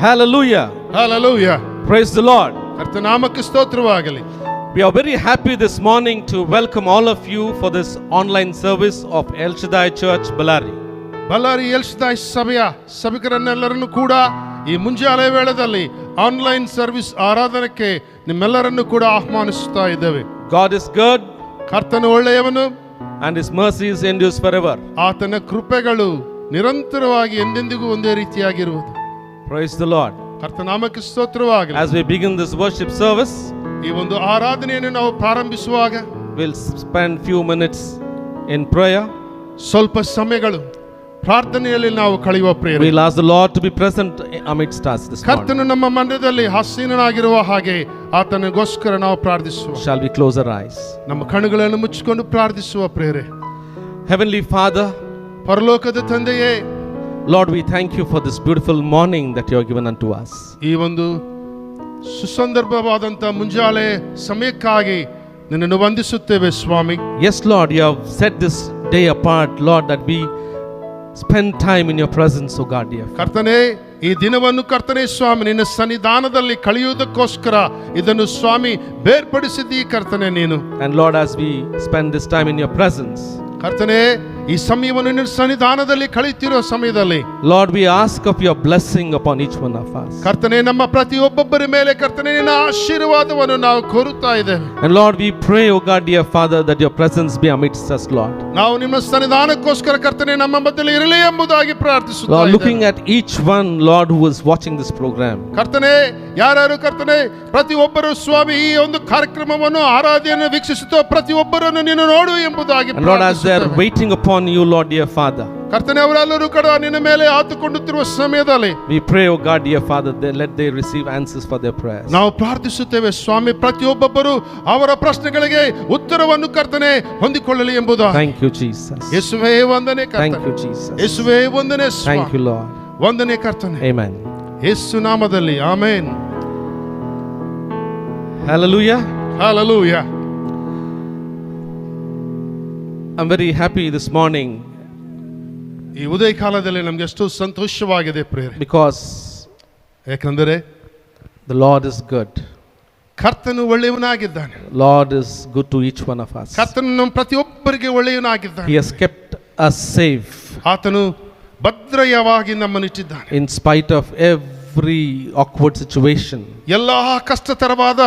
Hallelujah. Hallelujah. Praise the Lord. ಕರ್ತನಾಮಕ್ಕೆ ಸ್ತೋತ್ರವಾಗಲಿ. We are very happy this morning to welcome all of you for this online service of El Shaddai Church, Ballari. Ballari El Shaddai ಸಭೆಯ ಸಭಿಕರನ್ನೆಲ್ಲರನ್ನು ಕೂಡ ಈ ಮುಂಜಾನೆ ವೇಳೆಯಲ್ಲಿ online service ಆರಾಧನೆಗೆ ನಿಮ್ಮೆಲ್ಲರನ್ನು ಕೂಡ ಆಹ್ವಾನಿಸುತ್ತಾ ಇದ್ದೇವೆ. God is good ಕರ್ತನು ಒಳ್ಳೆಯವನು, and His mercies endures forever. ಆತನ ಕೃಪೆಗಳು ನಿರಂತರವಾಗಿ ಎಂದೆಂದಿಗೂ ಒಂದೇ ರೀತಿಯಾಗಿರುವುದು. Praise the Lord. ಕರ್ತನಾಮಕ್ಕೆ ಸ್ತೋತ್ರವಾಗಲಿ. As we begin this worship service, ಈ ಒಂದು ಆರಾಧನೆಯನ್ನು ನಾವು ಪ್ರಾರಂಭಿಸುವಾಗ we'll spend few minutes in prayer. ಸ್ವಲ್ಪ ಸಮಯಗಳು ಪ್ರಾರ್ಥನೆಯಲ್ಲಿ ನಾವು ಕಳೆಯುವ ಪ್ರೇರಣೆ. We'll ask the Lord to be present amidst us this morning. ಕರ್ತನು ನಮ್ಮ ಮಧ್ಯದಲ್ಲಿ ಆಸೀನನಾಗಿರುವ ಹಾಗೆ ಆತನಿಗೋಸ್ಕರ ನಾವು ಪ್ರಾರ್ಥಿಸುವ. Shall we close our eyes? ನಮ್ಮ ಕಣ್ಣುಗಳನ್ನು ಮುಚ್ಚಿಕೊಂಡು ಪ್ರಾರ್ಥಿಸುವ ಪ್ರೇರೆ. Heavenly Father, ಪರಲೋಕದ ತಂದೆಯೇ, Lord, we thank you for this beautiful morning that you have given unto us. ಈ ಒಂದು ಸುಸಂದರ್ಭವಾದಂತ ಮುಂಜಾನೆ ಸಮಯಕ್ಕಾಗಿ ನಿನ್ನನ್ನು ವಂದಿಸುತ್ತೇವೆ ಸ್ವಾಮಿ. Yes, Lord, you have set this day apart, Lord, that we spend time in your presence, O God, dear. ಕರ್ತನೇ, ಈ ದಿನವನ್ನು ಕರ್ತನೇ ಸ್ವಾಮಿ ನಿನ್ನ ಸನ್ನಿಧಾನದಲ್ಲಿ ಕಳೆಯುವುದಕ್ಕೋಸ್ಕರ ಇದನ್ನು ಸ್ವಾಮಿ ಬೇರ್ಪಡಿಸಿದ್ದೀ ಕರ್ತನೇ ನೀನು. And Lord, as we spend this time in your presence, ಕರ್ತನೇ, ಈ ಸಮಯವನ್ನು ನಿನ್ನ ಸನ್ನಿಧಾನದಲ್ಲಿ ಕಳೆಯುತ್ತಿರುವ ಸಮಯದಲ್ಲಿ Lord, we ask of your blessing upon each one of us. ಕರ್ತನೇ, ನಮ್ಮ ಪ್ರತಿಯೊಬ್ಬೊಬ್ಬರ ಮೇಲೆ ಕರ್ತನೇ ನಿನ್ನ ಆಶೀರ್ವಾದವನ್ನು ನಾವು ಕೋರುತ್ತಾ ಇದ್ದೇವೆ. And Lord, we pray, O God, dear Father, that your presence be amidst us, Lord. ನಾವು ನಿಮ್ಮ ಸನ್ನಿಧಾನಕ್ಕೋಸ್ಕರ ಕರ್ತನೇ ನಮ್ಮ ಮಧ್ಯದಲ್ಲಿ ಇರಲಿ ಎಂಬುದಾಗಿ ಪ್ರಾರ್ಥಿಸುತ್ತಾ Lord, ಇದ್ದೇವೆ. looking at each one, Lord, who is watching this program, ಕರ್ತನೇ, ಯಾರು ಕರ್ತನೇ ಪ್ರತಿಯೊಬ್ಬರು ಸ್ವಾಮಿ ಈ ಒಂದು ಕಾರ್ಯಕ್ರಮವನ್ನು ಆರಾಧನೆಯನ್ನು ವೀಕ್ಷಿಸುತ್ತೋ ಪ್ರತಿಯೊಬ್ಬರನ್ನು ನೀನು ನೋಡು ಎಂಬುದಾಗಿ and Lord, as they are waiting upon you, Lord, dear Father, ಕರ್ತನೇ, ಅವರೆಲ್ಲರೂ ಕೂಡ ನಿನ್ನ ಮೇಲೆ ಆತುಕೊಳ್ಳುತ್ತಿರುವ ಸಮಯದಲ್ಲಿ we pray, O God, dear Father, let they receive answers for their prayers. ನಾವು ಪ್ರಾರ್ಥಿಸುತ್ತೇವೆ ಸ್ವಾಮಿ, ಪ್ರತಿಯೊಬ್ಬರು ಅವರ ಪ್ರಶ್ನೆಗಳಿಗೆ ಉತ್ತರವನ್ನು ಕರ್ತನೇ ಹೊಂದಿಕೊಳ್ಳಲಿ ಎಂಬುದು. Thank you, Jesus. ಯೇಸುವೇ ವಂದನೆ ಕರ್ತನೇ. Thank you, Jesus. ಯೇಸುವೇ ವಂದನೆ ಸ್ವಾಮಿ. Thank you, Lord. ವಂದನೆ ಕರ್ತನೇ. Amen. ಯೇಸು ನಾಮದಲ್ಲಿ amen. Hallelujah. Hallelujah. I'm very happy this morning ಈ ಉದಯ ಕಾಲದಲ್ಲಿ ನಮಗೆ ಎಷ್ಟು ಸಂತೋಷವಾಗಿದೆ ಪ್ರೇರೆ. because ಯಾಕಂದರೆ the Lord is good. ಕರ್ತನು ಒಳ್ಳೆಯವನಾಗಿದ್ದಾನೆ. Lord is good to each one of us. ಕರ್ತನು ನಮ್ಮ ಪ್ರತಿಯೊಬ್ಬರಿಗೆ ಒಳ್ಳೆಯವನಾಗಿದ್ದಾನೆ. He has kept us safe ಆತನು ಭದ್ರಯವಾಗಿ ನಮ್ಮನ್ನು ಇಟ್ಟಿದ್ದಾನೆ. in spite of every awkward situation. ಎಲ್ಲಾ ಕಷ್ಟತರವಾದ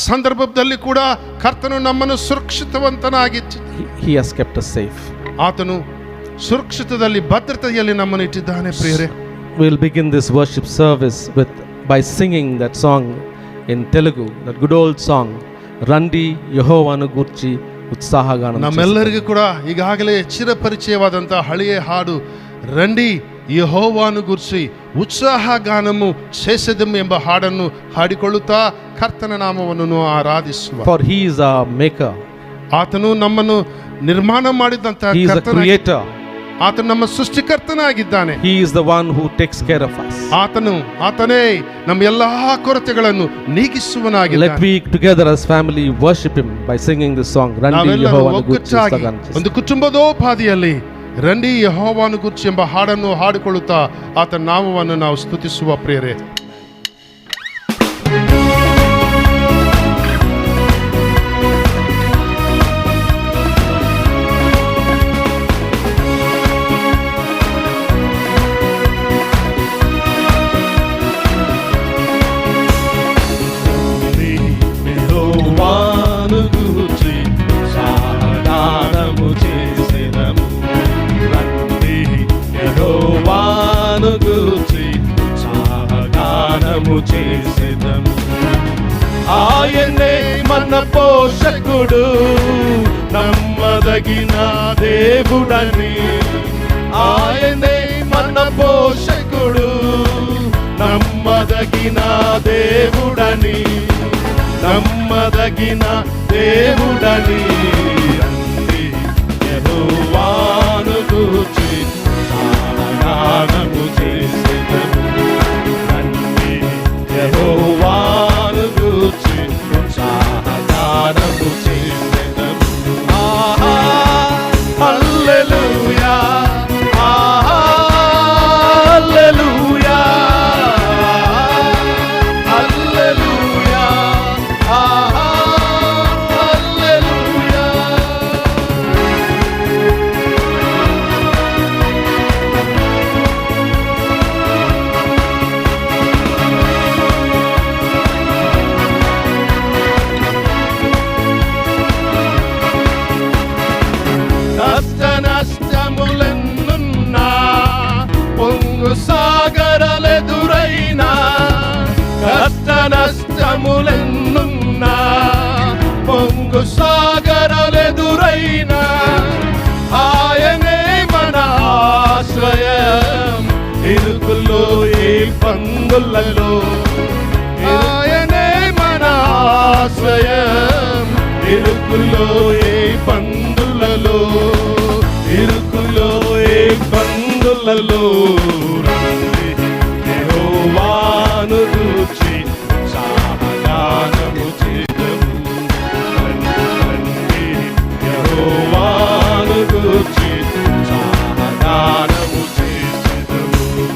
ಸಂದರ್ಭದಲ್ಲಿ ಕೂಡ ಕರ್ತನು ನಮ್ಮನ್ನು ಸುರಕ್ಷಿತವಂತನಾಗಿ He has kept us safe. ಆತನು ಸುರಕ್ಷಿತದಲ್ಲಿ ಭದ್ರತೆಯಲ್ಲಿ ನಮ್ಮನ್ನು ಇಟ್ಟಿದ್ದಾನೆ ಪ್ರಿಯರೇ. We'll begin this worship service by singing that song in Telugu, that good old song, Randi Yehovanu Gurchi Utsahaganam. ನಮ್ಮೆಲ್ಲರಿಗೂ ಕೂಡ ಈಗಾಗಲೇ ಚಿರಪರಿಚಯವಾದಂತಹ ಹಳೆಯ ಹಾಡು ರಂಡಿ ಯೆಹೋವನು ಗುರ್ಸಿ ಉತ್ಸಾಹ ಗಾನము చేసెదము ಎಂಬ ಹಾಡನ್ನು ಹಾಡಿಕೊಳ್ಳುತ್ತಾ ಕರ್ತನ ನಾಮವನ್ನು ಆರಾಧಿಸುವ. For he is our maker. ಆತನು ನಮ್ಮನ್ನು ನಿರ್ಮಾಣ ಮಾಡಿದಂತಹ He is the creator. ಆತನು ನಮ್ಮ ಸೃಷ್ಟಿಕರ್ತನಾಗಿದ್ದಾನೆ. He is the one who takes care of us. ಆತನೇ ನಮ್ಮ ಎಲ್ಲಾ ಕೊರತೆಗಳನ್ನು ನೀಗಿಸುವನಾಗಿದ್ದಾನೆ. Let we together as family worship him by singing this song, Randi Yehovanu Gurchi Utsahaganam. ಒಂದು ಕುಟುಂಬದೋಪಾದಿಯಲ್ಲಿ ರಂಡಿ ಯೆಹೋವನು ಗುರ್ಚಿ ಎಂಬ ಹಾಡನ್ನು ಹಾಡಿಕೊಳ್ಳುತ್ತಾ ಆತನ ನಾಮವನ್ನು ನಾವು ಸ್ತುತಿಸುವ ಪ್ರೇರೆ. Yehovanu Gurchi Utsahaganam చేసెదము. గానము చేసెదము. ఆయనే మన పోషకుడు, నమ్మదగిన దేవుడని. ఆయనే మన పోషకుడు, నమ్మదగిన దేవుడని, నమ్మదగిన దేవుడని. రండి యెహోవాను గూర్చి గానము చేసెదము. రండి యెహోవాను గూర్చి గానము చేసెదము. ఆహా హల్లెలూయా, ఆహా హల్లెలూయా, హల్లెలూయా, ఆహా హల్లెలూయా. కష్ట నష్టములెన్నున్నా, పొంగు సాగరాలెదురైనా, కష్ట నష్టములెన్నున్నా, పొంగు సాగరాలెదురైనా, ఆయనే మన ఆశ్రయం. ఇరుకుల్లో ఈ పందులలో, ఆయనే మన ఆశ్రయం. ఇరుకుల్లో ఈ పందులలో, ఇరుకులో ఏ పందులలో. రండి యెహోవాను గూర్చి గానము చేసెదము. రండి యెహోవాను గూర్చి గానము చేసెదము.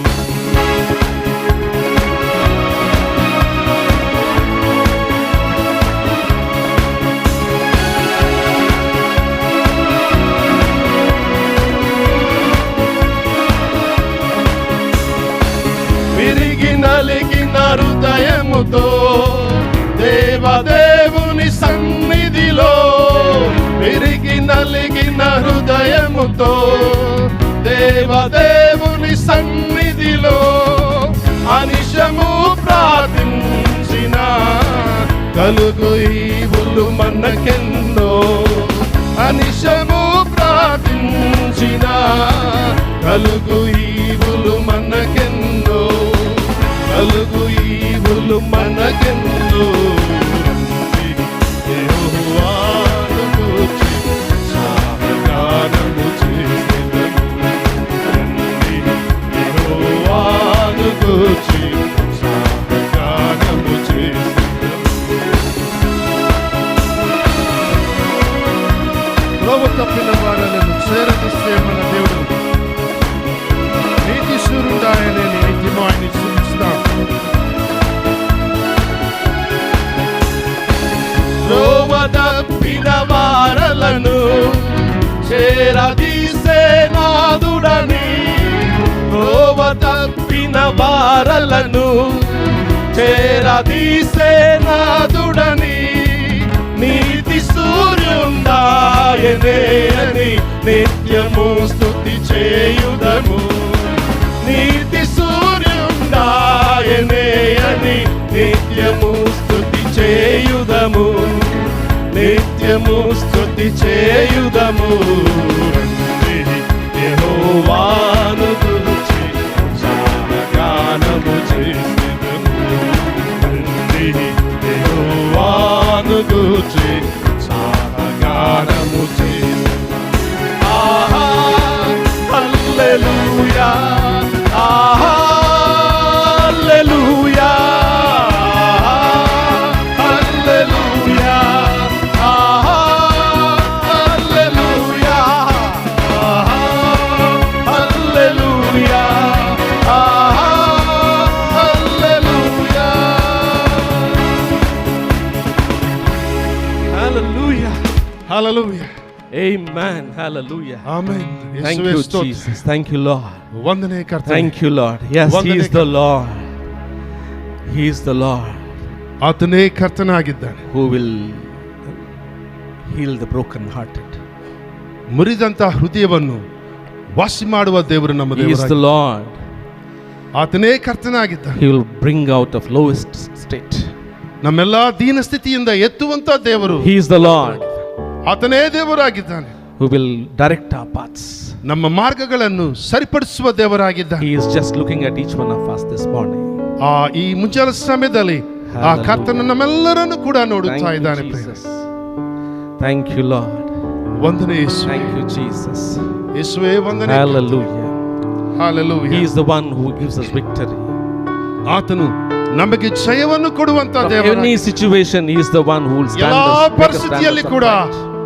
విరిగి నలిగిన హృదయముతో దేవదేవుని సన్నిధిలో, విరిగి నలిగిన హృదయముతో దేవదేవుని సన్నిధిలో, అనిశము ప్రార్థించిన కలుగు ఈవులు మనకెన్నో. అనిశము ప్రార్థించిన కలుగు ఈవులు మనకెన్నో, కలుగు ఈవులు మనకెన్నో. రండి యెహోవాను గూర్చి గానము చేసెదము. రండి యెహోవాను గూర్చి గానము చేసెదము. త్రోవ తప్పిన వారలను చేరదీసే మన దేవుడు, నీతి సూర్యుడాయనే నిత్యము ఆయన్ని స్తుతిస్తాం. త్రోవ తప్పిన వారలను చేరదీసే నాదుడని. త్రోవ తప్పిన వారలను చేరదీసే నాదుడని. నీతి సూర్యుడాయనే అని నిత్యము స్తుతి చేయుదము. నీతి సూర్యుడాయనే అని నిత్యము స్తుతి చేయుదము. నిత్యము స్తుతి చేయుదము. రండి యెహోవాను గూర్చి గానము చేసెదము. రండి యెహోవాను గూర్చి గానము చేసెదము. ఆహా హల్లెలూయా, ఆహా హల్లెలూయా, హల్లెలూయా, ఆహా హల్లెలూయా, ఆహా హల్లెలూయా, ఆహా హల్లెలూయా. హల్లెలూయా, హల్లెలూయా, amen, hallelujah. Amen. Thank you Jesus, thank you Lord. వందనే కర్త. Thank you Lord. Yes, he is the Lord. He is the Lord ಆತನೇ ಕರ್ತನಾಗಿದ್ದಾನೆ. who will heal the broken hearted. ಮುರಿದಂತ ಹೃದಯವನ್ನು ವಾಸಿ ಮಾಡುವ ದೇವರು ನಮ್ಮ He is the ದೇವರಾಗಿದ್ದಾನೆ. Lord ಆತನೇ ಕರ್ತನಾಗಿದ್ದಾನೆ. He will bring out of lowest state. ನಮ್ಮೆಲ್ಲಾ ದೀನ ಸ್ಥಿತಿಯಿಂದ ಎತ್ತುವಂತ ದೇವರು. He is the Lord. ಆತನೇ ದೇವರಾಗಿದ್ದಾನೆ. Who will direct our paths. ನಮ್ಮ ಮಾರ್ಗಗಳನ್ನು ಸರಿಪಡಿಸುವ ದೇವರಾಗಿದ್ದಾನೆ. He is just looking at each one of us this morning. ಈ ಮುಂಜಾನೆ ಸಮಯದಲ್ಲಿ ಆ ಕರ್ತನು ನಮ್ಮೆಲ್ಲರನ್ನು ಕೂಡ ನೋಡುತ್ತಾ ಇದ್ದಾನೆ. Thank you, Lord. ವಂದನೆ ಯೇಸು. Thank you, Jesus. ಯೇಸುವೇ ವಂದನೆ. Hallelujah. Hallelujah. He is the one who gives us victory. ಆತನು ನಮಗೆ ಜಯವನ್ನು ಕೊಡುವಂತ ದೇವರು. Any situation, he is the one who will stand us. ಎಲ್ಲ ಪರಿಸ್ಥಿತಿಯಲ್ಲಿ ಕೂಡ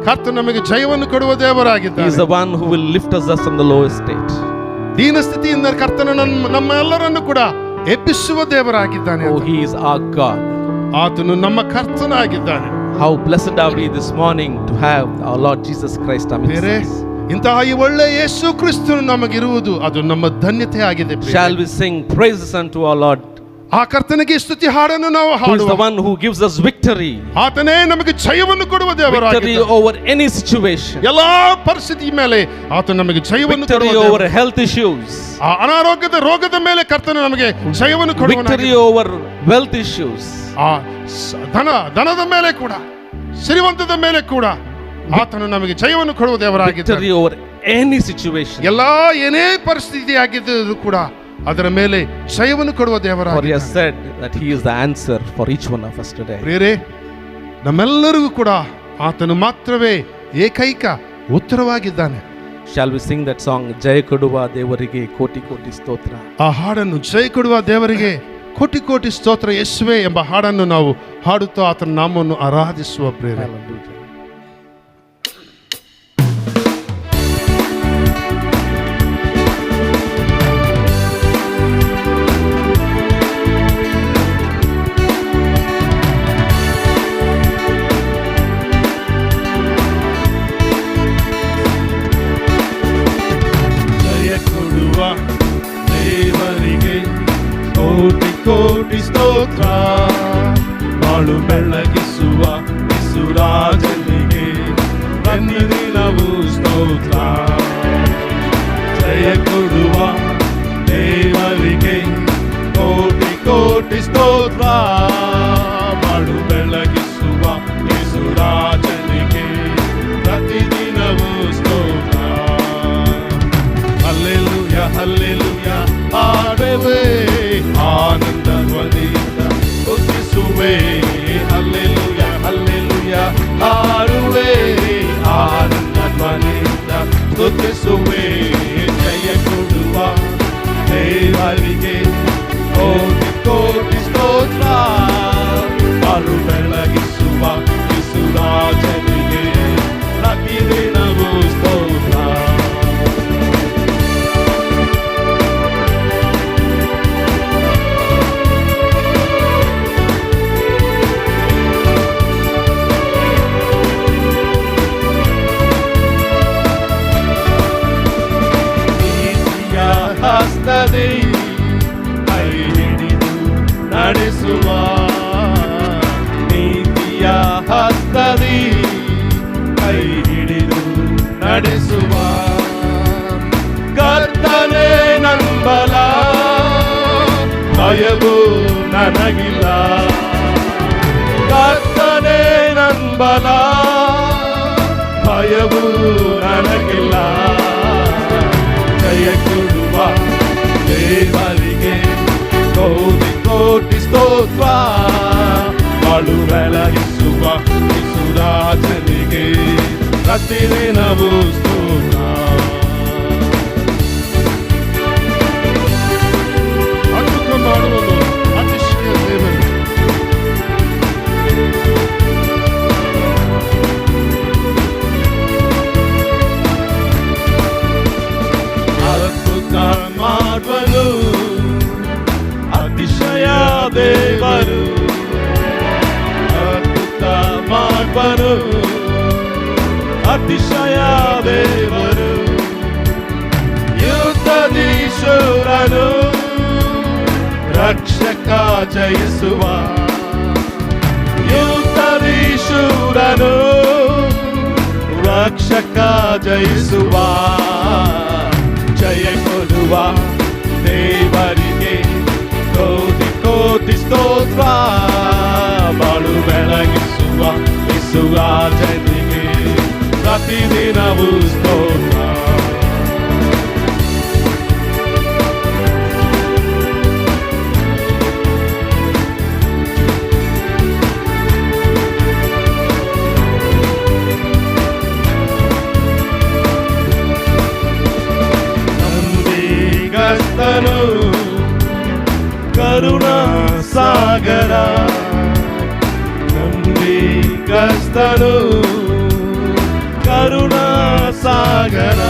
ಕರ್ತನು ನಮಗೆ ಜಯವನ್ನು ಕೊಡುವ ದೇವರಾಗಿದ್ದಾನೆ. He is the one who will lift us up from the lowest state. ದೀನ ಸ್ಥಿತಿಯಿಂದ ಕರ್ತನು ನಮ್ಮ ಎಲ್ಲರನ್ನು ಕೂಡ ಎಬ್ಬಿಸುವ ದೇವರಾಗಿದ್ದಾನೆ. Oh, he is our God. ಆತನು ನಮ್ಮ ಕರ್ತನಾಗಿದ್ದಾನೆ. How blessed are we this morning to have our Lord Jesus Christ amidst us. ಇಂತಹ ಈ ಒಳ್ಳೆ ಯೇಸು ಕ್ರಿಸ್ತನು ನಮಗಿರುವುದು ಅದು ನಮ್ಮ ಧನ್ಯತೆ ಆಗಿದೆ. Shall we sing praises unto our Lord? ಆ ಕರ್ತನಿಗೆ ಸ್ತುತಿ ಹಾಡನ್ನು ನಾವು ಹಾಡುವ. Who is the one who gives us victory? ಆತನೇ ನಮಗೆ ಜಯವನ್ನು ಕೊಡುವ ದೇವರಾಗಿದ್ದಾನೆ. Victory over any situation. ಎಲ್ಲಾ ಪರಿಸ್ಥಿತಿ ಮೇಲೆ ಆತನು ನಮಗೆ ಜಯವನ್ನು ಕೊಡುವ ದೇವರು. Victory over health issues. ಆ ಅನಾರೋಗ್ಯದ ರೋಗದ ಮೇಲೆ ಕರ್ತನು ನಮಗೆ ಜಯವನ್ನು ಕೊಡುವನು. Victory over wealth issues. ಆ ಧನದ ಮೇಲೆ ಕೂಡ ಶ್ರೀಮಂತದ ಮೇಲೆ ಕೂಡ ಆತನು ನಮಗೆ ಜಯವನ್ನು ಕೊಡುವ ದೇವರಾಗಿದ್ದಾನೆ. Victory over any situation. ಎಲ್ಲಾ ಏನೇ ಪರಿಸ್ಥಿತಿ ಆಗಿದ್ದು ಕೂಡ ಅದರ ಮೇಲೆ ಜಯವನ್ನು ಕೊಡುವ ದೇವರಾಗಿದ್ದಾನೆ. For he has said that he is the answer for each one of us today. ಪ್ರಿಯರೇ, ನಮ್ಮೆಲ್ಲರಿಗೂ ಕೂಡ ಆತನು ಮಾತ್ರವೇ ಏಕೈಕ ಉತ್ತರವಾಗಿದ್ದಾನೆ. Shall we sing that song, ಜಯ ಕೊಡುವ ದೇವರಿಗೆ ಕೋಟಿ ಕೋಟಿ ಸ್ತೋತ್ರ? ಆ ಹಾಡನ್ನು ಜಯ ಕೊಡುವ ದೇವರಿಗೆ ಕೋಟಿ ಕೋಟಿ ಸ್ತೋತ್ರ ಯೇಸುವೇ ಎಂಬ ಹಾಡನ್ನು ನಾವು ಹಾಡುತ್ತಾ ಆತನ ನಾಮವನ್ನು ಆರಾಧಿಸುವ ಪ್ರೇರಣೆ. ಕೋಟಿ ಕೋಟಿ ಸ್ತೋತ್ರ, ಬಾಳು ಬೆಳಗಿಸುವ ಯೇಸುರಾಜನಿಗೆ ಪ್ರತಿದಿನವೂ ಸ್ತೋತ್ರ. ಜಯ ಕೊಡುವ ದೇವರಿಗೆ ಕೋಟಿ ಕೋಟಿ ಸ್ತೋತ್ರ, ಬಾಳು ಬೆಳಗಿಸುವ ಯೇಸುರಾಜನಿಗೆ ಪ್ರತಿದಿನವೂ ಸ್ತೋತ್ರ. ಹಲ್ಲೆಲೂಯ ಹಲ್ಲೆಲೂಯ ಹಾಡುವೆ, ಆನಂದ ಧ್ವನಿಯಿಂದ ಸ್ತುತಿಸುವೆ. ಹಲ್ಲೆಲೂಯ ಹಲ್ಲೆಲೂಯ ಹಾಡುವೆ, ಆನಂದ ಧ್ವನಿಯಿಂದ ಸ್ತುತಿಸುವೆ. ಜಯ ಕೊಡುವ ದೇವರಿಗೆ ಕೋಟಿ ಕೋಟಿ ಸ್ತೋತ್ರ, ಬಾಳು ಬೆಳಗಿಸುವ ಯೇಸುರಾಜನಿಗೆ ಪ್ರತಿದಿನವೂ ಸ್ತೋತ್ರ. ಹಸ್ತದಿ ಕೈ ಹಿಡಿದು ನಡೆಸುವ, ನೀತಿಯ ಹಸ್ತದಿ ಕೈ ಹಿಡಿದು ನಡೆಸುವ. ಕರ್ತನೇ ನಂಬಲ, ಭಯವೂ ನನಗಿಲ್ಲ. ಕರ್ತನೇ ನಂಬಲ, ಭಯವೂ ನನಗಿಲ್ಲ. ಜಯ ಕೊಡುವ ದೇವರಿಗೆ ಕೋಟಿ ಕೋಟಿ ಸ್ತೋತ್ರ, ಬಾಳು ಬೆಳಗಿಸುವ ಯೇಸುರಾಜನಿಗೆ ಪ್ರತಿದಿನವೂ ಸ್ತೋತ್ರ. ಅದ್ಭುತ ಮಾಡುವುದು ಅತಿಶಯ ದೇವರು. ಅದ್ಭುತ ಮಾಡುವನು ಅತಿಶಯ ದೇವರು, ಅದ್ಭುತ ಮಾಡುವನು ಅತಿಶಯ ದೇವರು. ಯುದ್ಧದಿ ಶೂರನು ರಕ್ಷಕ ಜಯಿಸುವ, ಯುದ್ಧದಿ ಶೂರನು ರಕ್ಷಕ ಜಯಿಸುವ. ಜಯ ಕೊಡುವ ದೇವರಿಗೆ ಸ್ತೋತ್ರ ಬಾಳು ಬೆಳಗಿಸುವ ಯೇಸು ರಾಜನಿಗೆ ಪ್ರತಿದಿನವೂ ಸ್ತೋತ್ರ. ನಂಬಿಗಸ್ತನು ಕರುಣಾ ಸಾಗರ, ನಂಬಿಗಸ್ತನು ಕರುಣಾ ಸಾಗರ,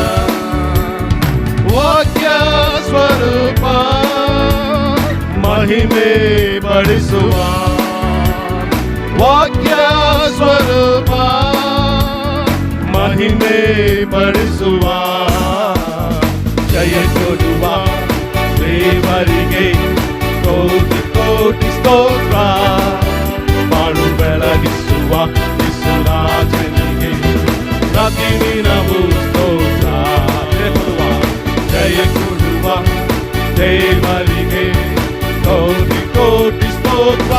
ವಾಕ್ಯ ಸ್ವರೂಪ ಮಹಿಮೆ ಪಡಿಸುವ, ವಾಕ್ಯ ಸ್ವರೂಪ ಮಹಿಮೆ ಪಡಿಸುವ, ಜಯ ಕೊಡುವ ದೇವರಿಗೆ ಕೋಟಿ ಕೋಟಿ ಸ್ತೋತ್ರ ಬಾಳು ಬೆಳಗಿಸುವ ಯೇಸು ರಾಜನಿಗೆ ಪ್ರತಿದಿನವೂ ಸ್ತೋತ್ರ. ಜಯ ಕೊಡುವ ದೇವರಿಗೆ ಕೋಟಿ ಕೋಟಿ ಸ್ತೋತ್ರ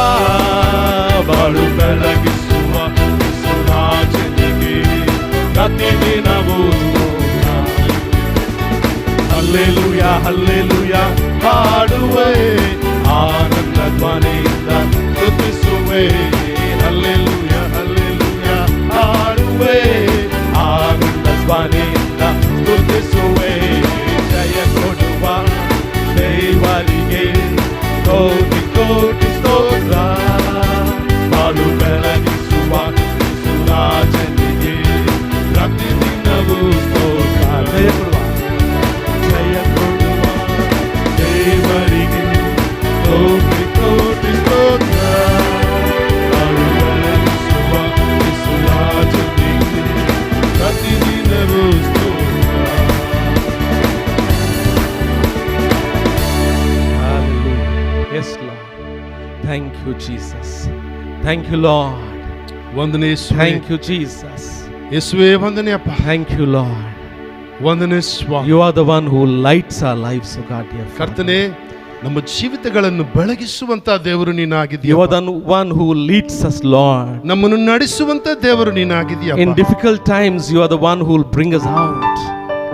ಬಾಳು ಬೆಳಗಿಸುವ ಯೇಸು ರಾಜನಿಗೆ ಪ್ರತಿದಿನವೂ ಸ್ತೋತ್ರ. ಹಲ್ಲೆಲೂಯ ಹಲ್ಲೆಲೂಯ ಹಾಡುವೆ, ಆನಂದ ಧ್ವನಿಯಿಂದ ಸ್ತುತಿಸುವೆ. ಹಲ್ಲೆಲೂಯ ಹಲ್ಲೆಲೂಯ ಹಾಡುವೆ, ಆನಂದ ಧ್ವನಿಯಿಂದ ಸ್ತುತಿಸುವೆ. ಜಯ ಕೊಡುವ ದೇವರಿಗೆ ಕೋಟಿ ಕೋಟಿ ಸ್ತೋತ್ರ ಬಾಳು ಬೆಳಗಿಸುವ ಯೇಸು ರಾಜನಿಗೆ ಪ್ರತಿದಿನವೂ ಸ್ತೋತ್ರ. ಜಯ ಕೊಡುವ ದೇವರಿಗೆ ಕೋಟಿ ಕೋಟಿ ಸ್ತೋತ್ರ ಬಾಳು ಬೆಳಗಿಸುವ ಯೇಸು ರಾಜನಿಗೆ ಪ್ರತಿದಿನವೂ ಸ್ತೋತ್ರ. Hallelujah. Yes, Lord. Thank you, Jesus. Thank you, Lord. ವಂದನೆ ಯೇಸುವೇ. Thank you, Jesus. ಯೇಸುವೇ ವಂದನೆ ಅಪ್ಪ. Thank you, Lord. ವಂದನೆ ಸ್ವಾಮಿ. You are the one who lights our lives, O God, dear Father. ಕರ್ತನೆ, ನಮ್ಮ ಜೀವಿತಗಳನ್ನು ಬೆಳಗಿಸುವಂತ ದೇವರು You ನೀನಾಗಿದ್ದೀಯ. are the one who leads us, Lord. ನಮ್ಮನ್ನು ನಡೆಸುವಂತ ದೇವರು ನೀನಾಗಿದ್ದೀಯ. In difficult times, you are the one who will bring us out.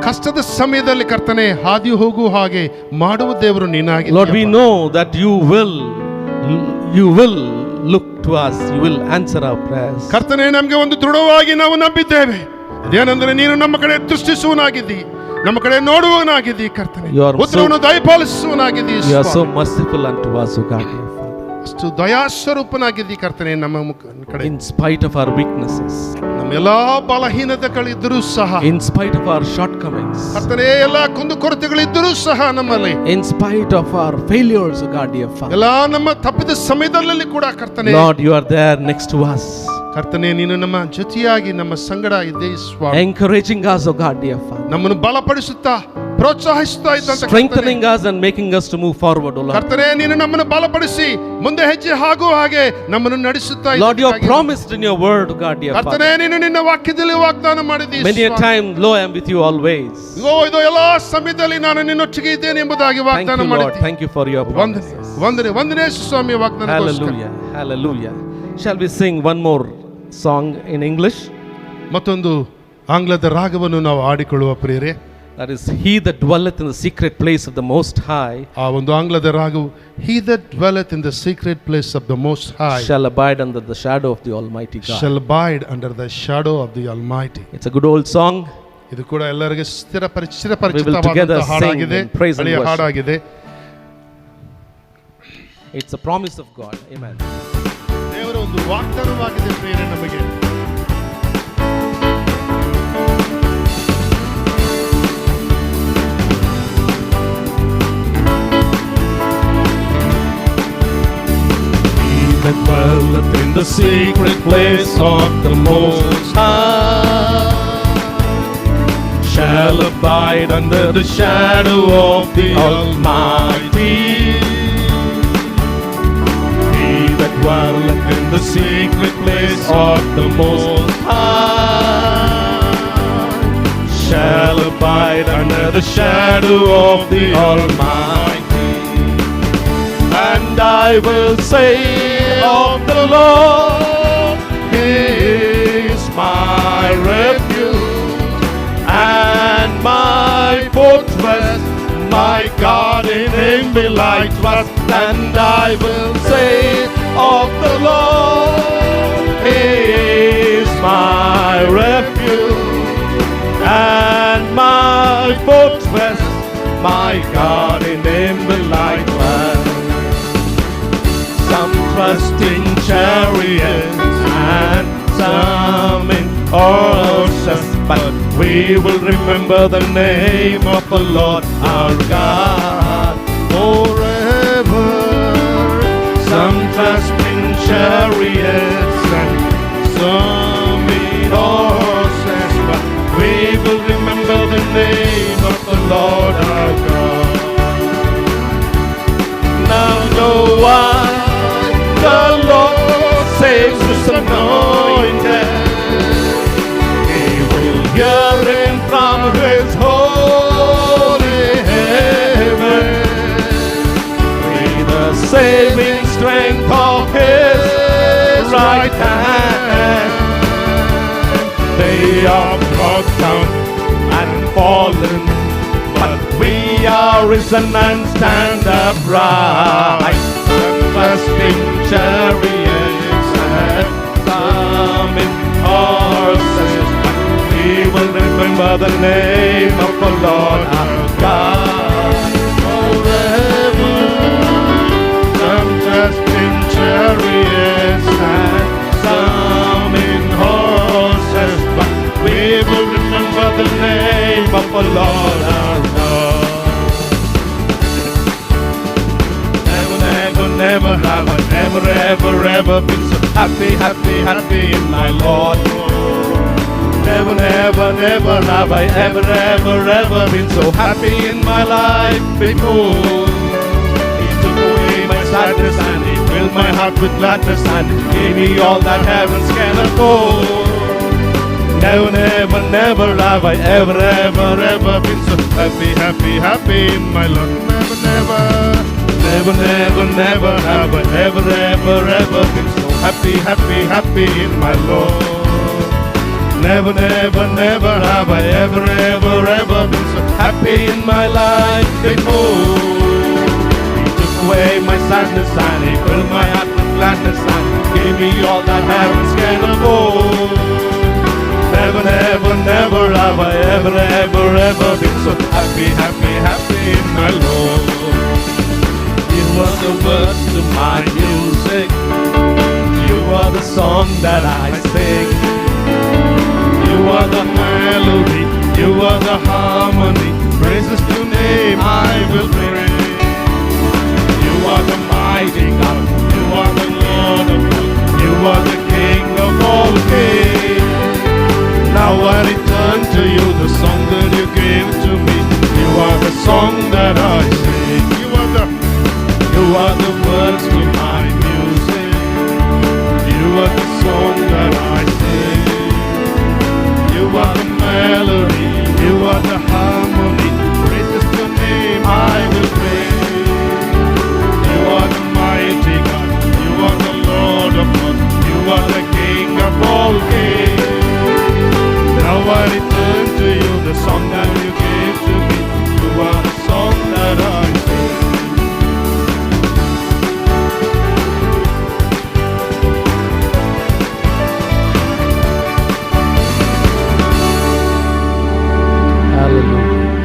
ಕಷ್ಟದ ಸಮಯದಲ್ಲಿ ಕರ್ತನೆ ಹಾದಿ ಹೋಗು ಹಾಗೆ ಮಾಡುವ ದೇವರು ನೀನಾಗಿದ್ದೀಯ. Lord, we know that you will look to us. You will answer our prayers. ಕರ್ತನೆ, ನಮಗೆ ಒಂದು ದೃಢವಾಗಿ ನಾವು ನಂಬಿದ್ದೇವೆ. ಅದೇನೆಂದರೆ ನೀನು ನಮ್ಮ ಕಡೆ ದೃಷ್ಟಿಸುವನಾಗಿದ್ದಿ, ನಮ್ಮ ಕಡೆ ನೋಡುವನಾಗಿದ್ದಿ. ಕರ್ತನೆ, You are ಉತ್ತರವನ್ನು ದಯಪಾಲಿಸುವನಾಗಿದ್ದಿ. You are so merciful unto us, O God, dear Father. ಅಷ್ಟು ದಯಾಸ್ವರೂಪನಾಗಿದ್ದಿ ಕರ್ತನೆ. ನಮ್ಮ ಕಡೆ In spite of our weaknesses, ನಮ್ಮ ಎಲ್ಲಾ ಬಲಹೀನತೆಗಳಿದ್ದರೂ ಸಹ, in spite of our shortcomings, ಕರ್ತನೆ ಎಲ್ಲಾ ಕುಂದುಕೊರತೆಗಳಿದ್ದರೂ ಸಹ ನಮ್ಮಲ್ಲಿ, in spite of our failures, O God, dear Father. ಎಲ್ಲಾ ನಮ್ಮ ತಪ್ಪಿದ ಸಮಯದಲ್ಲಿ ಕೂಡ ಕರ್ತನೆ, Lord, you are there next to us, ಕರ್ತನೆ ನೀನು ನಮ್ಮ ಜೊತೆಯಾಗಿ ನಮ್ಮ ಸಂಗಡ ಇದ್ದೇ ಸ್ವಾಮಿ. encouraging us, O God, dear Father. ನಮ್ಮನ್ನು ಬಲಪಡಿಸುತ್ತಾ ಪ್ರೋತ್ಸಾಹಿಸುತ್ತಾ ಇದ್ದಂತ Strengthening us and making us to move forward, O Lord. ಕರ್ತನೆ ನೀನು ನಮ್ಮನ್ನು ಬಲಪಡಿಸಿ ಮುಂದೆ ಹೆಜ್ಜೆ ಆಗುವ ಹಾಗೆ ನಮ್ಮನ್ನು ನಡೆಸುತ್ತಾ Lord, you have promised in your word, O God, dear ಕರ್ತನೆ Father. ನೀನು ನಿನ್ನ ವಾಕ್ಯದಲ್ಲಿ ವಾಗ್ದಾನ ಮಾಡಿದ್ದೀ. Many a time, lo, I am with you always. ಇದು ಎಲ್ಲಾ ಸಮಯದಲ್ಲಿ ನಾನು ನಿನ್ನೊಟ್ಟಿಗೆ ಇದ್ದೇನೆ ಎಂಬುದಾಗಿ Thank ವಾಗ್ದಾನ you, Lord. ಮಾಡಿದ್ದೀ. Thank you for your ವಂದನೆ promises. ವಂದನೆ ವಂದನೆ ಸ್ವಾಮಿ ವಾಗ್ದಾನ. Hallelujah. Hallelujah. Shall we sing one more song in English? ಮತ್ತೊಂದು ಆಂಗ್ಲದ ರಾಗವನ್ನು ನಾವು ಆಡಿಕೊಳ್ಳುವ ಪ್ರಿಯರೇ. That is, He that dwelleth in the secret place of the Most High ಆ ಒಂದು ಆಂಗ್ಲದ ರಾಗವು He that dwelleth in the secret place of the Most High shall abide under the shadow of the Almighty God. shall abide under the shadow of the Almighty. It's a good old song. ಇದು ಕೂಡ ಎಲ್ಲರಿಗೆ together ಚಿರಪರಿಚಿತವಾದ sing ಹಾಡಾಗಿದೆ, and praise and ಹಳೆಯ worship. ಹಾಡಾಗಿದೆ. It's a promise of God. Amen. ದೇವರ ಒಂದು ವಾಗ್ದಾನವಾಗಿದೆ ಪ್ರಿಯರೇ ನಮಗೆ. that dwelleth in the secret place of the Most High shall abide under the shadow of the Almighty. He that dwelleth in the secret place of the Most High shall abide under the shadow of the Almighty. And I I will say of the Lord, He is my refuge and my fortress, my God, in Him will I trust. And I will say of the Lord, He is my refuge and my fortress, my God, in Him will I trust. Some trust in chariots and some in horses, but we will remember the name of the Lord our God forever. Some trust in chariots and some in horses, but we will remember the name of the Lord our God. Now know why the Lord saves His anointed. He will hear Him from His holy heaven. With the saving strength of His right hand, they are brought down and fallen, but we are risen and stand upright. Trust in chariots and some in horses, but we will remember the name of the Lord our God forever. Some trust in chariots and some in horses, but we will remember the name of the Lord our God. Never have I ever been so happy in my Lord. Never have I ever been so happy in my life before. He took away my sadness and He filled my heart with gladness and gave me all that heavens can afford. Never have I ever been so happy in my Lord. Never have I ever been so happy in my Lord. Never have I ever been so happy in my life before. He took away my sadness and He filled my heart with gladness and gave me all that heavens can afford. Never have I ever been so happy in my Lord. You are the words to my music. You are the song that I sing. You are the melody. You are the harmony. Praises to name I will bring. You are the mighty God. You are the Lord of Lords. You are the King of all kings. Now I return to You the song that You gave to me. You are the song that I sing. You are the words to my music. You are the song that I sing. You are the melody. You are the harmony. Praises Your name I will bring. You are the mighty God. You are the Lord of Lords. You are the King of all kings. Now I return to You the song that You gave to me. You are the song that I sing.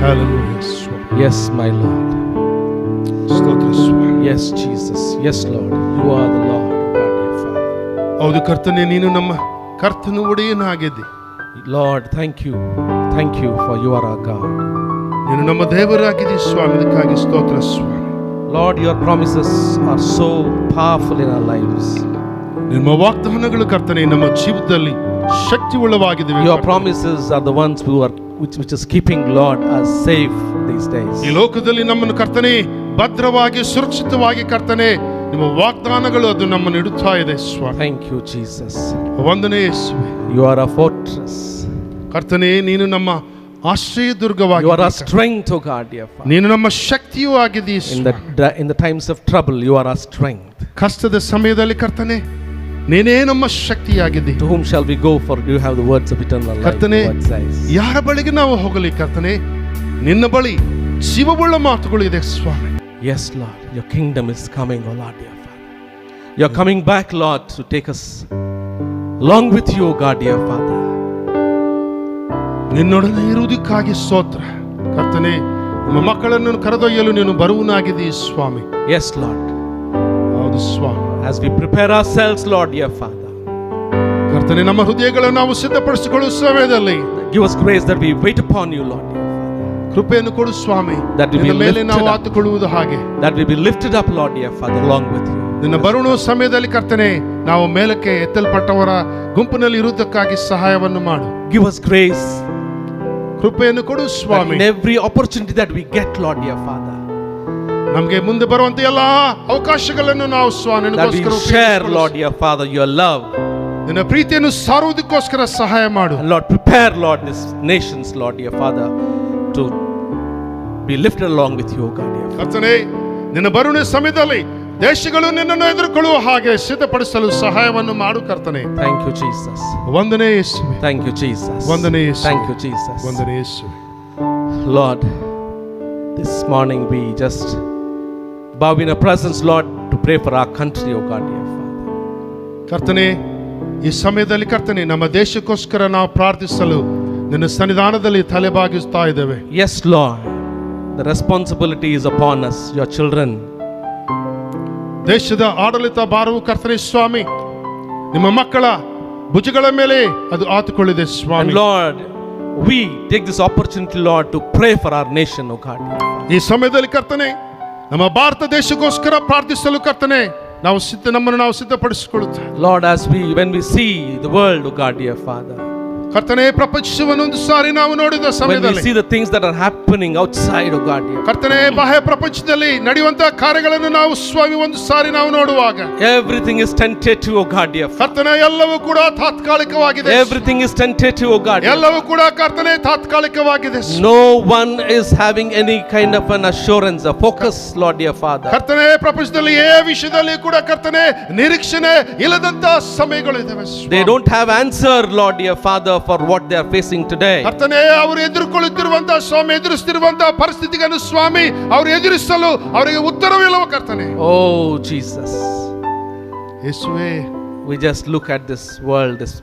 Hallelujah, Swami. Yes, my Lord. ಸ್ತೋತ್ರ ಸ್ವಾಮಿ. Yes, Jesus. Yes, Lord. You are the Lord, God, dear Father. ಹೌದು ಕರ್ತನೇ, ನೀನು ನಮ್ಮ ಕರ್ತನು ಒಡೆಯನಾಗಿದ್ದಿ. Lord, thank You. Thank You for You are our God. ನೀನು ನಮ್ಮ ದೇವರಾಗಿದ್ದಿ ಸ್ವಾಮಿ. ಇದಕ್ಕಾಗಿ ಸ್ತೋತ್ರ ಸ್ವಾಮಿ. Lord, Your promises are so powerful in our lives. ನಿಮ್ಮ ವಾಗ್ದಾನಗಳು ಕರ್ತನೇ ನಮ್ಮ ಜೀವಿತದಲ್ಲಿ ಶಕ್ತಿಯುಳ್ಳವಾಗಿವೆ. Your promises are the ones which is keeping, Lord, us safe these days. ಈ ಲೋಕದಲ್ಲಿ ನಮ್ಮನ್ನು ಕರ್ತನೇ ಭದ್ರವಾಗಿ ಸುರಕ್ಷಿತವಾಗಿ ಕರ್ತನೇ ನಿಮ್ಮ ವಾಗ್ದಾನಗಳು ಅದು ನಮ್ಮನ್ನು ಇಡುತ್ತಾ ಇದೆ ಸ್ವಾಮಿ. Thank You, Jesus. ವಂದನೆ ಯೇಸುವೆ. You are a fortress. ಕರ್ತನೇ ನೀನು ನಮ್ಮ ಆಶ್ರಯದುರ್ಗವಾಗಿ. You are our strength, O God, dear Father. ನೀನು ನಮ್ಮ ಶಕ್ತಿಯೂ ಆಗಿದ್ದೀ. In the times of trouble, You are our strength. ಕಷ್ಟದ ಸಮಯದಲ್ಲಿ ಕರ್ತನೆ ನೀನೇ ನಮ್ಮ ಶಕ್ತಿಯಾಗಿದ್ದಿ. To whom shall we go, for you have the words of eternal life? ಕರ್ತನೆ, Word says. ಯಾರ ಬಳಿಗೆ ನಾವು ಹೋಗಲಿ ಕರ್ತನೆ? ನಿನ್ನ ಬಳಿ ಜೀವವುಳ್ಳ ಮಾತುಗಳು ಇದೆ ಸ್ವಾಮಿ. Yes, Lord, your kingdom is coming, O Lord, dear Father. You're coming back, Lord, to take us along with you, O God, dear Father. ನಿನ್ನೊಡನೆ ಇರುವುದಕ್ಕಾಗಿ ಸ್ತೋತ್ರ ಕರ್ತನೆ. ನಿಮ್ಮ ಮಕ್ಕಳನ್ನು ಕರೆದೊಯ್ಯಲು ನೀನು ಬರುವನಾಗಿದ್ದೀ ಸ್ವಾಮಿ. Yes, Lord. ಹೌದು ಸ್ವಾಮಿ. As we prepare ourselves, Lord, dear Father, ಕರ್ತನೆ, ನಮ್ಮ ಹೃದಯಗಳನ್ನು ನಾವು ಸಿದ್ಧಪಡಿಸಿಕೊಳ್ಳುವ ಸಮಯದಲ್ಲಿ give us grace that we wait upon you, Lord, dear Father. ಕೃಪೆಯನ್ನು ಕೊಡು ಸ್ವಾಮಿ. That we be ನಿನ್ನ ಮೇಲೆ ನಾವು lifted up. ಆತುಕೊಳ್ಳುವುದು ಹಾಗೆ That we be lifted up, Lord, dear Father, along with you. ನಿನ್ನ ಬರುಣ ಸಮಯದಲ್ಲಿ ಕರ್ತನೆ, ನಾವು ಮೇಲಕ್ಕೆ ಎತ್ತಲ್ಪಟ್ಟವರ ಗುಂಪಿನಲ್ಲಿ ಇರುವುದಕ್ಕಾಗಿ ಸಹಾಯವನ್ನು ಮಾಡು. Give us grace ಕೃಪೆಯನ್ನು ಕೊಡು that Swami. in every opportunity that we get, Lord, dear Father, ನಮಗೆ ಮುಂದೆ ಬರುವಂತ ಎಲ್ಲಾ ಅವಕಾಶಗಳನ್ನು ನಾವು ಸ್ವಾಮಿ that we ನಿನಗೋಸ್ಕರ share, Lord, dear Father, your love. ನಿನ್ನ ಪ್ರೀತಿಯನ್ನು ಸಾರುವುದಕ್ಕೋಸ್ಕರ ಸಹಾಯ ಮಾಡು. And Lord, prepare, Lord, these nations, Lord, dear Father, to be lifted along with you, O God, dear Father. ಕರ್ತನೆ, ನಿನ್ನ ಬರುಣ ಸಮಯದಲ್ಲಿ ದೇಶಗಳು ನಿನ್ನನ್ನು ಎದುರುಕೊಳ್ಳುವ ಹಾಗೆ ಸಿದ್ಧಪಡಿಸಲು ಸಹಾಯವನ್ನು ಮಾಡು ಕರ್ತನೆ. Thank you, Jesus. ವಂದನೆ ಯೇಸುವೆ. Thank you, Jesus. ವಂದನೆ ಯೇಸುವೆ. Thank you, Jesus. ವಂದನೆ ಯೇಸುವೆ. Lord, this morning we just bow in your presence, Lord, to pray for our country, O God, dear Father. ಕರ್ತನೆ, ಈ ಸಮಯದಲ್ಲಿ ಕರ್ತನೆ, ನಮ್ಮ ದೇಶಕ್ಕೋಸ್ಕರ ನಾವು ಪ್ರಾರ್ಥಿಸಲು ನಿನ್ನ ಸನ್ನಿಧಾನದಲ್ಲಿ ತಲೆಬಾಗಿಸ್ತಾ ಇದ್ದೇವೆ. Yes, Lord, the responsibility is upon us, your children. ದೇಶದ ಆಡಳಿತ ಭಾರವು ಕರ್ತನೆ ಸ್ವಾಮಿ, ನಿಮ್ಮ ಮಕ್ಕಳ ಭುಜಗಳ ಮೇಲೆ ಅದು ಆತುಕೊಳ್ಳಿದೆ And Swami. Lord, we take this opportunity, Lord, to pray for our nation, O God, dear Father. ಈ ಸಮಯದಲ್ಲಿ ಕರ್ತನೆ, ನಮ್ಮ ಭಾರತ ದೇಶಕ್ಕೋಸ್ಕರ ಪ್ರಾರ್ಥಿಸಲು ಕರ್ತನೆ ನಮ್ಮನ್ನು ನಾವು ಸಿದ್ಧಪಡಿಸಿಕೊಳ್ಳುತ್ತೇವೆ. Lord, when we see the world, O God, dear Father, ಕರ್ತನೆ, ಪ್ರಪಂಚವನ್ನು ಒಂದು ಸಾರಿ ನಾವು ನೋಡಿದ when we ಸಮಯದಲ್ಲಿ see the things that are happening outside, O God, dear Father, ಕರ್ತನೆ, ಬಾಹ್ಯ ಪ್ರಪಂಚದಲ್ಲಿ ನಡೆಯುವಂತಹ ಕಾರ್ಯಗಳನ್ನು ನಾವು ಸ್ವಾಮಿ ಒಂದು ಸಾರಿ ನಾವು ನೋಡುವಾಗ everything is tentative, O God, dear Father. ಕರ್ತನೆ, ಎಲ್ಲವೂ ಕೂಡ ತಾತ್ಕಾಲಿಕವಾಗಿದೆ. Everything is tentative, O God, dear Father. ಎಲ್ಲವೂ ಕೂಡ ಕರ್ತನೆ ತಾತ್ಕಾಲಿಕವಾಗಿದೆ. No one is having any kind of an assurance, a focus, Lord, dear Father. ಕರ್ತನೆ, ಪ್ರಪಂಚದಲ್ಲಿ ಏ ವಿಷಯದಲ್ಲಿ ಕೂಡ ಕರ್ತನೆ ನಿರೀಕ್ಷಣೆ ಇಲ್ಲದಂತ ಸಮಯಗಳಿವೆ. They don't have answer, Lord, dear Father, for what they are facing today. ಕರ್ತನೆ, ಅವರು ಎದುರುಕೊಳ್ಳುತ್ತಿರುವಂತಹ ಸ್ವಾಮಿ ಎದುರಿಸುತ್ತಿರುವಂತಹ ಪರಿಸ್ಥಿತಿಗಳನ್ನು ಸ್ವಾಮಿ ಅವರು ಎದುರಿಸಲು ಅವರಿಗೆ ಉತ್ತರವಿಲ್ಲವ ಕರ್ತನೆ. Oh Jesus, ಯೇಸುವೇ, we just look at this world this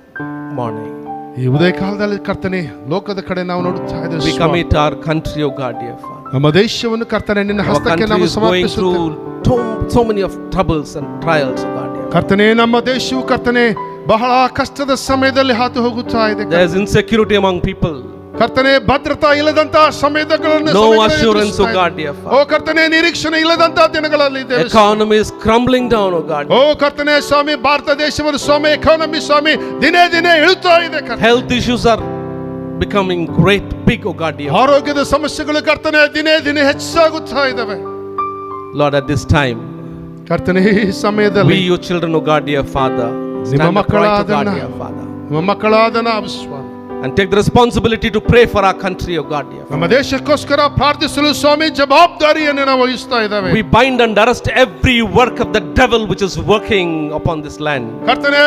morning. ಈ ಉದಯ ಕಾಲದಲ್ಲಿ ಕರ್ತನೆ ಲೋಕದ ಕಡೆ ನಾವು ನೋಡುತ್ತಾ ಇದ್ದೇವೆ. We commit our country, O God, dear Father. ನಮ್ಮ ದೇಶವನ್ನು ಕರ್ತನೆ ನಿನ್ನ Our ಹಸ್ತಕ್ಕೆ country ನಾವು is going ಸಮರ್ಪಿಸುತ್ತೇವೆ. through so many of troubles and trials, O God, dear Father. ಕರ್ತನೆ, ನಮ್ಮ ದೇಶವು ಕರ್ತನೆ ಬಹಳ ಕಷ್ಟದ ಸಮಯದಲ್ಲಿ ಹಾದು ಹೋಗುತ್ತಾ ಇದೆ. There is insecurity among people. ಕರ್ತನೆ, ಭದ್ರತಾ ಇಲ್ಲದಂತಹ ಸಮಯಗಳನ್ನು No assurance, O God, dear Father. ಓ ಕರ್ತನೆ, ನಿರೀಕ್ಷಣೆ ಇಲ್ಲದಂತಹ ದಿನಗಳಲ್ಲಿ ಇದ್ದೇವೆ. Economy is crumbling down, O God. ಓ ಕರ್ತನೆ ಸ್ವಾಮಿ, ಭಾರತ ದೇಶವನ್ನು ಸ್ವಾಮಿ ಎಕಾನಮಿ ಸ್ವಾಮಿ ದಿನೇ ದಿನೇ ಇಳುತ್ತಾ ಇದೆ ಕರ್ತನೆ. Health issues are becoming great big, O God, dear Father. ಆರೋಗ್ಯದ ಸಮಸ್ಯೆಗಳು ಕರ್ತನೆ ದಿನೇ ದಿನೇ ಹೆಚ್ಚಾಗುತ್ತಾ ಇದ್ದಾವೆ. Lord, at this time, ಕರ್ತನೆ, ಈ ಸಮಯದಲ್ಲಿ we, your children, O God, dear Father, stand ನಿಮ್ಮ upright, O God, ಮಕ್ಕಳಾದ dear Father, ನಮ್ಮ ಮಕ್ಕಳಾದ ನಾವು ಸ್ವಾಮಿ and take the responsibility to pray for our country, O God, dear Father. ನಮ್ಮ ದೇಶಕ್ಕೋಸ್ಕರ ಪ್ರಾರ್ಥಿಸಲು ಸ್ವಾಮಿ ಜವಾಬ್ದಾರಿಯನ್ನು ನಾವು ವಹಿಸ್ತಾ ಇದ್ದೇವೆ. We bind and arrest every work of the devil which is working upon this land. ಕರ್ತನೆ,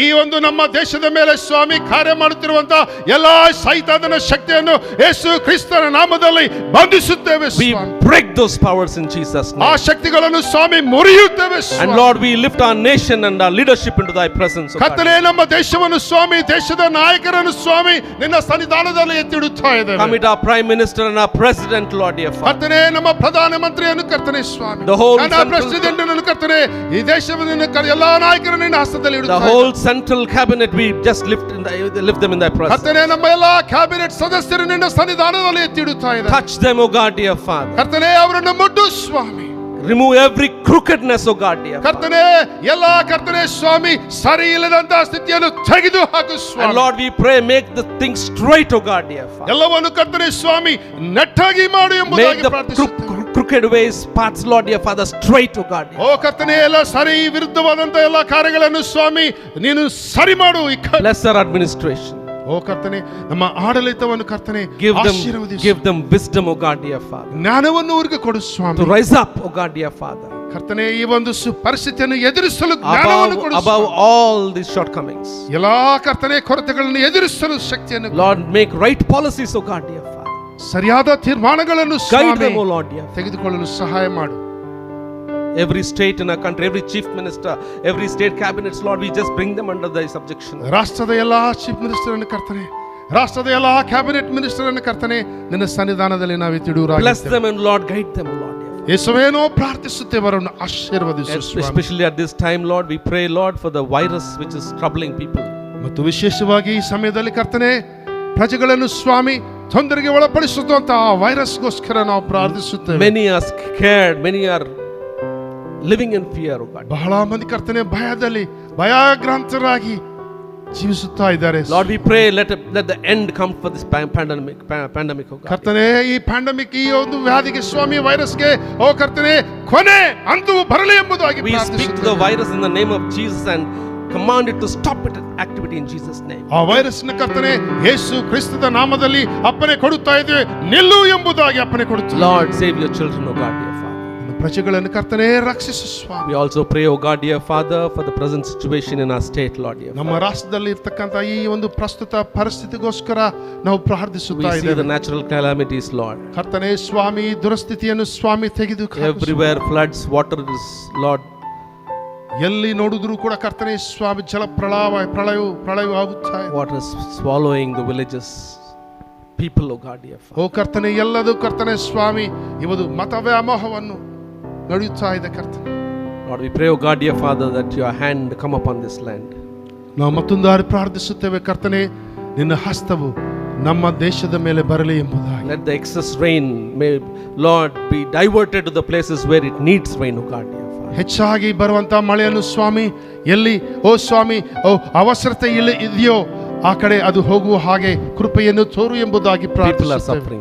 ಈ ಒಂದು ನಮ್ಮ ದೇಶದ ಮೇಲೆ ಸ್ವಾಮಿ ಕಾರ್ಯ ಮಾಡುತ್ತಿರುವಂತಹ ಎಲ್ಲಾ ಸೈತಾನನ ಶಕ್ತಿಯನ್ನು ಯೇಸು ಕ್ರಿಸ್ತನ ನಾಮದಲ್ಲಿ ಬಂಧಿಸುತ್ತೇವೆ We Swami. break those powers in Jesus' ಆ name. ಶಕ್ತಿಗಳನ್ನು ಸ್ವಾಮಿ ಮುರಿಯುತ್ತೇವೆ And Swami. Lord, we lift our nation and our leadership into thy presence, O God. ಕರ್ತನೆ, ನಮ್ಮ ದೇಶವನ್ನು ಸ್ವಾಮಿ ದೇಶದ ನಾಯಕರನ್ನು ಸ್ವಾಮಿ ನಿನ್ನ ಸನ್ನಿಧಾನದಲ್ಲಿ ಎತ್ತಿಡುತ್ತಾ ಇದ್ದೇವೆ. Commit our prime minister and our president, Lord, dear Father. ಕರ್ತನೆ, ನಮ್ಮ ಪ್ರಧಾನ ಮಂತ್ರಿಯನ್ನು ಕರ್ತನೆ ಸ್ವಾಮಿ, The whole ನನ್ನ central- ಪ್ರೆಸಿಡೆಂಟ್ ಅನ್ನು ಕರ್ತನೆ, ಈ ದೇಶವನ್ನು ಎಲ್ಲಾ ನಾಯಕರನ್ನು ನಿನ್ನ ಹಸ್ತದಲ್ಲಿ The ಇಡುತ್ತಾ whole central cabinet, we just lift them in thy presence. ಕರ್ತನೆ, ನಮ್ಮ ಎಲ್ಲಾ ಕ್ಯಾಬಿನೆಟ್ ಸದಸ್ಯರು ನಿನ್ನ ಸನ್ನಿಧಾನದಲ್ಲಿ ಎತ್ತಿಡುತ್ತಾ ಇದ್ದಾರೆ. Touch them, O God, dear Father. ಕರ್ತನೆ, ಅವರನ್ನು ಮುಟ್ಟು ಸ್ವಾಮಿ. Remove every crookedness, O God, dear Father. ಕರ್ತನೆ, ಎಲ್ಲಾ ಕರ್ತನೆ ಸ್ವಾಮಿ ಸರಿ ಇಲ್ಲದಂತಹ ಸ್ಥಿತಿಯನ್ನು ತೆಗೆದು ಹಾಕು And Swami. Lord, we pray, make the things straight, O God, dear Father. ಎಲ್ಲವನ್ನು ಕರ್ತನೆ ಸ್ವಾಮಿ ನೆಟ್ಟಾಗಿ ಮಾಡು Make ಎಂಬುದಾಗಿ the ಪ್ರಾರ್ಥಿಸುತ್ತೇವೆ. crooked ways, paths, Lord, dear Father, straight, O God, dear ಓ ಕರ್ತನೆ, ಎಲ್ಲ ಸರಿ ವಿರುದ್ಧವಾದಂತ ಎಲ್ಲ ಕಾರ್ಯಗಳನ್ನು ಸ್ವಾಮಿ ನೀನು ಸರಿ ಮಾಡು. Bless our administration. ಓ ಕರ್ತನೆ, ನಮ್ಮ ಆಡಳಿತವನ್ನು ಕರ್ತನೆ Give them wisdom, O God, dear Father, ಜ್ಞಾನವನ್ನು ಅವ್ರಿಗೆ ಕೊಡು to Swami. rise up, O God, dear Father, ಕರ್ತನೇ ಈ ಒಂದು ಪರಿಸ್ಥಿತಿಯನ್ನು ಎದುರಿಸಲು ಜ್ಞಾನವನ್ನು ಕೊಡು above all these shortcomings. ಎಲ್ಲಾ ಕರ್ತನೇ ಕೊರತೆಗಳನ್ನು ಎದುರಿಸಲು ಶಕ್ತಿಯನ್ನು Lord, make right policies, O God, dear Father. ಸರಿಯಾದ ತೀರ್ಮಾನಗಳನ್ನು Guide them, O Lord, dear. ತೆಗೆದುಕೊಳ್ಳಲು ಸಹಾಯ ಮಾಡು. Every state in our country, every chief minister, every state cabinets, Lord, we just bring them under thy subjection. ರಾಷ್ಟ್ರದ ಎಲ್ಲಾ chief minister ಅನ್ನು ಕರ್ತನೆ, ರಾಷ್ಟ್ರದ ಎಲ್ಲಾ ಕ್ಯಾಬಿನೆಟ್ ಮಿನಿಸ್ಟರ್ ಅನ್ನು ಕರ್ತನೆ, ನಿನ್ನ ಸನ್ನಿಧಾನದಲ್ಲಿ ನಾವು ಎತ್ತಿಡುವರಾಗಿದ್ದೇವೆ. Bless them and Lord, guide them, O Lord. ಯೇಸುವೇನೋ ಪ್ರಾರ್ಥಿಸುತ್ತೇವೆ, ಅವರನ್ನು ಆಶೀರ್ವದಿಸು ಸ್ವಾಮಿ. Especially at this time, Lord, we pray, Lord, for the virus which is troubling people. ಮತ್ತು ವಿಶೇಷವಾಗಿ ಈ ಸಮಯದಲ್ಲಿ ಕರ್ತನೆ, ಪ್ರಜೆಗಳನ್ನು ಸ್ವಾಮಿ ತೊಂದರೆಗೆ ಒಳಪಡಿಸುವಂತಹ ವೈರಸ್ಗೋಸ್ಕರ ನಾವು ಪ್ರಾರ್ಥಿಸುತ್ತೇವೆ. Many are scared, many are living in fear, O God. ಬಹಳ ಮಂದಿ ಕರ್ತನೆ ಭಯದಲ್ಲಿ ಭಯಾಕ್ರಾಂತರಾಗಿ ಜೀವಿಸುತ್ತಾ ಇದ್ದಾರೆ. Lord, we pray, let the end come for this pandemic, O God. ಕರ್ತನೆ, ಈ ಪ್ಯಾಂಡಮಿಕ್, ಈ ಒಂದು ವ್ಯಾಧಿಗೆ ಸ್ವಾಮಿ, ವೈರಸ್ಗೆ ಓ ಕರ್ತನೆ ಕೊನೆ ಅಂತೂ ಬರಲಿ ಎಂಬುದಾಗಿ We speak to the virus in the name of Jesus and command it to stop its activity in Jesus' name. ಆ ವೈರಸ್ನ ಕರ್ತನೆ ಯೇಸು ಕ್ರಿಸ್ತದ ನಾಮದಲ್ಲಿ ಅಪ್ಪಣೆ ಕೊಡುತ್ತಾ ಇದ್ದೇವೆ, ನಿಲ್ಲು ಎಂಬುದಾಗಿ ಅಪ್ಪಣೆ ಕೊಡುತ್ತೇವೆ. Lord, save your children, O God, dear Father. ಪ್ರಜೆಗಳನ್ನು ಕರ್ತನೆ ರಕ್ಷಿಸು ಸ್ವಾಮಿ. We also pray, O God, dear Father, for the present situation in our state, Lord, dear Father. ನಮ್ಮ ರಾಷ್ಟ್ರದಲ್ಲಿ ಇರ್ತಕ್ಕಂಥ ಈ ಒಂದು ಪ್ರಸ್ತುತ ಪರಿಸ್ಥಿತಿಗೋಸ್ಕರ ನಾವು ಪ್ರಾರ್ಥಿಸುತ್ತಾ We see ಇದ್ದೇವೆ. the natural calamities, Lord. ಕರ್ತನೆ ಸ್ವಾಮಿ, ದುರಸ್ಥಿತಿಯನ್ನು ಸ್ವಾಮಿ ತೆಗೆದು Everywhere floods, water is, Lord. ಎಲ್ಲಿ ನೋಡಿದ್ರು ಕೂಡ ಕರ್ತನೆ ಸ್ವಾಮಿ ಜಲ ಪ್ರಳಯ ಆಗುತ್ತಾ ಇದೆ. Water is swallowing the villages. People, O God, dear Father. ಓ ಕರ್ತನೆ, ಎಲ್ಲದೂ ಕರ್ತನೆ ಸ್ವಾಮಿ ಇವತ್ತು ಮತ ವ್ಯಾಮೋಹವನ್ನು ನಡೆಯುತ್ತಾ ಇದೆ ಕರ್ತನೆ. Lord, we pray, O God, dear Father, that your hand come upon this land. ನಾವು ಮತ್ತೊಂದು ಬಾರಿ ಪ್ರಾರ್ಥಿಸುತ್ತೇವೆ ಕರ್ತನೆ, ನಿನ್ನ ಹಸ್ತವು ನಮ್ಮ ದೇಶದ ಮೇಲೆ ಬರಲಿ ಎಂಬುದಾಗಿ. Let the excess rain may, Lord, be diverted to the places where it needs rain, O God, dear Father. ಹೆಚ್ಚಾಗಿ ಬರುವಂತ ಮಳೆಯನ್ನು ಸ್ವಾಮಿ ಎಲ್ಲಿ ಓ ಸ್ವಾಮಿ ಓ ಅವಸರತೆ ಇದೆಯೋ ಆ ಕಡೆ ಅದು ಹೋಗುವ ಹಾಗೆ ಕೃಪೆಯನ್ನು ತೋರು ಎಂಬುದಾಗಿ People are ಪ್ರಾರ್ಥಿಸುತ್ತೇವೆ.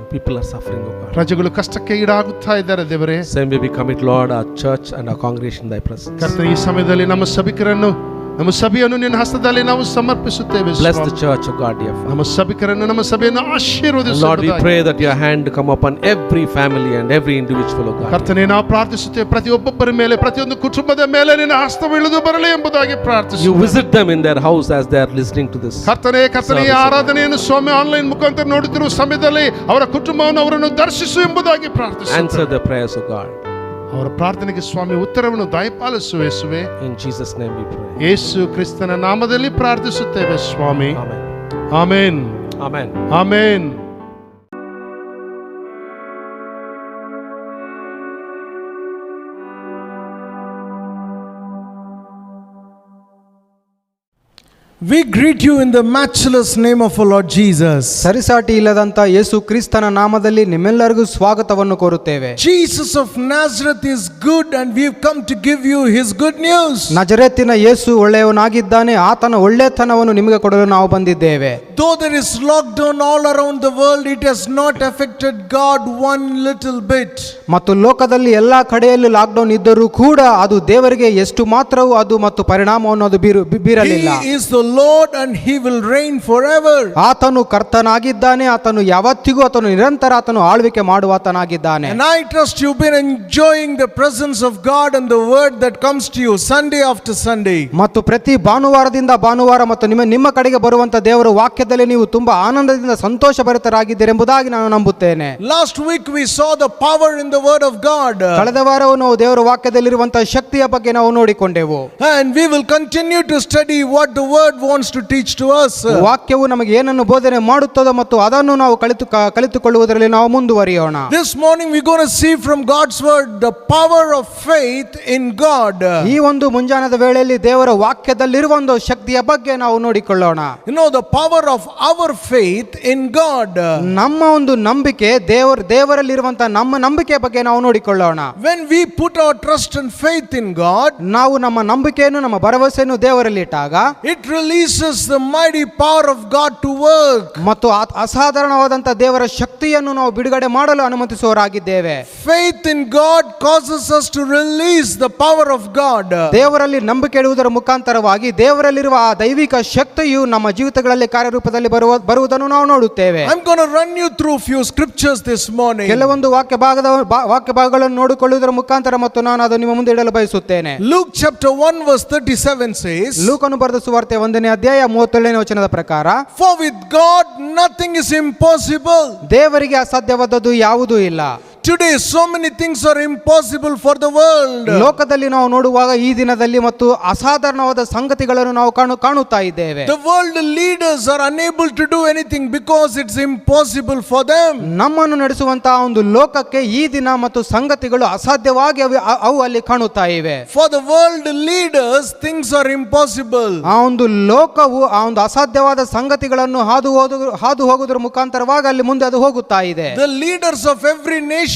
suffering, O God. ಪ್ರಜೆಗಳು ಕಷ್ಟಕ್ಕೆ ಈಡಾಗುತ್ತಾ ಇದ್ದಾರೆ ದೇವರೇ. Same way we commit, Lord, our church and our congregation in thy presence. ಕರ್ತನೆ, ಈ ಸಮಯದಲ್ಲಿ ನಮ್ಮ ಸಭೆಯನ್ನು ನಿನ್ನ ಹಸ್ತದಲ್ಲಿ ನಾವು ಸಮರ್ಪಿಸುತ್ತೇವೆ. Bless the church, O God, dear Father. ನಮ್ಮ ಸಭೆಯನ್ನು ಆಶೀರ್ವದಿಸು. Lord, we pray that your hand come upon every family and every individual, O God. ಕರ್ತನೆ, ನಾವು ಪ್ರಾರ್ಥಿಸುತ್ತೇವೆ ಪ್ರತಿಯೊಬ್ಬರ ಮೇಲೆ, ಪ್ರತಿಯೊಂದು ಕುಟುಂಬದ ಮೇಲೆ ನಿನ್ನ ಹಸ್ತವು ಇಳಿದು ಬರಲಿ ಎಂಬುದಾಗಿ ಪ್ರಾರ್ಥಿಸುತ್ತೇವೆ. You visit them in their house as they are listening to this. ಕರ್ತನೆ ಈ ಆರಾಧನೆಯನ್ನು ಸ್ವಾಮಿ ಆನ್ಲೈನ್ ಮುಖಾಂತರ ನೋಡುತ್ತಿರುವ ಸಮಯದಲ್ಲಿ ಅವರ ಕುಟುಂಬವನ್ನು ಅವರನ್ನು ದರ್ಶಿಸು ಎಂಬುದಾಗಿ ಪ್ರಾರ್ಥಿಸುತ್ತೇವೆ. Answer their prayers, O God. ಅವರ ಪ್ರಾರ್ಥನೆಗೆ ಸ್ವಾಮಿ ಉತ್ತರವನ್ನು ದಯಪಾಲಿಸು ಯೇಸುವೆ. In Jesus' name we pray. ಯೇಸು ಕ್ರಿಸ್ತನ ನಾಮದಲ್ಲಿ ಪ್ರಾರ್ಥಿಸುತ್ತೇವೆ ಸ್ವಾಮಿ. Amen. Amen. Amen. Amen. We greet you in the matchless name of our Lord Jesus. ಸರಿಸಾಟಿ ಇಲ್ಲದಂತ ಯೇಸು ಕ್ರಿಸ್ತನ ನಾಮದಲ್ಲಿ ನಿಮ್ಮೆಲ್ಲರಿಗೂ ಸ್ವಾಗತವನ್ನು ಕೋರುತ್ತೇವೆ. Jesus of Nazareth is good and we have come to give you his good news. ನಜರೇತಿನ ಯೇಸು ಒಳ್ಳೆಯವನಾಗಿದ್ದಾನೆ, ಆತನ ಒಳ್ಳೆತನವನ್ನು ನಿಮಗೆ ಕೊಡಲು ನಾವು ಬಂದಿದ್ದೇವೆ. Though there is lockdown all around the world, it has not affected God one little bit. ಮತ್ತು ಲೋಕದಲ್ಲಿ ಎಲ್ಲಾ ಕಡೆಯಲ್ಲೂ ಲಾಕ್ಡೌನ್ ಇದ್ದರೂ ಕೂಡ ಅದು ದೇವರಿಗೆ ಎಷ್ಟು ಮಾತ್ರವೂ ಅದು ಮತ್ತು ಪರಿಣಾಮವನ್ನು ಅದು ಬೀರಲಿಲ್ಲ. He is the Lord and he will reign forever. ಆತನು ಕರ್ತನಾಗಿದ್ದಾನೆ, ಆತನು ಯಾವತ್ತಿಗೂ ಆತನು ನಿರಂತರ ಆತನು ಆಳ್ವಿಕೆ ಮಾಡುವಾತನಾಗಿದ್ದಾನೆ. And I trust you've been enjoying the presence of God and the word that comes to you Sunday after Sunday. ಮತ್ತು ಪ್ರತಿ ಭಾನುವಾರದಿಂದ ಭಾನುವಾರ ಮತ್ತು ನಿಮ್ಮ ಕಡೆಗೆ ಬರುವಂತ ದೇವರ ವಾಕ್ಯದಲ್ಲಿ ನೀವು ತುಂಬಾ ಆನಂದದಿಂದ ಸಂತೋಷಭರಿತರಾಗಿದ್ದೀರೆಂಬುದಾಗಿ ನಾನು ನಂಬುತ್ತೇನೆ. Last week we saw the power in the word of God. ಕಳೆದ ವಾರವು ನಾವು ದೇವರ ವಾಕ್ಯದಲ್ಲಿರುವಂತಹ ಶಕ್ತಿಯ ಬಗ್ಗೆ ನಾವು ನೋಡಿಕೊಂಡೆವು. And we will continue to study what the word wants to teach to us. ವಾಕ್ಯವು ನಮಗೆ ಏನನ್ನು ಬೋಧನೆ ಮಾಡುತ್ತದೋ ಮತ್ತು ಅದನ್ನು ನಾವು ಕಲಿತುಕೊಳ್ಳುವುದರಲ್ಲಿ ನಾವು ಮುಂದುವರಿಯೋಣ. This morning we're going to see from God's word the power of faith in God. ಈ ಒಂದು ಮುಂಜಾನದ ವೇಳೆಯಲ್ಲಿ ದೇವರ ವಾಕ್ಯದಲ್ಲಿರುವ ಒಂದು ಶಕ್ತಿಯ ಬಗ್ಗೆ ನಾವು ನೋಡಿಕೊಳ್ಳೋಣ. You know, the power of our faith in God. ನಮ್ಮ ಒಂದು ನಂಬಿಕೆ ದೇವರಲ್ಲಿರುವಂತಹ ನಮ್ಮ ನಂಬಿಕೆ ಬಗ್ಗೆ ನಾವು ನೋಡಿಕೊಳ್ಳೋಣ. When we put our trust and faith in God, ನಾವು ನಮ್ಮ ನಂಬಿಕೆಯನ್ನು ನಮ್ಮ ಭರವಸೆಯನ್ನು ದೇವರಲ್ಲಿ ಇಟ್ಟಾಗ it will releases the mighty power of God to work. ಮತ್ತು ಅಸಾಧಾರಣವಾದಂಥ ದೇವರ ಶಕ್ತಿಯನ್ನು ನಾವು ಬಿಡುಗಡೆ ಮಾಡಲು ಅನುಮತಿಸುವವರಾಗಿದ್ದೇವೆ. Faith in God causes us to release the power of God. ದೇವರಲ್ಲಿ ನಂಬಿಕೆ ಇಡುವುದರ ಮುಖಾಂತರವಾಗಿ ದೇವರಲ್ಲಿರುವ ಆ ದೈವಿಕ ಶಕ್ತಿಯು ನಮ್ಮ ಜೀವಿತಗಳಲ್ಲಿ ಕಾರ್ಯರೂಪದಲ್ಲಿ ಬರುವುದನ್ನು ನಾವು ನೋಡುತ್ತೇವೆ. I'm going to run you through few scriptures this morning. ಕೆಲವೊಂದು ವಾಕ್ಯ ಭಾಗಗಳನ್ನು ನೋಡಿಕೊಳ್ಳುವುದರ ಮುಖಾಂತರ ಮತ್ತು ನಾನು ಅದು ನಿಮ್ಮ ಮುಂದೆ ಇಡಲು ಬಯಸುತ್ತೇನೆ. Luke chapter 1 verse 37 says, ಲೂಕನು ಬರೆದ ಸುವಾರ್ತೆ 1ನೇ ಅಧ್ಯಾಯ 37ನೇ ವಚನದ ಪ್ರಕಾರ, for with God nothing is impossible. ದೇವರಿಗೆ ಅಸಾಧ್ಯವಾದದ್ದು ಯಾವುದೂ ಇಲ್ಲ. Today so many things are impossible for the world. ಲೋಕದಲ್ಲಿ ನಾವು ನೋಡುವಾಗ ಈ ದಿನದಲ್ಲಿ ಮತ್ತು ಅಸಾಧಾರಣವಾದ ಸಂಗತಿಗಳನ್ನು ನಾವು ಕಾಣುತ್ತಾ ಇದ್ದೇವೆ. The world leaders are unable to do anything because it's impossible for them. ನಮ್ಮನ್ನು ನಡೆಸುವಂತಹ ಒಂದು ಲೋಕಕ್ಕೆ ಈ ದಿನ ಮತ್ತು ಸಂಗತಿಗಳು ಅಸಾಧ್ಯವಾಗಿ ಅವು ಅಲ್ಲಿ ಕಾಣುತ್ತಾ ಇವೆ. For the world leaders things are impossible. ಆ ಒಂದು ಲೋಕವು ಆ ಒಂದು ಅಸಾಧ್ಯವಾದ ಸಂಗತಿಗಳನ್ನು ಹಾದು ಹೋಗುವುದರ ಮುಖಾಂತರವಾಗಿ ಅಲ್ಲಿ ಮುಂದೆ ಅದು ಹೋಗುತ್ತಾ ಇದೆ. The leaders of every nation,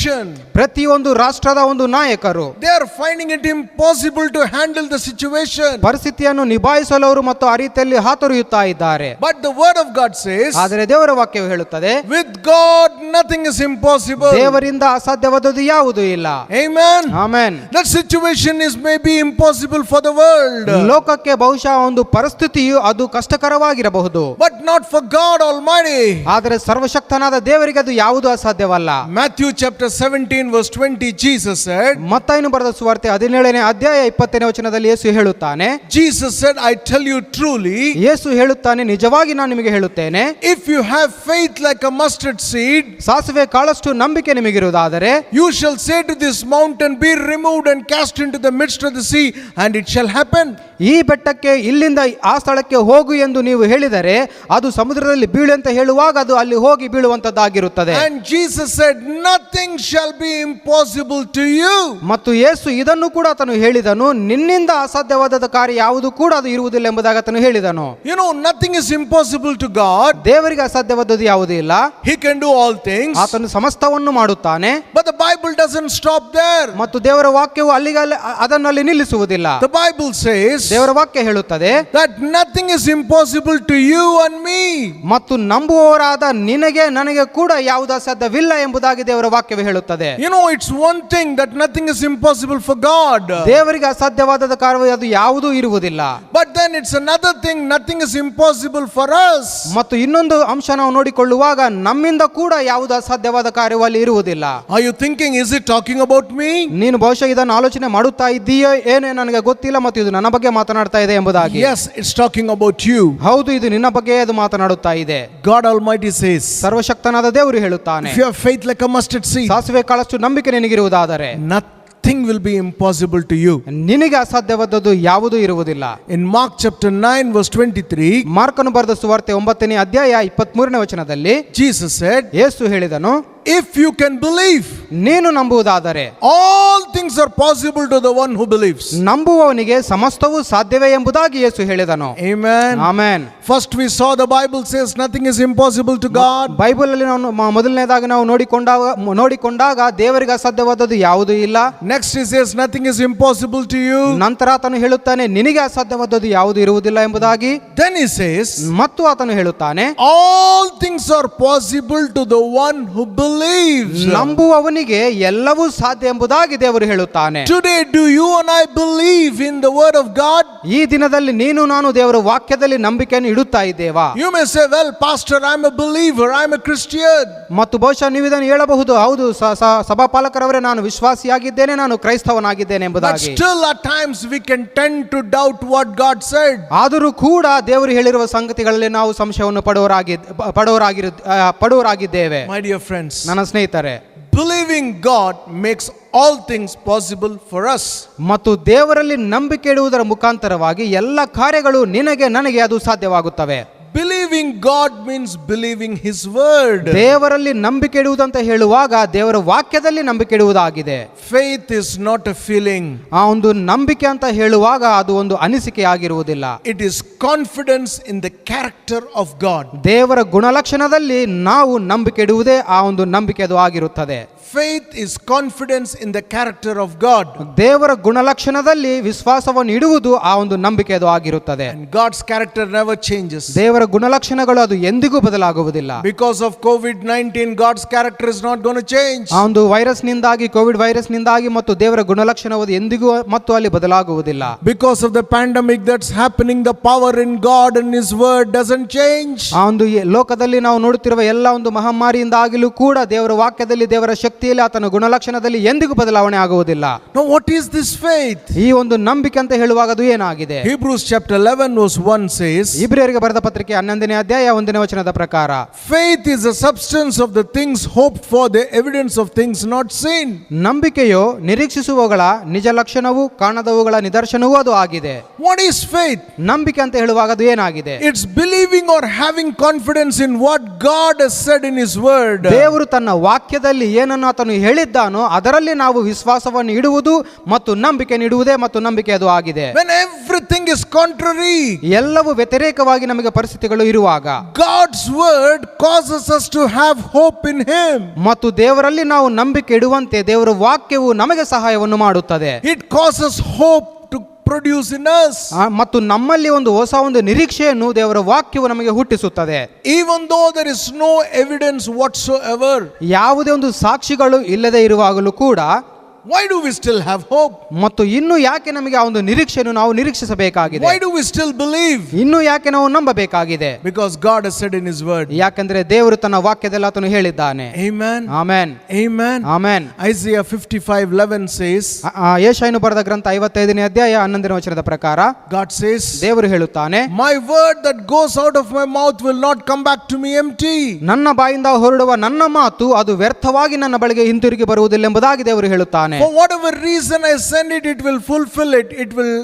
ಪ್ರತಿಯೊಂದು ರಾಷ್ಟ್ರದ ಒಂದು ನಾಯಕರು, they are finding it impossible to handle the situation. ಪರಿಸ್ಥಿತಿಯನ್ನು ನಿಭಾಯಿಸಲು ಅವರು ಮತ್ತು ಆ ರೀತಿಯಲ್ಲಿ ಹಾತೊರೆಯುತ್ತಾ ಇದ್ದಾರೆ. But the word of God says, ಆದರೆ ದೇವರ ವಾಕ್ಯವು ಹೇಳುತ್ತದೆ, with God nothing is impossible. ದೇವರಿಂದ ಅಸಾಧ್ಯವಾದದ್ದು ಯಾವುದೂ ಇಲ್ಲ. Amen. Amen. That situation is maybe impossible for the world, ಲೋಕಕ್ಕೆ ಬಹುಶಃ ಒಂದು ಪರಿಸ್ಥಿತಿಯು ಅದು ಕಷ್ಟಕರವಾಗಿರಬಹುದು, but not for God Almighty. ಆದರೆ ಸರ್ವಶಕ್ತನಾದ ದೇವರಿಗೆ ಅದು ಯಾವುದೂ ಅಸಾಧ್ಯವಲ್ಲ. Matthew chapter 17 verse 20, Jesus said, ಮತ್ತಾಯನು ಬರೆದ ಸುವಾರ್ತೆ 17ನೇ ಅಧ್ಯಾಯ 20ನೇ ವಚನದಲ್ಲಿ ಯೇಸು ಹೇಳುತ್ತಾನೆ, Jesus said, I tell you truly, ಯೇಸು ಹೇಳುತ್ತಾನೆ, ನಿಜವಾಗಿ ನಾನು ನಿಮಗೆ ಹೇಳುತ್ತೇನೆ, if you have faith like a mustard seed, ಸಾಸಿವೆ ಕಾಳಷ್ಟು ನಂಬಿಕೆ ನಿಮಗಿರುವುದಾದರೆ, you shall say to this mountain, be removed and cast into the midst of the sea, and it shall happen. ಈ ಬೆಟ್ಟಕ್ಕೆ ಇಲ್ಲಿಂದ ಆ ಸ್ಥಳಕ್ಕೆ ಹೋಗು ಎಂದು ನೀವು ಹೇಳಿದರೆ ಅದು ಸಮುದ್ರದಲ್ಲಿ ಬೀಳು ಅಂತ ಹೇಳುವಾಗ ಅದು ಅಲ್ಲಿ ಹೋಗಿ ಬೀಳುವಂತದ್ದಾಗಿರುತ್ತದೆ. And Jesus said, nothing shall be impossible to you. ಮತ್ತು ಯೇಸು ಇದನ್ನು ಕೂಡ ಆತನು ಹೇಳಿದನು, ನಿನ್ನಿಂದ ಅಸಾಧ್ಯವಾದ ಕಾರ್ಯ ಯಾವುದು ಕೂಡ ಅದು ಇರುವುದಿಲ್ಲ ಎಂಬುದಾಗಿ ಆತನು ಹೇಳಿದನು. You know, nothing is impossible to God. ದೇವರಿಗೆ ಅಸಾಧ್ಯವಾದದ್ದು ಯಾವುದೂ ಇಲ್ಲ. He can do all things. ಆತನು ಸಮಸ್ತವನ್ನು ಮಾಡುತ್ತಾನೆ. But the Bible doesn't stop there. ಮತ್ತು ದೇವರ ವಾಕ್ಯವು ಅದನ್ನಲ್ಲಿ ನಿಲ್ಲಿಸುವುದಿಲ್ಲ. The Bible says ದೇವರ ವಾಕ್ಯ ಹೇಳುತ್ತದೆ that nothing is impossible to you and me. ಮತ್ತು ನಂಬುವವರಾದ ನಿನಗೆ ನನಗೆ ಕೂಡ ಯಾವುದೂ ಅಸಾಧ್ಯವಿಲ್ಲ ಎಂಬುದಾಗಿ ದೇವರ ವಾಕ್ಯವೇ ಹೇಳುತ್ತದೆ. You know, it's one thing that nothing is impossible for God. ದೇವರಿಗೆ ಅಸಾಧ್ಯವಾದ ಕಾರ್ಯ ಅದು ಯಾವುದೂ ಇರುವುದಿಲ್ಲ. But then it's another thing, nothing is impossible for us. ಮತ್ತು ಇನ್ನೊಂದು ಅಂಶ ನಾವು ನೋಡಿಕೊಳ್ಳುವಾಗ ನಮ್ಮಿಂದ ಕೂಡ ಯಾವುದೂ ಅಸಾಧ್ಯವಾದ ಕಾರ್ಯವು ಅಲ್ಲಿ ಇರುವುದಿಲ್ಲ. Are you thinking, is it talking about me? ನೀನು ಬಹುಶಃ ಇದನ್ನು ಆಲೋಚನೆ ಮಾಡುತ್ತಾ ಇದ್ದೀಯೋ ಏನೇ ನನಗೆ ಗೊತ್ತಿಲ್ಲ ಮತ್ತು ಇದು ನನ್ನ ಬಗ್ಗೆ ಮಾತನಾಡ್ತಾ ಇದೆ ಎಂಬುದಾಗಿ. Yes, it's talking about you. ಹೌದು, ಇದು ನಿನ್ನ ಬಗ್ಗೆ ಅದು ಮಾತನಾಡುತ್ತಾ ಇದೆ. God Almighty says, ಸರ್ವಶಕ್ತನಾದ ದೇವರು ಹೇಳುತ್ತಾನೆ, if you have faith like a mustard seed, ಸಾಸಿವೆ ಕಾಳಷ್ಟು ನಂಬಿಕೆ ನಿನಗಿರುವುದಾದರೆ nothing will be impossible to you. ನಿನಗೆ ಅಸಾಧ್ಯವಾದದ್ದು ಯಾವುದೂ ಇರುವುದಿಲ್ಲ. In Mark chapter 9 verse 23, ಮಾರ್ಕನು ಬರೆದ ಸುವಾರ್ತೆ 9ನೇ ಅಧ್ಯಾಯ 23ನೇ ವಚನದಲ್ಲಿ Jesus said, ಯೇಸು ಹೇಳಿದನು, if you can believe, ನೀನು ನಂಬುವುದಾದರೆ all things are possible to the one who believes. ನಂಬುವವನಿಗೆ ಸಮಸ್ತವೂ ಸಾಧ್ಯವೇ ಎಂಬುದಾಗಿ ಯೇಸು ಹೇಳಿದನು. Amen. Amen. First we saw the Bible says nothing is impossible to God. Bible ಅಲ್ಲಿ ನಾವು ಮೊದಲನೇದಾಗಿ ನಾವು ನೋಡಿಕೊಂಡಾಗ ದೇವರಿಗೆ ಅಸಾಧ್ಯವಾದದ್ದು ಯಾವುದೂ ಇಲ್ಲ. Next he says nothing is impossible to you. ನಂತರ ಆತನು ಹೇಳುತ್ತಾನೆ, ನಿನಗೆ ಅಸಾಧ್ಯವಾದದ್ದು ಯಾವುದು ಇರುವುದಿಲ್ಲ ಎಂಬುದಾಗಿ. Then he says, ಮತ್ತು ಆತನು ಹೇಳುತ್ತಾನೆ, all things are possible to the one who believes. ನಂಬುವವನಿಗೆ ಎಲ್ಲವೂ ಸಾಧ್ಯ ಎಂಬುದಾಗಿ ದೇವರು ಹೇಳುತ್ತಾನೆ. Today do you and I believe in the word of God? ಈ ದಿನದಲ್ಲಿ ನೀನು ನಾನು ದೇವರ ವಾಕ್ಯದಲ್ಲಿ ನಂಬಿಕೆಯನ್ನು ಇಡುತ್ತಾ ಇದ್ದೇವಾ? You may say, well pastor, I'm a believer, I'm a Christian. ಮತ್ತು ಬಹುಶಃ ನೀವು ಇದನ್ನು ಹೇಳಬಹುದು, ಹೌದು ಸಭಾಪಾಲಕರವರೇ, ನಾನು ವಿಶ್ವಾಸಿಯಾಗಿದ್ದೇನೆ, ನಾನು ಕ್ರೈಸ್ತವನಾಗಿದ್ದೇನೆ But ಎಂಬುದಾಗಿ. still at times we can tend to doubt what God said. ಆದರೂ ಕೂಡ ದೇವರು ಹೇಳಿರುವ ಸಂಗತಿಗಳಲ್ಲಿ ನಾವು ಸಂಶಯವನ್ನು ಪಡುವರಾಗಿದ್ದೇವೆ. My dear friends, ನನ್ನ ಸ್ನೇಹಿತರೆ, believing God makes all things possible for us. ಮತ್ತು ದೇವರಲ್ಲಿ ನಂಬಿಕೆ ಇಡುವುದರ ಮುಖಾಂತರವಾಗಿ ಎಲ್ಲ ಕಾರ್ಯಗಳು ನಿನಗೆ ನನಗೆ ಅದು ಸಾಧ್ಯವಾಗುತ್ತವೆ. Believing God means believing His word. ದೇವರಲ್ಲಿ ನಂಬಿಕೆ ಇಡುವುದಂತ ಹೇಳುವಾಗ ದೇವರ ವಾಕ್ಯದಲ್ಲಿ ನಂಬಿಕೆ ಇಡುವುದಾಗಿದೆ. Faith is not a feeling. ಆ ಒಂದು ನಂಬಿಕೆ ಅಂತ ಹೇಳುವಾಗ ಅದು ಒಂದು ಅನಿಸಿಕೆ ಆಗಿರುವುದಿಲ್ಲ. It is confidence in the character of God. ದೇವರ ಗುಣಲಕ್ಷಣದಲ್ಲಿ ನಾವು ನಂಬಿಕೆ ಇಡುವುದೇ ಆ ಒಂದು ನಂಬಿಕೆ ಅದು ಆಗಿರುತ್ತದೆ. Faith is confidence in the character of God. ದೇವರ ಗುಣಲಕ್ಷಣದಲ್ಲಿ ವಿಶ್ವಾಸವನ್ನು ಇಡುವುದು ಆ ಒಂದು ನಂಬಿಕೆ ಅದು ಆಗಿರುತ್ತದೆ. And God's character never changes. ದೇವರ ಗುಣಲಕ್ಷಣಗಳು ಅದು ಎಂದಿಗೂ ಬದಲಾಗುವುದಿಲ್ಲ. Because of COVID-19, God's character is not going to change. ಆ ಒಂದು ವೈರಸ್ ನಿಂದಾಗಿ, ಕೋವಿಡ್ ವೈರಸ್ ನಿಂದಾಗಿ ಮತ್ತು ದೇವರ ಗುಣಲಕ್ಷಣವು ಎಂದಿಗೂ ಮತ್ತು ಅಲ್ಲಿ ಬದಲಾಗುವುದಿಲ್ಲ. Because of the pandemic that's happening, the power in God and His word doesn't change. ಆ ಒಂದು ಲೋಕದಲ್ಲಿ ನಾವು ನೋಡುತ್ತಿರುವ ಎಲ್ಲ ಒಂದು ಮಹಾಮಾರಿಯಿಂದಾಗಲೂ ಕೂಡ ದೇವರ ವಾಕ್ಯದಲ್ಲಿ, ದೇವರ ಶಕ್ತಿಯಲ್ಲಿ, ಆತನ ಗುಣಲಕ್ಷಣದಲ್ಲಿ ಎಂದಿಗೂ ಬದಲಾವಣೆ ಆಗುವುದಿಲ್ಲ. Now what is this faith? ಈ ಒಂದು ನಂಬಿಕೆ ಅಂತ ಹೇಳುವಾಗ ಅದು ಏನಾಗಿದೆ? Hebrews chapter 11 verse 1 says, ಇಬ್ರಿಯರಿಗೆ ಬರೆದ ಪತ್ರಿಕೆ 11ನೇ ಅಧ್ಯಾಯ 1ನೇ ವಚನದ ಪ್ರಕಾರ, faith is the substance of the things hoped for, the evidence of things not seen. ನಂಬಿಕೆಯು ನಿರೀಕ್ಷಿಸುವವುಗಳ ನಿಜ ಲಕ್ಷಣವೂ ಕಾಣದವುಗಳ ನಿದರ್ಶನವೂ ಅದು ಆಗಿದೆ. What is faith? ನಂಬಿಕೆ ಅಂತ ಹೇಳುವಾಗ ಅದು ಏನಾಗಿದೆ? It's believing or having confidence in what God has said in His word. ದೇವರು ತನ್ನ ವಾಕ್ಯದಲ್ಲಿ ಏನನ್ನು ಆತನು ಹೇಳಿದ್ದಾನೋ ಅದರಲ್ಲಿ ನಾವು ವಿಶ್ವಾಸವನ್ನು ಇಡುವುದು ಮತ್ತು ನಂಬಿಕೆ ನೀಡುವುದೇ ಮತ್ತು ನಂಬಿಕೆ ಅದು ಆಗಿದೆ. When everything is contrary, ಎಲ್ಲವೂ ವ್ಯತಿರೇಕವಾಗಿ ನಮಗೆ ಪರಿಸ್ಥಿತಿಗಳು ಇರುವಾಗ God's word causes us to have hope in Him. ಮತ್ತು ದೇವರಲ್ಲಿ ನಾವು ನಂಬಿಕೆ ಇಡುವಂತೆ ದೇವರ ವಾಕ್ಯವು ನಮಗೆ ಸಹಾಯವನ್ನು ಮಾಡುತ್ತದೆ. It causes hope to produce in us. ಮತ್ತು ನಮ್ಮಲ್ಲಿ ಒಂದು ಹೊಸ ಒಂದು ನಿರೀಕ್ಷೆಯನ್ನು ದೇವರ ವಾಕ್ಯವು ನಮಗೆ ಹುಟ್ಟಿಸುತ್ತದೆ. Even though there is no evidence whatsoever, ಯಾವುದೇ ಒಂದು ಸಾಕ್ಷಿಗಳು ಇಲ್ಲದೆ ಇರುವಾಗಲೂ ಕೂಡ why do we still have hope? ಮತ್ತು ಇನ್ನು ಯಾಕೆ ನಮಗೆ ಆ ಒಂದು ನಿರೀಕ್ಷೆಯನ್ನು ನಾವು ನಿರೀಕ್ಷಿಸಬೇಕಾಗಿದೆ? Why do we still believe? ಇನ್ನು ಯಾಕೆ ನಾವು ನಂಬಬೇಕಾಗಿದೆ? Because God has said in His word. ಯಾಕಂದ್ರೆ ದೇವರು ತನ್ನ ವಾಕ್ಯದಲ್ಲಿ ಆತನು ಹೇಳಿದ್ದಾನೆ. Amen. Amen. Amen. Amen. Isaiah 55:11 says, ಯೆಶಾಯನು ಬರೆದ ಗ್ರಂಥ 55ನೇ ಅಧ್ಯಾಯ 11ನೇ ವಚನದ ಪ್ರಕಾರ God says, ದೇವರು ಹೇಳುತ್ತಾನೆ, my word that goes out of my mouth will not come back to me empty. ನನ್ನ ಬಾಯಿಂದ ಹೊರಡುವ ನನ್ನ ಮಾತು ಅದು ವ್ಯರ್ಥವಾಗಿ ನನ್ನ ಬಳಿಗೆ ಹಿಂತಿರುಗಿ ಬರುವುದಿಲ್ಲ ಎಂಬುದಾಗಿ ದೇವರು ಹೇಳುತ್ತಾನೆ. For whatever reason I send it, it will fulfill it. It will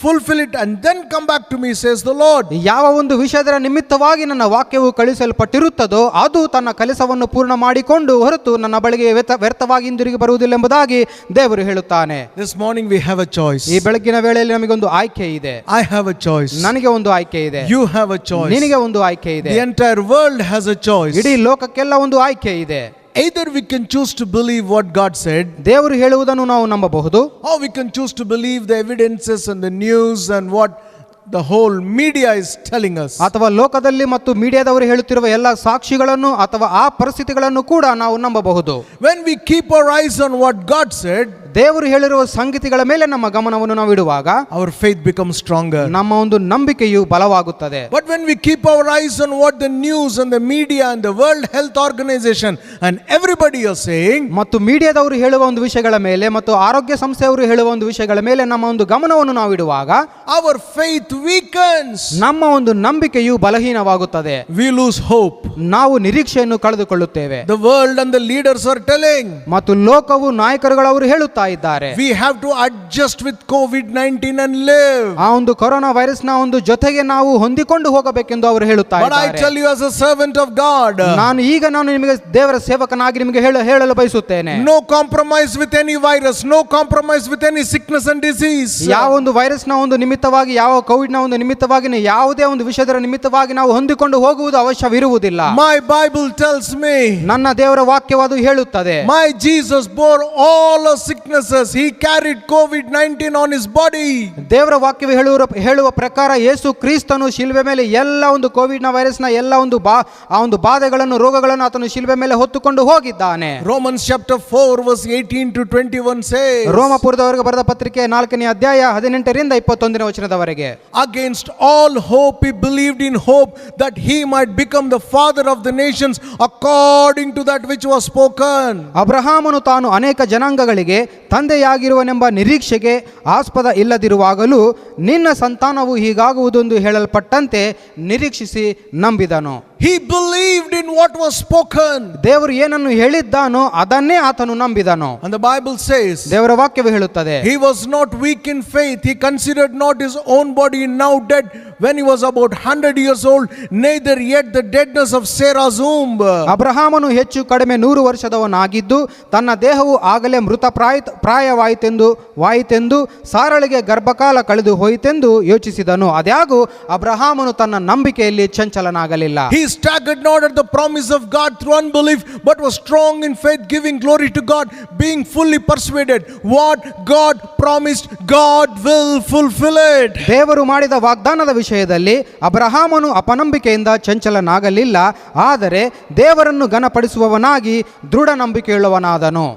fulfill it and then come back to me, says the Lord. ಯಾವ ಒಂದು ವಿಷಯದ ನಿಮಿತ್ತವಾಗಿ ನನ್ನ ವಾಕ್ಯವು ಕಳುಹಿಸಲ್ಪಟ್ಟಿರುತ್ತದೋ ಅದು ತನ್ನ ಕೆಲಸವನ್ನು ಪೂರ್ಣ ಮಾಡಿಕೊಂಡು ಹೊರತು ನನ್ನ ಬಳಿಗೆ ವ್ಯರ್ಥವಾಗಿ ಹಿಂದಿರುಗಿ ಬರುವುದಿಲ್ಲ ಎಂಬುದಾಗಿ ದೇವರು ಹೇಳುತ್ತಾನೆ. This morning we have a choice. ಈ ಬೆಳಗಿನ ವೇಳೆಯಲ್ಲಿ ನಮಗೊಂದು ಆಯ್ಕೆ ಇದೆ. I have a choice. ನನಗೆ ಒಂದು ಆಯ್ಕೆ ಇದೆ. You have a choice. ನಿನಗೆ ಒಂದು ಆಯ್ಕೆ ಇದೆ. The entire world has a choice. ಇಡೀ ಲೋಕಕ್ಕೆಲ್ಲ ಒಂದು ಆಯ್ಕೆ ಇದೆ. Either we can choose to believe what God said, ದೇವರು ಹೇಳುವುದನ್ನು ನಾವು ನಂಬಬಹುದು, or we can choose to believe the evidences and the news and what the whole media is telling us. ಅಥವಾ ಲೋಕದಲ್ಲಿ ಮತ್ತು ಮೀಡಿಯಾದವರು ಹೇಳುತ್ತಿರುವ ಎಲ್ಲ ಸಾಕ್ಷಿಗಳನ್ನು ಅಥವಾ ಆ ಪರಿಸ್ಥಿತಿಗಳನ್ನು ಕೂಡ ನಾವು ನಂಬಬಹುದು. When we keep our eyes on what God said, ದೇವರು ಹೇಳಿರುವ ಸಂಗತಿಗಳ ಮೇಲೆ ನಮ್ಮ ಗಮನವನ್ನು ನಾವು ಇಡುವಾಗ our faith becomes stronger. ನಮ್ಮ ಒಂದು ನಂಬಿಕೆಯು ಬಲವಾಗುತ್ತದೆ. But when we keep our eyes on what the news and the media and the World Health Organization and everybody are saying, ಮತ್ತು ಮೀಡಿಯಾದವರು ಹೇಳುವ ಒಂದು ವಿಷಯಗಳ ಮೇಲೆ ಮತ್ತು ಆರೋಗ್ಯ ಸಂಸ್ಥೆಯವರು ಹೇಳುವ ಒಂದು ವಿಷಯಗಳ ಮೇಲೆ ನಮ್ಮ ಒಂದು ಗಮನವನ್ನು ನಾವು ಇಡುವಾಗ our faith weakens. ನಮ್ಮ ಒಂದು ನಂಬಿಕೆಯು ಬಲಹೀನವಾಗುತ್ತದೆ. We lose hope. ನಾವು ನಿರೀಕ್ಷೆಯನ್ನು ಕಳೆದುಕೊಳ್ಳುತ್ತೇವೆ. The world and the leaders are telling, ಮತ್ತು ಲೋಕವು ನಾಯಕರುಗಳವರು ಹೇಳುತ್ತಾ ಇದ್ದಾರೆ, we have to adjust with COVID-19 and live. ಆ ಒಂದು ಕೊರೋನಾ ವೈರಸ್ ನ ಒಂದು ಜೊತೆಗೆ ನಾವು ಹೊಂದಿಕೊಂಡು ಹೋಗಬೇಕೆಂದು ಅವರು ಹೇಳುತ್ತಾ But I ಇದ್ದಾರೆ. tell you as a servant of God, ನಾನು ನಿಮಗೆ ದೇವರ ಸೇವಕನಾಗಿ ನಿಮಗೆ ಹೇಳಲು ಬಯಸುತ್ತೇನೆ, no compromise with any virus, no compromise with any sickness and disease. ಯಾವ ಒಂದು ವೈರಸ್ ನ ಒಂದು ನಿಮಿತ್ತವಾಗಿ, ಯಾವ ಕೋವಿಡ್ ನ ಒಂದು ನಿಮಿತ್ತವಾಗಿ, ಯಾವುದೇ ಒಂದು ವಿಷಯದ ನಿಮಿತ್ತವಾಗಿ ನಾವು ಹೊಂದಿಕೊಂಡು ಹೋಗುವುದು ಅವಶ್ಯವಿರುವುದಿಲ್ಲ. My Bible tells me, ನನ್ನ ದೇವರ ವಾಕ್ಯವಾದು ಹೇಳುತ್ತದೆ, my Jesus bore all our sicknesses. He carried COVID-19 on his body. ದೇವರ ವಾಕ್ಯವು ಹೇಳುವ ಪ್ರಕಾರ ಯೇಸು ಕ್ರಿಸ್ತನು ಶಿಲುಬೆ ಮೇಲೆ ಎಲ್ಲ ಒಂದು ಕೋವಿಡ್ ನ ವೈರಸ್ ನ ಎಲ್ಲ ಒಂದು ಆ ಒಂದು ಬಾಧೆಗಳನ್ನು, ರೋಗಗಳನ್ನು ಆತನು ಶಿಲುಬೆ ಮೇಲೆ ಹೊತ್ತುಕೊಂಡು ಹೋಗಿದ್ದಾನೆ. Romans chapter 4 verse 18 to 21 says, ರೋಮಪುರದವರಿಗೆ ಬರೆದ ಪತ್ರಿಕೆ 4ನೇ ಅಧ್ಯಾಯ 18ರಿಂದ 21ನೇ ವಚನದವರೆಗೆ, against all hope he believed in hope that he might become the father of the nations according to that which was spoken. ಅಬ್ರಹಾಮನು ತಾನು ಅನೇಕ ಜನಾಂಗಗಳಿಗೆ ತಂದೆಯಾಗಿರುವನೆಂಬ ನಿರೀಕ್ಷೆಗೆ ಆಸ್ಪದ ಇಲ್ಲದಿರುವಾಗಲೂ ನಿನ್ನ ಸಂತಾನವು ಹೀಗಾಗುವುದೆಂದು ಹೇಳಲ್ಪಟ್ಟಂತೆ ನಿರೀಕ್ಷಿಸಿ ನಂಬಿದನು. He believed in what was spoken. ದೇವರು ಏನನ್ನು ಹೇಳಿದ್ದಾನೋ ಅದನ್ನೇ ಆತನು ನಂಬಿದನು. And the Bible says, ದೇವರ ವಾಕ್ಯವು ಹೇಳುತ್ತದೆ, he was not weak in faith. He considered not his own body now dead, when he was about 100 years old, neither yet the deadness of Sarah's womb. ಅಬ್ರಹಾಮನು ಹೆಚ್ಚು ಕಡಿಮೆ 100 ವರ್ಷದವನಾಗಿದ್ದು ತನ್ನ ದೇಹವು ಆಗಲೇ ಮೃತಪ್ರಾಯವಾಯಿತೆಂದು ಸಾರಳಿಗೆ ಗರ್ಭಕಾಲ ಕಳೆದು ಹೋಯಿತೆಂದು ಯೋಚಿಸಿದನು. ಆದಾಗ್ಯೂ ಅಬ್ರಹಾಮನು ತನ್ನ ನಂಬಿಕೆಯಲ್ಲಿ ಚಂಚಲನಾಗಲಿಲ್ಲ. He staggered not at the promise of God through unbelief, but was strong in faith, giving glory to God, being fully persuaded what God promised, God will fulfill it. ದೇವರು ಮಾಡಿದ ವಾಗ್ದಾನದ ವಿಷಯದಲ್ಲಿ ಅಬ್ರಹಾಮನು ಅಪನಂಬಿಕೆಯಿಂದ ಚಂಚಲನಾಗಲಿಲ್ಲ, ಆದರೆ ದೇವರನ್ನು ಘನಪಡಿಸುವವನಾಗಿ ದೃಢ ನಂಬಿಕೆಯುಳ್ಳವನಾದನು.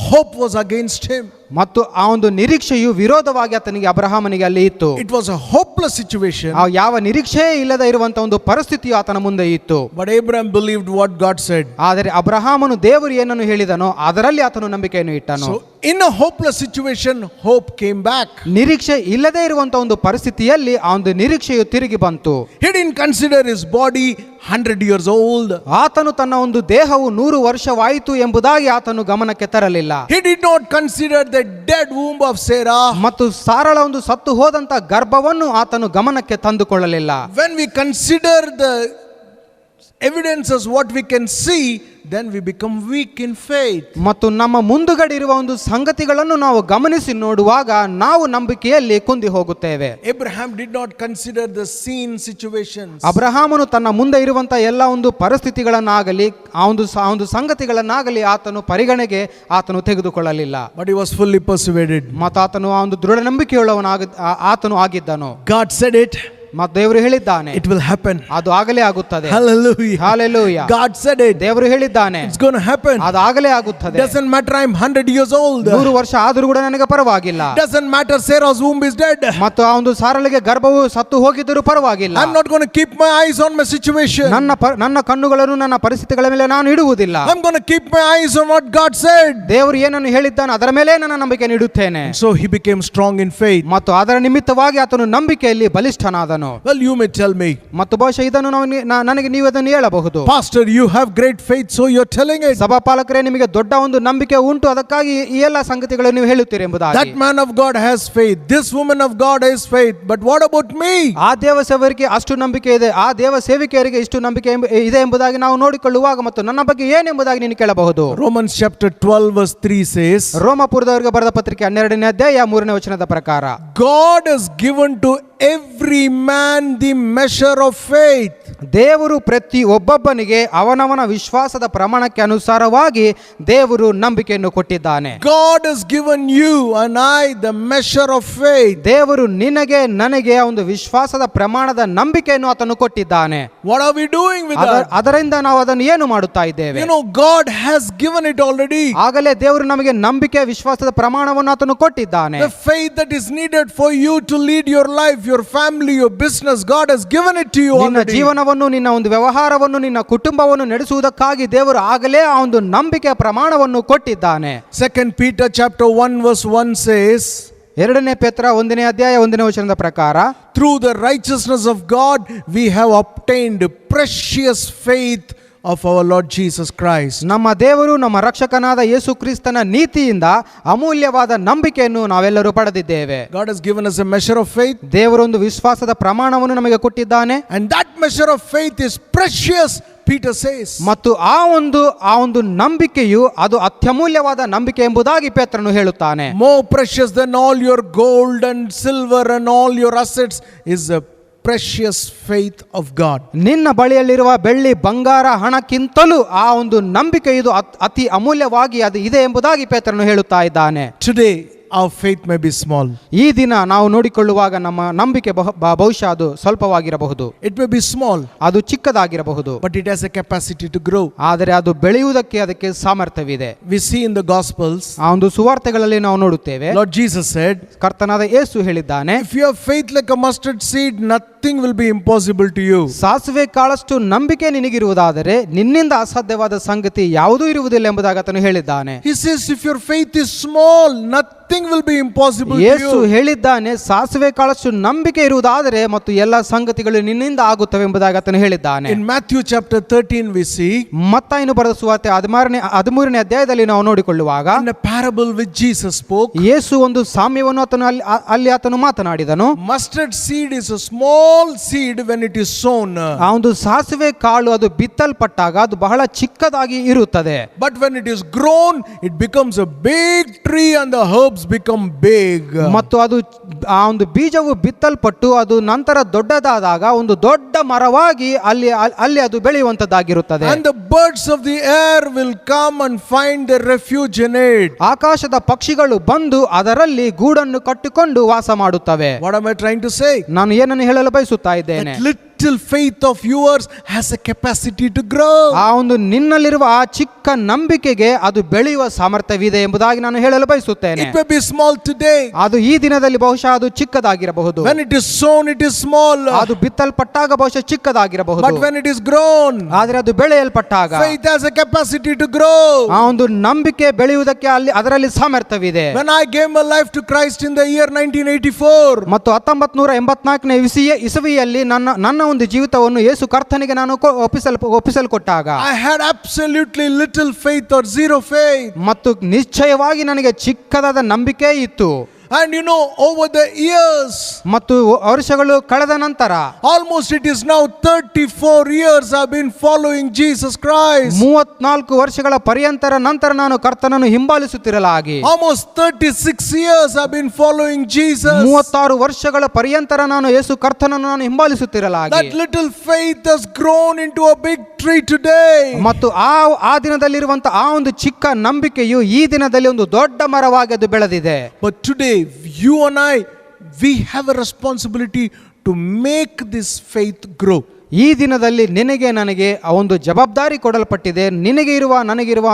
Hope was against him. ಮತ್ತು ಆ ಒಂದು ನಿರೀಕ್ಷೆಯು ವಿರೋಧವಾಗಿ ಆತನಿಗೆ ಅಬ್ರಹಾಮನಿಗೆ ಅಲ್ಲಿ ಇತ್ತು. It was a hopeless situation. ಆ ಯಾವ ನಿರೀಕ್ಷೆ ಇಲ್ಲದೆ ಇರುವಂತಹ ಒಂದು ಪರಿಸ್ಥಿತಿಯು ಆತನ ಮುಂದೆ ಇತ್ತು. But Abraham believed what God said. ಆದರೆ ಅಬ್ರಹಾಮನು ದೇವರು ಏನನ್ನು ಹೇಳಿದನೋ ಅದರಲ್ಲಿ ಆತನು ನಂಬಿಕೆಯನ್ನು ಇಟ್ಟನು. So in a hopeless situation, hope came back. ನಿರೀಕ್ಷೆ ಇಲ್ಲದೆ ಇರುವಂತಹ ಒಂದು ಪರಿಸ್ಥಿತಿಯಲ್ಲಿ ಆ ಒಂದು ನಿರೀಕ್ಷೆಯು ತಿರುಗಿ ಬಂತು. He didn't consider his body 100 years old. ಆತನು ತನ್ನ ಒಂದು ದೇಹವು 100 ವರ್ಷವಾಯಿತು ಎಂಬುದಾಗಿ ಆತನು ಗಮನಕ್ಕೆ ತರಲಿಲ್ಲ. He did not consider the dead womb of Sarah. ಮತ್ತು ಸಾರಳ ಒಂದು ಸತ್ತು ಹೋದಂತ ಗರ್ಭವನ್ನು ಆತನು ಗಮನಕ್ಕೆ ತಂದುಕೊಳ್ಳಲಿಲ್ಲ. When we consider the evidences, what we can see, then we become weak in faith. ಮತ್ತು ನಮ್ಮ ಮುಂದುಗಡೆ ಇರುವ ಒಂದು ಸಂಗತಿಗಳನ್ನು ನಾವು ಗಮನಿಸಿ ನೋಡುವಾಗ ನಾವು ನಂಬಿಕೆಯಲ್ಲಿ ಕುಂದಿ ಹೋಗುತ್ತೇವೆ. Abraham did not consider the seen situations. ಅಬ್ರಹಾಮನು ತನ್ನ ಮುಂದೆ ಇರುವಂತಹ ಎಲ್ಲ ಒಂದು ಪರಿಸ್ಥಿತಿಗಳನ್ನಾಗಲಿ ಆ ಒಂದು ಸಂಗತಿಗಳನ್ನಾಗಲಿ ಆತನು ಪರಿಗಣೆಗೆ ಆತನು ತೆಗೆದುಕೊಳ್ಳಲಿಲ್ಲ. But he was fully persuaded. ಮತ್ತು ಆತನು ಆ ಒಂದು ದೃಢ ಆತನು ಆಗಿದ್ದನು. God said it. ಮತ್ತು ದೇವರು ಹೇಳಿದ್ದಾನೆ, It will happen. ಅದು ಆಗಲೇ ಆಗುತ್ತದೆ. Hallelujah. Hallelujah. God said it. ದೇವರು ಹೇಳಿದ್ದಾನೆ, It's going to happen. ಅದು ಆಗಲೇ ಆಗುತ್ತದೆ. Doesn't matter I'm 100 years old. 100 ವರ್ಷ ಆದರೂ ಕೂಡ ನನಗೆ ಪರವಾಗಿಲ್ಲ. Doesn't matter Sarah's womb is dead. ಮತ್ತು ಆ ಒಂದು ಸಾರಳಿಗೆ ಗರ್ಭವು ಸತ್ತು ಹೋಗಿದ್ದರೂ ಪರವಾಗಿಲ್ಲ. I'm not going to keep my eyes on my situation. ನನ್ನ ಕಣ್ಣುಗಳನ್ನು ನನ್ನ ಪರಿಸ್ಥಿತಿಗಳ ಮೇಲೆ ನಾನು ಇಡುವುದಿಲ್ಲ. I'm going to keep my eyes on what God said. ದೇವರು ಏನನ್ನು ಹೇಳಿದ್ದಾನೆ ಅದರ ಮೇಲೆ ನನ್ನ ನಂಬಿಕೆ ಇಡುತ್ತೇನೆ. So he became strong in faith. ಮತ್ತು ಅದರ ನಿಮಿತ್ತವಾಗಿ ಆತನು ನಂಬಿಕೆಯಲ್ಲಿ ಬಲಿಷ್ಠನಾದನು. Well, you may tell me, ಮತ್ತು ಬಹುಶಃ ಇದನ್ನು ನನಗೆ ನೀವು ಅದನ್ನು ಹೇಳಬಹುದು, Pastor, you have great faith, so you're telling it. ಸಭಾಪಾಲಕರೇ, ನಿಮಗೆ ದೊಡ್ಡ ಒಂದು ನಂಬಿಕೆ ಉಂಟು, ಅದಕ್ಕಾಗಿ ಈ ಎಲ್ಲ ಸಂಗತಿಗಳನ್ನು ನೀವು ಹೇಳುತ್ತೀರಿ ಎಂಬುದಾಗಿ. That man of God has faith. This woman of God has faith. But what about me? ಆ ದೇವ ಸೇವಕರಿಗೆ ಅಷ್ಟು ನಂಬಿಕೆ ಇದೆ, ಆ ದೇವ ಸೇವಿಕೆಯರಿಗೆ ಇಷ್ಟು ನಂಬಿಕೆ ಇದೆ ಎಂಬುದಾಗಿ ನಾವು ನೋಡಿಕೊಳ್ಳುವಾಗ ಮತ್ತು ನನ್ನ ಬಗ್ಗೆ ಏನೆಂಬುದಾಗಿ ನೀನು ಕೇಳಬಹುದು. Romans chapter 12 verse 3 says, ರೋಮಪುರದವರಿಗೆ ಬರೆದ ಪತ್ರಿಕೆ 12ನೇ ಅಧ್ಯಾಯ 3ನೇ ವಚನದ ಪ್ರಕಾರ, God has given to every man the measure of faith. ದೇವರು ಪ್ರತಿ ಒಬ್ಬೊಬ್ಬನಿಗೆ ಅವನವನ ವಿಶ್ವಾಸದ ಪ್ರಮಾಣಕ್ಕೆ ಅನುಸಾರವಾಗಿ ದೇವರು ನಂಬಿಕೆಯನ್ನು ಕೊಟ್ಟಿದ್ದಾನೆ. God has given you and I the measure of faith. ದೇವರು ನಿನಗೆ ನನಗೆ ಒಂದು ವಿಶ್ವಾಸದ ಪ್ರಮಾಣದ ನಂಬಿಕೆಯನ್ನು ಆತನು ಕೊಟ್ಟಿದ್ದಾನೆ. What are we doing with that? ಅದರಿಂದ ನಾವು ಅದನ್ನು ಏನು ಮಾಡುತ್ತಾ ಇದ್ದೇವೆ? You know, God has given it already. ಆಗಲೇ ದೇವರು ನಮಗೆ ನಂಬಿಕೆ ವಿಶ್ವಾಸದ ಪ್ರಮಾಣವನ್ನು ಆತನು ಕೊಟ್ಟಿದ್ದಾನೆ. The faith that is needed for you to lead your life, your family, your business, God has given it to you ನಿನ್ನ already. ಜೀವನವನ್ನು, ನಿನ್ನ ಒಂದು ವ್ಯವಹಾರವನ್ನು, ನಿನ್ನ ಕುಟುಂಬವನ್ನು ನಡೆಸುವುದಕ್ಕಾಗಿ ದೇವರು ಆಗಲೇ ಆ ಒಂದು ನಂಬಿಕೆಯ ಪ್ರಮಾಣವನ್ನು ಕೊಟ್ಟಿದ್ದಾನೆ. 2 Peter chapter 1 verse 1 says, 2ನೇ ಪೇತ್ರ 1ನೇ ಅಧ್ಯಾಯ 1ನೇ ವಚನದ ಪ್ರಕಾರ, through the righteousness of God we have obtained precious faith of our Lord Jesus Christ. ನಮ್ಮ ದೇವರು ನಮ್ಮ ರಕ್ಷಕನಾದ ಯೇಸು ಕ್ರಿಸ್ತನ ನೀತಿಯಿಂದ ಅಮೂಲ್ಯವಾದ ನಂಬಿಕೆಯನ್ನು ನಾವೆಲ್ಲರೂ ಪಡೆದಿದ್ದೇವೆ. God has given us a measure of faith. ದೇವರು ಒಂದು ವಿಶ್ವಾಸದ ಪ್ರಮಾಣವನ್ನು ನಮಗೆ ಕೊಟ್ಟಿದ್ದಾನೆ. And that measure of faith is precious, Peter says. ಮತ್ತು ಆ ಒಂದು ನಂಬಿಕೆಯು ಅದು ಅತ್ಯಮೂಲ್ಯವಾದ ನಂಬಿಕೆ ಎಂಬುದಾಗಿ ಪೇತ್ರನು ಹೇಳುತ್ತಾನೆ. More precious than all your gold and silver and all your assets is a precious faith of God. ನಿನ್ನ ಬಳಿಯಲ್ಲಿರುವ ಬೆಳ್ಳಿ ಬಂಗಾರ ಹಣಕ್ಕಿಂತಲೂ ಆ ಒಂದು ನಂಬಿಕೆ ಇದು ಅತಿ ಅಮೂಲ್ಯವಾಗಿ ಅದು ಇದೆ ಎಂಬುದಾಗಿ ಪೇತ್ರನು ಹೇಳುತ್ತಾ ಇದ್ದಾನೆ. Today our faith may be small. ಈ ದಿನ ನಾವು ನೋಡಿಕೊಳ್ಳುವಾಗ ನಮ್ಮ ನಂಬಿಕೆ ಬಹುಶಃ ಅದು ಸ್ವಲ್ಪವಾಗಿರಬಹುದು, It may be small, ಅದು ಚಿಕ್ಕದಾಗಿರಬಹುದು, but it has a capacity to grow. ಆದರೆ ಅದು ಬೆಳೆಯುವುದಕ್ಕೆ ಅದಕ್ಕೆ ಸಾಮರ್ಥ್ಯವಿದೆ. We see in the Gospels, ಆ ಒಂದು ಸುವಾರ್ತೆಗಳಲ್ಲಿ ನಾವು ನೋಡುತ್ತೇವೆ, Lord Jesus said, ಕರ್ತನಾದ ಯೇಸು ಹೇಳಿದ್ದಾನೆ, if you have faith like a mustard seed, nothing nothing will be impossible to you. ಸಾಸಿವೆ ಕಾಳಷ್ಟು ನಂಬಿಕೆ ನಿನಗಿರುವುದಾದರೆ ನಿನ್ನಿಂದ ಅಸಾಧ್ಯವಾದ ಸಂಗತಿ ಯಾವುದೂ ಇರುವುದಿಲ್ಲ ಎಂಬುದಾಗಿ ಆತನು ಹೇಳಿದ್ದಾನೆ. He says, if your faith is small, nothing will be impossible to Yesu you. ಹೇಳಿದ್ದಾನೆ, ಸಾಸಿವೆ ಕಾಳಷ್ಟು ನಂಬಿಕೆ ಇರುವುದಾದರೆ ಮತ್ತು ಎಲ್ಲ ಸಂಗತಿಗಳು ನಿನ್ನಿಂದ ಆಗುತ್ತವೆ ಎಂಬುದಾಗಿ ಆತನು ಹೇಳಿದ್ದಾನೆ. In Matthew chapter 13 we see, ಮತ್ತಾಯನು ಬರೆದ ಸುವಾರ್ತೆ 13ನೇ ಅಧ್ಯಾಯದಲ್ಲಿ ನಾವು ನೋಡಿಕೊಳ್ಳುವಾಗ, in a parable which Jesus spoke, ಯೇಸು ಒಂದು ಸಾಮ್ಯವನ್ನು ಅಲ್ಲಿ ಆತನು ಮಾತನಾಡಿದನು. mustard seed is a small seed when it is sown. ಆ ಒಂದು ಸಾಸಿವೆ ಕಾಳು ಅದು ಬಿತ್ತಲ್ಪಟ್ಟಾಗ ಅದು ಬಹಳ ಚಿಕ್ಕದಾಗಿ ಇರುತ್ತದೆ. But when it is grown, it becomes a big tree and the herbs become big. ಮತ್ತು ಅದು ಆ ಒಂದು ಬೀಜವು ಬಿತ್ತಲ್ಪಟ್ಟು ಅದು ನಂತರ ದೊಡ್ಡದಾದಾಗ ಒಂದು ದೊಡ್ಡ ಮರವಾಗಿ ಅಲ್ಲಿ ಅದು ಬೆಳೆಯುವಂತದ್ದಾಗಿರುತ್ತದೆ. And the birds of the air will come and find their refuge in it. ಆಕಾಶದ ಪಕ್ಷಿಗಳು ಬಂದು ಅದರಲ್ಲಿ ಗೂಡನ್ನು ಕಟ್ಟಿಕೊಂಡು ವಾಸ ಮಾಡುತ್ತವೆ. What am I trying to say? ನಾನು ಏನನ್ನು ಹೇಳಲು ಬಯಸುತ್ತಾ ಇದ್ದೇನೆ, That little faith of yours has a capacity to grow. ಆ ಒಂದು ನಿನ್ನಲ್ಲಿರುವ ಆ ಚಿಕ್ಕ ನಂಬಿಕೆಗೆ ಅದು ಬೆಳೆಯುವ ಸಾಮರ್ಥ್ಯವಿದೆ ಎಂಬುದಾಗಿ ನಾನು ಹೇಳಲು ಬಯಸುತ್ತೇನೆ. It may be small today. ಅದು ಈ ದಿನದಲ್ಲಿ ಬಹುಶಃ ಅದು ಚಿಕ್ಕದಾಗಿರಬಹುದು. When it is sown, it is small. ಅದು ಬಿತ್ತಲ್ಪಟ್ಟಾಗ ಬಹುಶಃ ಚಿಕ್ಕದಾಗಿರಬಹುದು. But when it is grown, ಆದರೆ ಅದು ಬೆಳೆಯಲ್ಪಟ್ಟಾಗ faith has a capacity to grow. ಆ ಒಂದು ನಂಬಿಕೆ ಬೆಳೆಯುವುದಕ್ಕೆ ಅದರಲ್ಲಿ ಸಾಮರ್ಥ್ಯವಿದೆ. When I gave my life to Christ in the year 1984, ಮತ್ತು 1984ನೇ ಇಸವಿಯಲ್ಲಿ ನನ್ನ ಒಂದು ಜೀವಿತವನ್ನು ಯೇಸು ಕರ್ತನಿಗೆ ನಾನು ಒಪ್ಪಿಸಲ್ಕೊಟ್ಟಾಗ I had absolutely little faith or zero faith. ಮತ್ತು ನಿಶ್ಚಯವಾಗಿ ನನಗೆ ಚಿಕ್ಕದಾದ ನಂಬಿಕೆ ಇತ್ತು. And you know, over the years, ಮತ್ತು ವರ್ಷಗಳು ಕಳೆದ ನಂತರ almost it is now 34 years I've been following Jesus Christ. 34 ವರ್ಷಗಳ ಪರ್ಯಂತರ ನಂತರ ನಾನು ಕರ್ತನನ್ನು ಹಿಂಬಾಲಿಸುತ್ತಿರಲಾಗಿ, Almost 36 years I've been following Jesus. 36 ವರ್ಷಗಳ ಪರ್ಯಂತರ ನಾನು ಯೇಸು ಕರ್ತನನ್ನು ನಾನು ಹಿಂಬಾಲಿಸುತ್ತಿರಲಾಗಿ, That little faith has grown into a big tree today. ಮತ್ತು ಆ ದಿನದಲ್ಲಿರುವಂತ ಆ ಒಂದು ಚಿಕ್ಕ ನಂಬಿಕೆಯು ಈ ದಿನದಲ್ಲಿ ಒಂದು ದೊಡ್ಡ ಮರವಾಗಿ ಅದು ಬೆಳೆದಿದೆ. But today, you and I, we have a responsibility to make this faith grow. ಈ ದಿನದಲ್ಲಿ ನಿನಗೆ ನನಗೆ ಆ ಒಂದು ಜವಾಬ್ದಾರಿ ಕೊಡಲ್ಪಟ್ಟಿದೆ. ನನಗಿರುವ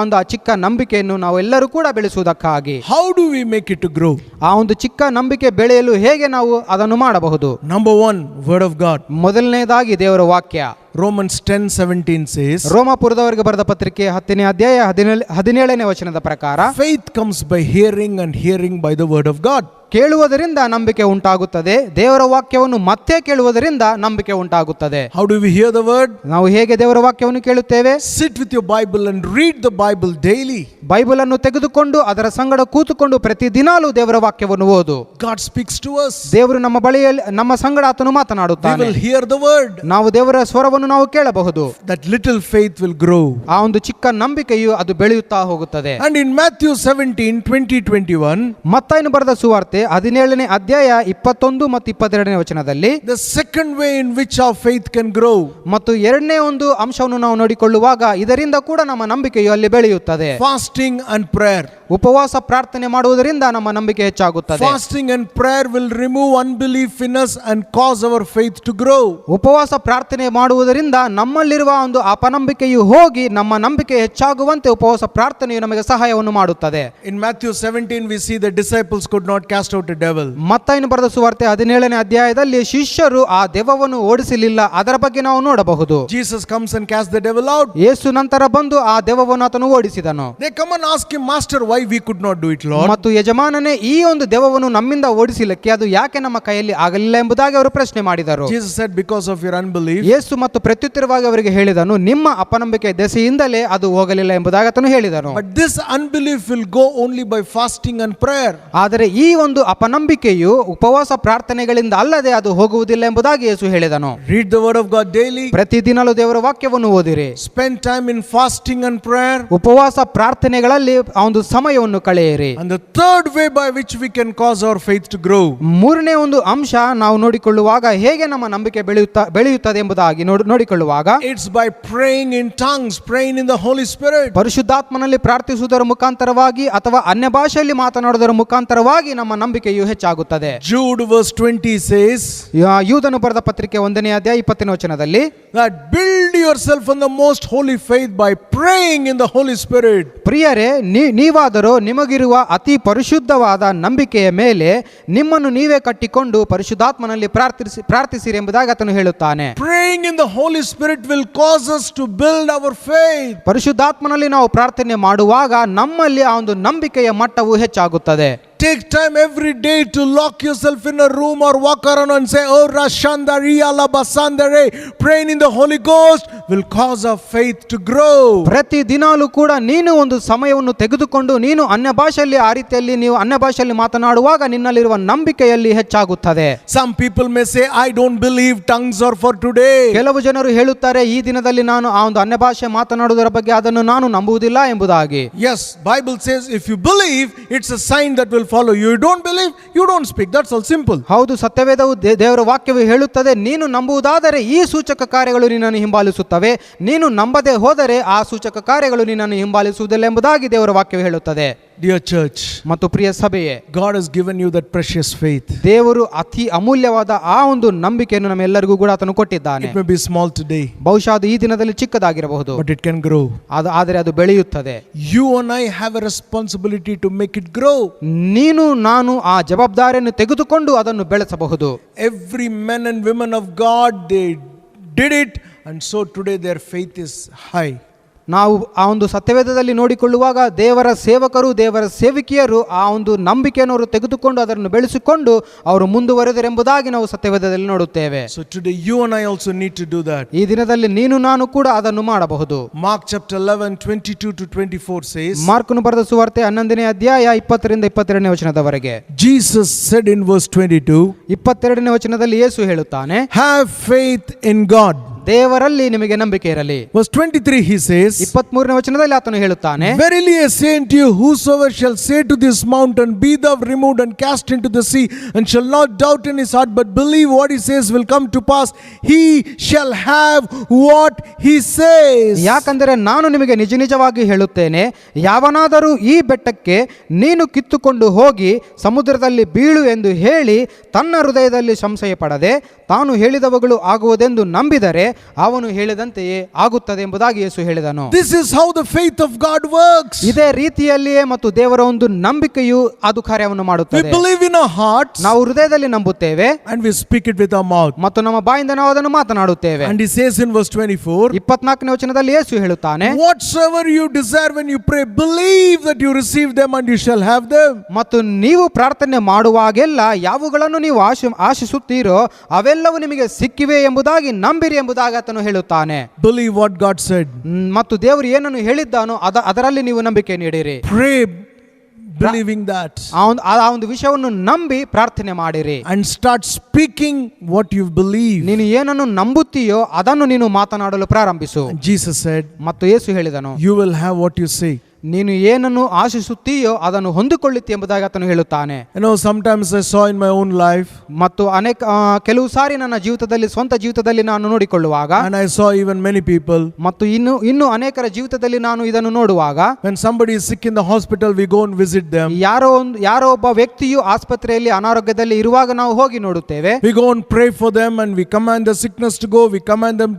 ಒಂದು ಆ ಚಿಕ್ಕ ನಂಬಿಕೆಯನ್ನು ನಾವು ಎಲ್ಲರೂ ಕೂಡ ಬೆಳೆಸುವುದಕ್ಕಾಗಿ. How do we make it to grow? ಆ ಒಂದು ಚಿಕ್ಕ ನಂಬಿಕೆ ಬೆಳೆಯಲು ಹೇಗೆ ನಾವು ಅದನ್ನು ಮಾಡಬಹುದು? Number 1, Word of God. ಮೊದಲನೇದಾಗಿ ದೇವರ ವಾಕ್ಯ. Romans 10:17 says, ರೋಮಾಪುರದವರಿಗೆ ಬರೆದ ಪತ್ರಿಕೆ 10ನೇ ಅಧ್ಯಾಯ 17ನೇ ವಚನದ ಪ್ರಕಾರ, faith comes by hearing and hearing by the word of God. ಕೇಳುವುದರಿಂದ ನಂಬಿಕೆ ಉಂಟಾಗುತ್ತದೆ, ದೇವರ ವಾಕ್ಯವನ್ನು ಮತ್ತೆ ಕೇಳುವುದರಿಂದ ನಂಬಿಕೆ ಉಂಟಾಗುತ್ತದೆ. How do we hear the word? ನಾವು ಹೇಗೆ ದೇವರ ವಾಕ್ಯವನ್ನು ಕೇಳುತ್ತೇವೆ? Sit with your Bible and read the Bible daily. Bible ಅನ್ನು ತೆಗೆದುಕೊಂಡು ಅದರ ಸಂಗಡ ಕೂತುಕೊಂಡು ಪ್ರತಿದಿನಾಲೂ ದೇವರ ವಾಕ್ಯವನ್ನು ಓದು. God speaks to us. ದೇವರು ನಮ್ಮ ಬಳಿಯಲ್ಲಿ ನಮ್ಮ ಸಂಗಡ ಆತನು We ಮಾತನಾಡುತ್ತಾನೆ. will hear the word. ನಾವು ದೇವರ ಸ್ವರವನ್ನು ನಾವು ಕೇಳಬಹುದು. That little faith will grow. ಆ ಒಂದು ಚಿಕ್ಕ ನಂಬಿಕೆಯು ಅದು ಬೆಳೆಯುತ್ತಾ ಹೋಗುತ್ತದೆ. And in Matthew 17:20-21, ಮತ್ತಾಯನು ಬರೆದ ಸುವಾರ್ತೆ 17ನೇ ಅಧ್ಯಾಯ 21 ಮತ್ತು 22ನೇ ವಚನದಲ್ಲಿ, the second way in which our faith can grow, ಮತ್ತು ಎರಡನೇ ಒಂದು ಅಂಶವನ್ನು ನಾವು ನೋಡಿಕೊಳ್ಳುವಾಗ ಇದರಿಂದ ಕೂಡ ನಮ್ಮ ನಂಬಿಕೆಯು ಅಲ್ಲಿ ಬೆಳೆಯುತ್ತದೆ. fasting and prayer. ಉಪವಾಸ ಪ್ರಾರ್ಥನೆ ಮಾಡುವುದರಿಂದ ನಮ್ಮ ನಂಬಿಕೆ ಹೆಚ್ಚಾಗುತ್ತದೆ. Fasting and prayer will remove unbelief in us and cause our faith to grow. ಉಪವಾಸ ಪ್ರಾರ್ಥನೆ ಮಾಡುವುದರಿಂದ ನಮ್ಮಲ್ಲಿರುವ ಒಂದು ಅಪನಂಬಿಕೆಯು ಹೋಗಿ ನಮ್ಮ ನಂಬಿಕೆ ಹೆಚ್ಚಾಗುವಂತೆ ಉಪವಾಸ ಪ್ರಾರ್ಥನೆಯು ನಮಗೆ ಸಹಾಯವನ್ನು ಮಾಡುತ್ತದೆ. In Matthew 17 we see the disciples could not cast out a devil. ಮತ್ತಾಯನು ಬರೆದ ಸುವಾರ್ತೆ 17ನೇ ಅಧ್ಯಾಯದಲ್ಲಿ ಶಿಷ್ಯರು ಆ ದೆವ್ವವನ್ನು ಓಡಿಸಲಿಲ್ಲ. ಅದರ ಬಗ್ಗೆ ನಾವು ನೋಡಬಹುದು. Jesus comes and casts the devil out. ಯೇಸು ನಂತರ ಬಂದು ಆ ದೆವ್ವವನ್ನು ಆತನು ಓಡಿಸಿದನು. They come and ask him, Master, why we could not do it, Lord? ಮತ್ತು ಯಜಮಾನನೇ, ಈ ಒಂದು ದೆವ್ವವನ್ನು ನಮ್ಮಿಂದ ಓಡಿಸಲಿಕ್ಕೆ ಅದು ಯಾಕೆ ನಮ್ಮ ಕೈಯಲ್ಲಿ ಆಗಲಿಲ್ಲ ಎಂಬುದಾಗಿ ಅವರು ಪ್ರಶ್ನೆ ಮಾಡಿದರು. Jesus said, because of your unbelief. ಯೇಸು ಮತ್ತು ಪ್ರತ್ಯುತ್ತರವಾಗಿ ಅವರಿಗೆ ಹೇಳಿದನು, ನಿಮ್ಮ ಅಪನಂಬಿಕೆ ದೆಸೆಯಿಂದಲೇ ಅದು ಹೋಗಲಿಲ್ಲ ಎಂಬುದಾಗಿ ಆತನು ಹೇಳಿದನು. But this unbelief will go only by fasting and prayer. ಆದರೆ ಈ ಒಂದು ಅಪನಂಬಿಕೆಯು ಉಪವಾಸ ಪ್ರಾರ್ಥನೆಗಳಿಂದ ಅಲ್ಲದೆ ಅದು ಹೋಗುವುದಿಲ್ಲ ಎಂಬುದಾಗಿ ಯೇಸು ಹೇಳಿದನು. Read the word of God daily. ಪ್ರತಿದಿನಲೂ ದೇವರ ವಾಕ್ಯವನ್ನು ಓದಿರಿ. Spend time in fasting and prayer. ಉಪವಾಸ ಪ್ರಾರ್ಥನೆಗಳಲ್ಲಿ ಆ ಒಂದು ಸಮಯವನ್ನು ಕಳೆಯಿರಿ. And the third way by which we can cause our faith to grow, ಮೂರನೇ ಒಂದು ಅಂಶ ನಾವು ನೋಡಿಕೊಳ್ಳುವಾಗ ಹೇಗೆ ನಮ್ಮ ನಂಬಿಕೆ ಬೆಳೆಯುತ್ತದೆ ಎಂಬುದಾಗಿ ನೋಡಿಕೊಳ್ಳುವಾಗ, it's by praying in tongues, praying in the Holy Spirit. ಪರಿಶುದ್ಧಾತ್ಮನಲ್ಲಿ ಪ್ರಾರ್ಥಿಸುವುದರ ಮುಖಾಂತರವಾಗಿ ಅಥವಾ ಅನ್ಯ ಭಾಷೆಯಲ್ಲಿ ಮಾತನಾಡುವುದರ ಮುಖಾಂತರವಾಗಿ ನಮ್ಮ ನಂಬಿಕೆಯು ಹೆಚ್ಚಾಗುತ್ತದೆ. Jude verse 20 says ಯೂದನು ಬರೆದ ಪತ್ರಿಕೆ 1ನೇ ಅಧ್ಯಾಯ 20ನೇ ವಚನದಲ್ಲಿ that build yourself on the most holy faith by praying in the Holy Spirit. ಪ್ರಿಯರೇ, ನೀವಾದರೂ ನಿಮಗಿರುವ ಅತಿ ಪರಿಶುದ್ಧವಾದ ನಂಬಿಕೆಯ ಮೇಲೆ ನಿಮ್ಮನ್ನು ನೀವೇ ಕಟ್ಟಿಕೊಂಡು ಪರಿಶುದ್ಧಾತ್ಮನಲ್ಲಿ ಪ್ರಾರ್ಥಿಸಿರಿ ಎಂಬುದಾಗಿ ಆತನು ಹೇಳುತ್ತಾನೆ. Praying in the Holy Spirit will cause us to build our faith. ಪರಿಶುದ್ಧಾತ್ಮನಲ್ಲಿ ನಾವು ಪ್ರಾರ್ಥನೆ ಮಾಡುವಾಗ ನಮ್ಮಲ್ಲಿ ಆ ಒಂದು ನಂಬಿಕೆಯ ಮಟ್ಟವು ಹೆಚ್ಚಾಗುತ್ತದೆ. Take time every day to lock yourself in a room or walk around and say, "Oh Rashandari ala basandare." Praying in the Holy Ghost will cause our faith to grow. ಪ್ರತಿ ದಿನಾಲೂ ಕೂಡ ನೀನು ಒಂದು ಸಮಯವನ್ನು ತೆಗೆದುಕೊಂಡು ನೀನು ಅನ್ಯ ಭಾಷೆಯಲ್ಲಿ ಆ ರೀತಿಯಲ್ಲಿ ನೀವು ಅನ್ಯ ಭಾಷೆಯಲ್ಲಿ ಮಾತನಾಡುವಾಗ ನಿನ್ನಲ್ಲಿರುವ ನಂಬಿಕೆಯಲ್ಲಿ ಹೆಚ್ಚಾಗುತ್ತದೆ. Some people may say, "I don't believe tongues are for today." ಕೆಲವು ಜನರು ಹೇಳುತ್ತಾರೆ, ಈ ದಿನದಲ್ಲಿ ನಾನು ಆ ಒಂದು ಅನ್ಯ ಭಾಷೆ ಮಾತನಾಡುವುದರ ಬಗ್ಗೆ ಅದನ್ನು ನಾನು ನಂಬುವುದಿಲ್ಲ ಎಂಬುದಾಗಿ. Yes, Bible says if you believe, it's a sign that will follow you. You don't believe, you don't speak. That's all simple. ಹೌದು, ಸತ್ಯವೇದವು ದೇವರ ವಾಕ್ಯವು ಹೇಳುತ್ತದೆ, ನೀನು ನಂಬುವುದಾದರೆ ಈ ಸೂಚಕ ಕಾರ್ಯಗಳು ನಿನ್ನನ್ನು ಹಿಂಬಾಲಿಸುತ್ತವೆ, ನೀನು ನಂಬದೆ ಹೋದರೆ ಆ ಸೂಚಕ ಕಾರ್ಯಗಳು ನಿನ್ನನ್ನು ಹಿಂಬಾಲಿಸುವುದಿಲ್ಲ ಎಂಬುದಾಗಿ ದೇವರ ವಾಕ್ಯವು ಹೇಳುತ್ತದೆ. Dear church, ಮತ್ತು ಪ್ರಿಯ ಸಭೆಯೇ, God has given you that precious faith. ದೇವರು ಅತಿ ಅಮೂಲ್ಯವಾದ ಆ ಒಂದು ನಂಬಿಕೆಯನ್ನು ನಮ್ಮೆಲ್ಲರಿಗೂ ಕೂಡ ಆತನು ಕೊಟ್ಟಿದ್ದಾನೆ. It may be small today, ಬಹುಶಃ ಅದು ಈ ದಿನದಲ್ಲಿ ಚಿಕ್ಕದಾಗಿರಬಹುದು, but it can grow. ಆದರೆ ಅದು ಬೆಳೆಯುತ್ತದೆ. You and I have a responsibility to make it grow. ನೀನು ನಾನು ಆ ಜವಾಬ್ದಾರಿಯನ್ನು ತೆಗೆದುಕೊಂಡು ಅದನ್ನು ಬೆಳೆಸಬಹುದು. Every men and women of God, they did it, and so today their faith is high. ನಾವು ಆ ಒಂದು ಸತ್ಯವೇದದಲ್ಲಿ ನೋಡಿಕೊಳ್ಳುವಾಗ ದೇವರ ಸೇವಕರು, ದೇವರ ಸೇವಕಿಯರು ಆ ಒಂದು ನಂಬಿಕೆಯನ್ನು ಅವರು ತೆಗೆದುಕೊಂಡು ಅದನ್ನು ಬೆಳೆಸಿಕೊಂಡು ಅವರು ಮುಂದುವರೆದರೆಂಬುದಾಗಿ ನಾವು ಸತ್ಯವೇದದಲ್ಲಿ ನೋಡುತ್ತೇವೆ. So today you and I also need to do that. ಈ ದಿನದಲ್ಲಿ ನೀನು ನಾನು ಕೂಡ ಅದನ್ನು ಮಾಡಬಹುದು. Mark chapter 11 22 to 24 says, ಮಾರ್ಕನು ಬರೆದ ಸುವಾರ್ತೆ 11ನೇ ಅಧ್ಯಾಯ 20ರಿಂದ 22ನೇ ವಚನದವರೆಗೆ. Jesus said in verse 22, 22ನೇ ವಚನದಲ್ಲಿ ಯೇಸು ಹೇಳುತ್ತಾನೆ, have faith in God. ದೇವರಲ್ಲಿ ನಿಮಗೆ ನಂಬಿಕೆ ಇರಲಿ. Verse 23 he says, 23ನೇ ವಚನದಲ್ಲಿ ಆತನು ಹೇಳುತ್ತಾನೆ, verily I say unto you, whosoever shall say to this mountain, be thou removed and cast into the sea, and shall not doubt in his heart, but believe what he says will come to pass, he shall have what he says. ಯಾಕಂದರೆ ನಾನು ನಿಮಗೆ ನಿಜ ನಿಜವಾಗಿ ಹೇಳುತ್ತೇನೆ, ಯಾವನಾದರೂ ಈ ಬೆಟ್ಟಕ್ಕೆ ನೀನು ಕಿತ್ತುಕೊಂಡು ಹೋಗಿ ಸಮುದ್ರದಲ್ಲಿ ಬೀಳು ಎಂದು ಹೇಳಿ ತನ್ನ ಹೃದಯದಲ್ಲಿ ಸಂಶಯ ಪಡದೆ ತಾನು ಹೇಳಿದವುಗಳು ಆಗುವುದೆಂದು ನಂಬಿದರೆ ಅವನು ಹೇಳಿದಂತೆಯೇ ಆಗುತ್ತದೆ ಎಂಬುದಾಗಿ ಯೇಸು ಹೇಳಿದನು. This is how the faith of God works. ಇದೇ ರೀತಿಯಲ್ಲಿಯೇ ಮತ್ತು ದೇವರ ಒಂದು ನಂಬಿಕೆಯು ಅದು ಕಾರ್ಯವನ್ನು ಮಾಡುತ್ತದೆ. We believe in our hearts, ನಾವು ಹೃದಯದಲ್ಲಿ ನಂಬುತ್ತೇವೆ and we speak it with our mouth. ಮತ್ತು ನಮ್ಮ ಬಾಯಿಂದ ನಾವು ಅದನ್ನು ಮಾತನಾಡುತ್ತೇವೆ. And he says in verse 24, 24ನೇ ವಚನದಲ್ಲಿ ಯೇಸು ಹೇಳುತ್ತಾನೆ, whatsoever you desire when you pray, believe that you receive them and you shall have them. ಮತ್ತು ನೀವು ಪ್ರಾರ್ಥನೆ ಮಾಡುವಾಗೆಲ್ಲ ಯಾವುಗಳನ್ನು ನೀವು ಆಶಿಸುತ್ತೀರೋ ಅವೆಲ್ಲವೂ ನಿಮಗೆ ಸಿಕ್ಕಿವೆ ಎಂಬುದಾಗಿ ನಂಬಿರಿ ಎಂಬುದಾಗಿ ಆತನು ಹೇಳುತ್ತಾನೆ. Believe what God said. ಮತ್ತು ದೇವರು ಏನನ್ನು ಹೇಳಿದ್ದಾನೋ ಅದರಲ್ಲಿ ನೀವು ನಂಬಿಕೆ ನೀಡಿರಿ. Pray believing that, ಆ ಒಂದು ವಿಷಯವನ್ನು ನಂಬಿ ಪ್ರಾರ್ಥನೆ ಮಾಡಿರಿ. and start speaking what you believe. ನೀನು ಏನನ್ನು ನಂಬುತ್ತೀಯೋ ಅದನ್ನು ನೀನು ಮಾತನಾಡಲು ಪ್ರಾರಂಭಿಸು. And Jesus said, ಮತ್ತು ಯೇಸು ಹೇಳಿದನು, you will have what you say. ನೀನು ಏನನ್ನು ಆಶಿಸುತ್ತೀಯೋ ಅದನ್ನು ಹೊಂದಿಕೊಳ್ಳುತ್ತಿ ಎಂಬುದಾಗಿ ಆತನು ಹೇಳುತ್ತಾನೆ. You know, sometimes I saw in my own life, ಮತ್ತು ಕೆಲವು ಸಾರಿ ನನ್ನ ಜೀವಿತದಲ್ಲಿ ಸ್ವಂತ ಜೀವಿತದಲ್ಲಿ ನಾನು ನೋಡಿಕೊಳ್ಳುವಾಗ, and I saw even many people, ಮತ್ತು ಇನ್ನು ಅನೇಕರ ಜೀವಿತದಲ್ಲಿ ನಾನು ಇದನ್ನು ನೋಡುವಾಗ, when somebody is sick in the hospital, we go and visit them. ಯಾರೋ ಒಬ್ಬ ವ್ಯಕ್ತಿಯು ಆಸ್ಪತ್ರೆಯಲ್ಲಿ ಅನಾರೋಗ್ಯದಲ್ಲಿ ಇರುವಾಗ ನಾವು ಹೋಗಿ ನೋಡುತ್ತೇವೆ. We go and pray for them, and we command the sickness to go. We command them